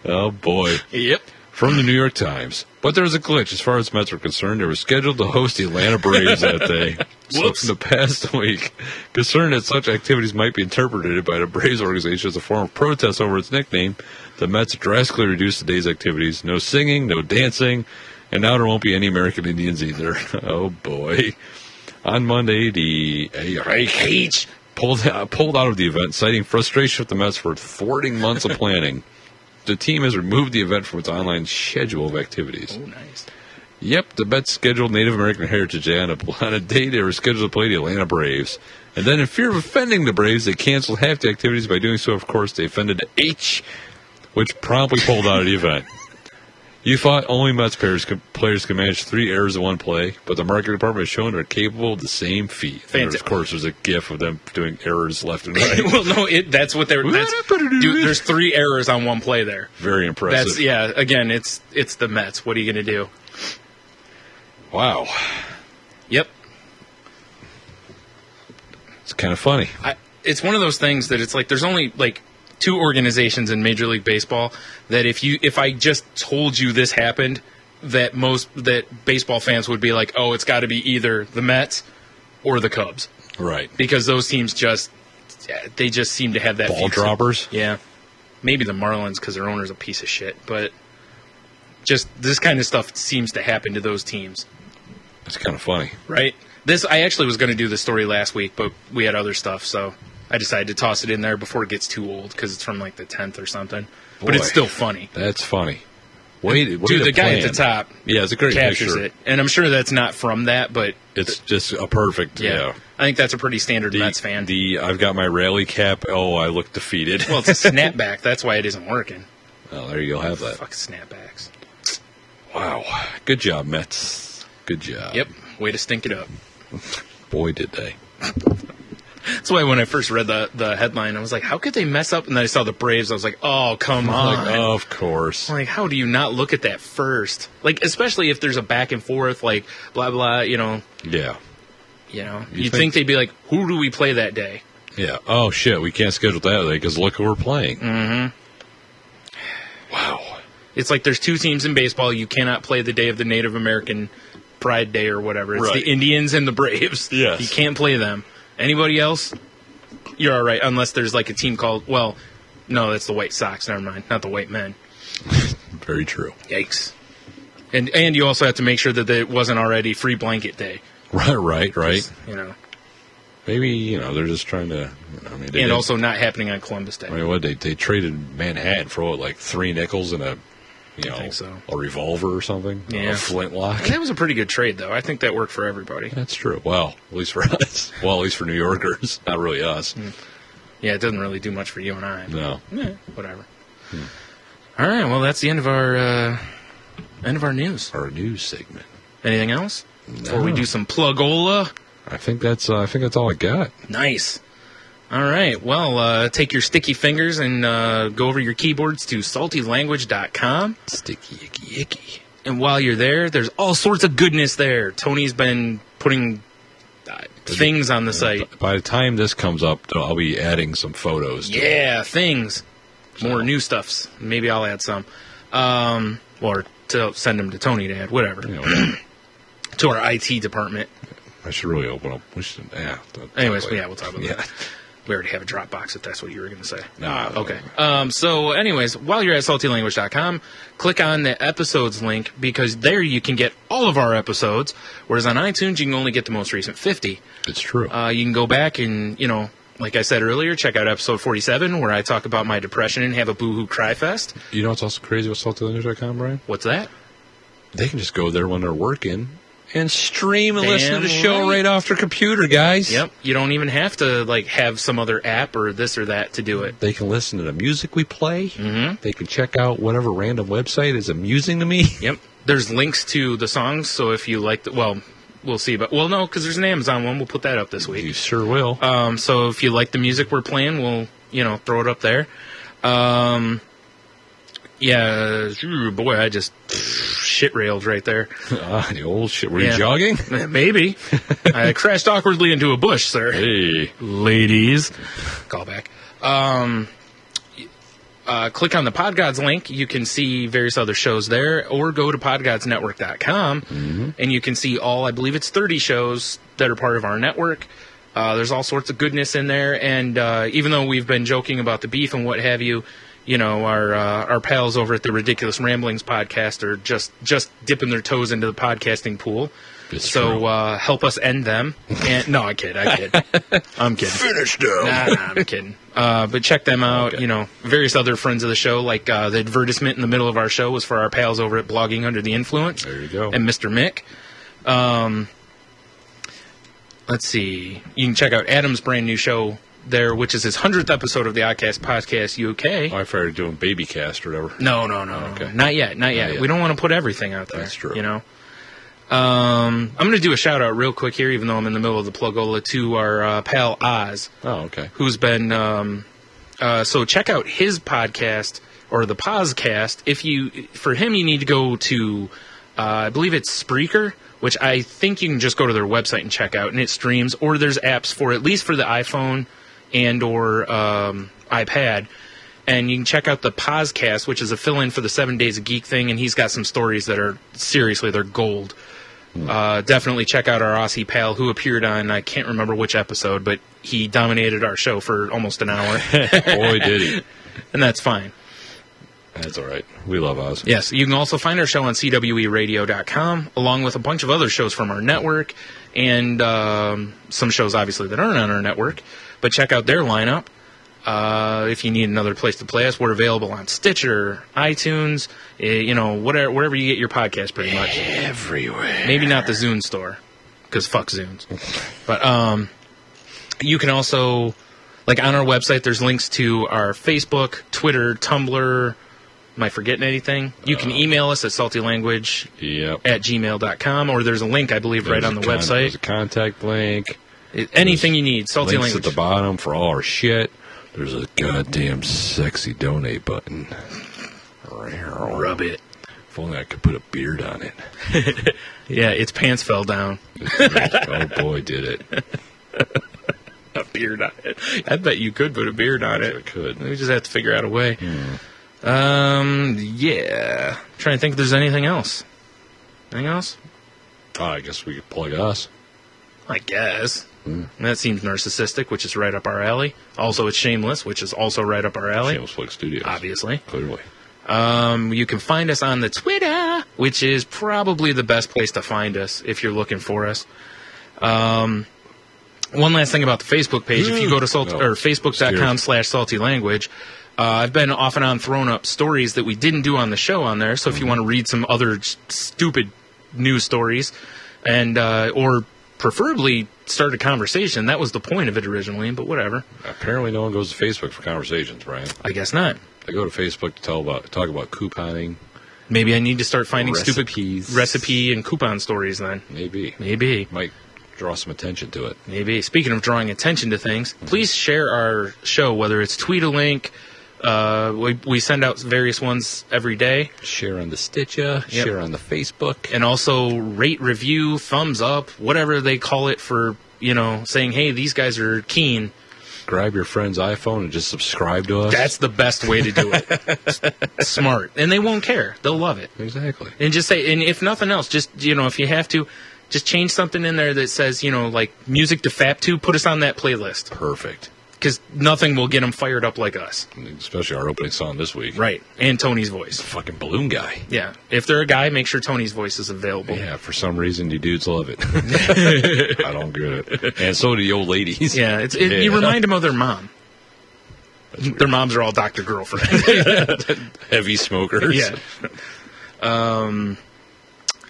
Oh boy! Yep. From the New York Times. But there was a glitch. As far as Mets were concerned, they were scheduled to host the Atlanta Braves that day. Whoops. So in the past week, concerned that such activities might be interpreted by the Braves organization as a form of protest over its nickname, the Mets drastically reduced the day's activities. No singing, no dancing, and now there won't be any American Indians either. Oh boy. On Monday, the H. pulled out of the event, citing frustration with the Mets for thwarting months of planning. The team has removed the event from its online schedule of activities. Oh, nice. Yep, the Mets scheduled Native American Heritage Day on a day they were scheduled to play the Atlanta Braves. And then in fear of offending the Braves, they canceled half the activities. By doing so, of course, they offended the H, which promptly pulled out of the event. You thought only Mets players could manage 3 errors in one play, but the marketing department has shown they're capable of the same feat. And of course, there's a gif of them doing errors left and right. Well, no, that's what they're... Dude, there's 3 errors on one play there. Very impressive. Again, it's the Mets. What are you going to do? Wow. Yep. It's kind of funny. It's one of those things that it's like there's only like 2 organizations in Major League Baseball that if I just told you this happened, that baseball fans would be like, oh, it's got to be either the Mets or the Cubs. Right. Because those teams just seem to have that ball droppers. Yeah. Maybe the Marlins because their owner's a piece of shit, but just this kind of stuff seems to happen to those teams. It's kind of funny. Right? I actually was going to do the story last week, but we had other stuff, so I decided to toss it in there before it gets too old because it's from like the 10th or something. Boy, but it's still funny. That's funny. Dude, the guy at the top it's a great captures picture. it. And I'm sure that's not from that, but... It's just a perfect, I think that's a pretty standard Mets fan. I've got my rally cap. Oh, I look defeated. Well, it's a snapback. That's why it isn't working. Oh, there you go. Have that. Fuck snapbacks. Wow. Good job, Mets. Good job. Yep. Way to stink it up. Boy, did they. That's why when I first read the headline, I was like, how could they mess up? And then I saw the Braves. I was like, oh, come on. Like, of course. Like, how do you not look at that first? Like, especially if there's a back and forth, like, blah, blah, you know. Yeah. You know, you'd think they'd be like, who do we play that day? Yeah. Oh, shit. We can't schedule that day because look who we're playing. Mm-hmm. Wow. It's like there's 2 teams in baseball. You cannot play the day of the Native American Pride Day or whatever. It's right. the Indians and the Braves. Yes. You can't play them. Anybody else, you're all right, unless there's like a team called, well, no, that's the White Sox. Never mind. Not the White Men. Very true. Yikes. And you also have to make sure that it wasn't already Free Blanket Day. Right. Just, you know. Maybe, they're just trying to... and also not happening on Columbus Day. I mean, what, they traded Manhattan for, like, 3 nickels and a revolver or something? Yeah. A flintlock? That was a pretty good trade, though. I think that worked for everybody. That's true. Well, at least for us. Well, at least for New Yorkers. Not really us. Yeah, it doesn't really do much for you and I. No. Whatever. All right, well, that's the end of our news. Our news segment. Anything else? Before we do some plugola? I think that's all I got. Nice. All right. Well, take your sticky fingers and go over your keyboards to saltylanguage.com. Sticky, icky, icky. And while you're there, there's all sorts of goodness there. Tony's been putting things on the site. By the time this comes up, I'll be adding some photos. Yeah, things. More new stuffs. Maybe I'll add some. Or to send them to Tony to add, whatever. To our IT department. I should really open up. Anyways, we'll talk about that. We already have a Dropbox, if that's what you were going to say. Nah. Okay. So, anyways, while you're at saltylanguage.com, click on the episodes link, because there you can get all of our episodes, whereas on iTunes, you can only get the most recent 50. It's true. You can go back and, like I said earlier, check out episode 47, where I talk about my depression and have a boohoo cry fest. You know what's also crazy with saltylanguage.com, Brian? What's that? They can just go there when they're working and stream and listen to the show right off their computer, guys. Yep. You don't even have to have some other app or this or that to do it. They can listen to the music we play. Mm-hmm. They can check out whatever random website is amusing to me. Yep. There's links to the songs, so if you like we'll see. But no, because there's an Amazon one. We'll put that up this week. You sure will. So if you like the music we're playing, we'll throw it up there. Yeah, boy, I just shit railed right there. The old shit. Were you jogging? Maybe. I crashed awkwardly into a bush, sir. Hey. Ladies. Call back. Click on the Podgods link. You can see various other shows there, or go to podgodsnetwork.com, and you can see all, I believe it's 30 shows that are part of our network. There's all sorts of goodness in there, and even though we've been joking about the beef and what have you, our pals over at the Ridiculous Ramblings podcast are just dipping their toes into the podcasting pool. Help us end them. And, no, I kid. I'm kidding. Finish them. Nah, I'm kidding. But check them out. Okay. Various other friends of the show, like the advertisement in the middle of our show was for our pals over at Blogging Under the Influence. There you go. And Mr. Mick. Let's see. You can check out Adam's brand new show there, which is his 100th episode of the Oddcast Podcast UK. Oh, I started doing Babycast or whatever. No. Okay. Not yet. We don't want to put everything out there. That's true. I'm going to do a shout out real quick here, even though I'm in the middle of the plugola, to our pal Oz. Oh, okay. Who's been so check out his podcast, or the Pozcast. For him, you need to go to I believe it's Spreaker, which I think you can just go to their website and check out, and it streams, or there's apps for, at least for the iPhone and or iPad, and you can check out the Pozcast, which is a fill-in for the 7 Days of Geek thing, and he's got some stories that are, seriously, they're gold. Definitely check out our Aussie pal who appeared on, I can't remember which episode, but he dominated our show for almost an hour. Boy, did he. And that's fine. That's all right. We love Oz. Yes, you can also find our show on CWEradio.com, along with a bunch of other shows from our network, and some shows, obviously, that aren't on our network. But check out their lineup. If you need another place to play us, we're available on Stitcher, iTunes, wherever you get your podcast, pretty much. Everywhere. Maybe not the Zune store, because fuck Zunes. But you can also, on our website, there's links to our Facebook, Twitter, Tumblr. Am I forgetting anything? You can email us at saltylanguage@gmail.com, or there's a link, I believe, right on the website. There's a contact link. Anything you need, Salty Links Language. at the bottom for all our shit. There's a goddamn sexy donate button. Rub it. If only I could put a beard on it. Yeah, its pants fell down. Oh boy, did it. A beard on it. I bet you could put a beard on it. I could. We just have to figure out a way. Yeah. Trying to think if there's anything else. Anything else? Oh, I guess we could plug us. I guess. That seems narcissistic, which is right up our alley. Also, it's Shameless, which is also right up our alley. Shameless Plug Studios. Obviously. Clearly. You can find us on the Twitter, which is probably the best place to find us if you're looking for us. One last thing about the Facebook page. If you go to facebook.com/saltylanguage, I've been off and on throwing up stories that we didn't do on the show on there. So if you want to read some other stupid news stories, and or preferably start a conversation. That was the point of it originally, but whatever. Apparently no one goes to Facebook for conversations, Brian. I guess not. I go to Facebook to talk about couponing. Maybe I need to start finding recipes. Stupid recipe and coupon stories then. Maybe. Might draw some attention to it. Maybe. Speaking of drawing attention to things, please share our show, whether it's tweet a link, We send out various ones every day. Share on the Stitcher, share on the Facebook. And also rate, review, thumbs up, whatever they call it for, saying, hey, these guys are keen. Grab your friend's iPhone and just subscribe to us. That's the best way to do it. Smart. And they won't care. They'll love it. Exactly. And just say, and if nothing else, just, if you have to, just change something in there that says, like music to fap to, put us on that playlist. Perfect. Because nothing will get them fired up like us. Especially our opening song this week. Right. And Tony's voice. The fucking balloon guy. Yeah. If they're a guy, make sure Tony's voice is available. Yeah, for some reason, you dudes love it. I don't get it. And so do the old ladies. Yeah. You remind them of their mom. Their moms are all Dr. Girlfriend. Heavy smokers. Yeah.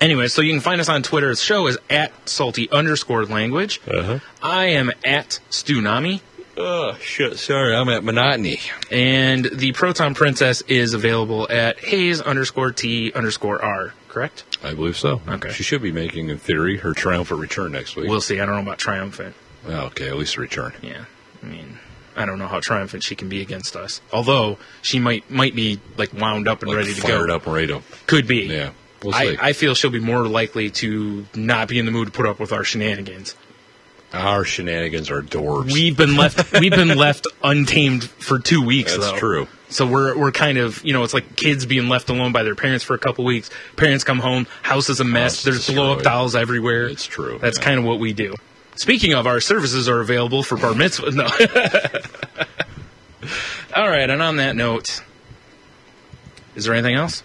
Anyway, so you can find us on Twitter. The show is @salty_language. I am @Stunami. Oh, shit. Sorry, I'm at Monotony. And the Proton Princess is available at Hayes_T_R, correct? I believe so. Okay. She should be making, in theory, her triumphant return next week. We'll see. I don't know about triumphant. Well, okay, at least a return. Yeah. I mean, I don't know how triumphant she can be against us. Although, she might be, wound up and ready to go. Fired up and ready to... Could be. Yeah. We'll see. I feel she'll be more likely to not be in the mood to put up with our shenanigans. Our shenanigans are dorbs. We've been left untamed for 2 weeks. That's true. So we're kind of, it's like kids being left alone by their parents for a couple weeks. Parents come home, house is a mess. There's blow up dolls everywhere. It's true. That's kind of what we do. Speaking of, our services are available for bar mitzvah. No. All right, and on that note, is there anything else?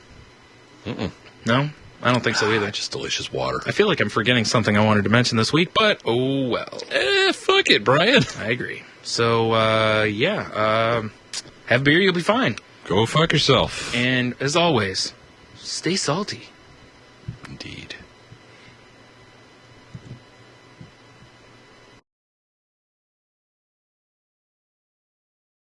No? I don't think so either. Just delicious water. I feel like I'm forgetting something I wanted to mention this week, but oh well. Fuck it, Brian. I agree. So, have a beer, you'll be fine. Go fuck yourself. And as always, stay salty. Indeed.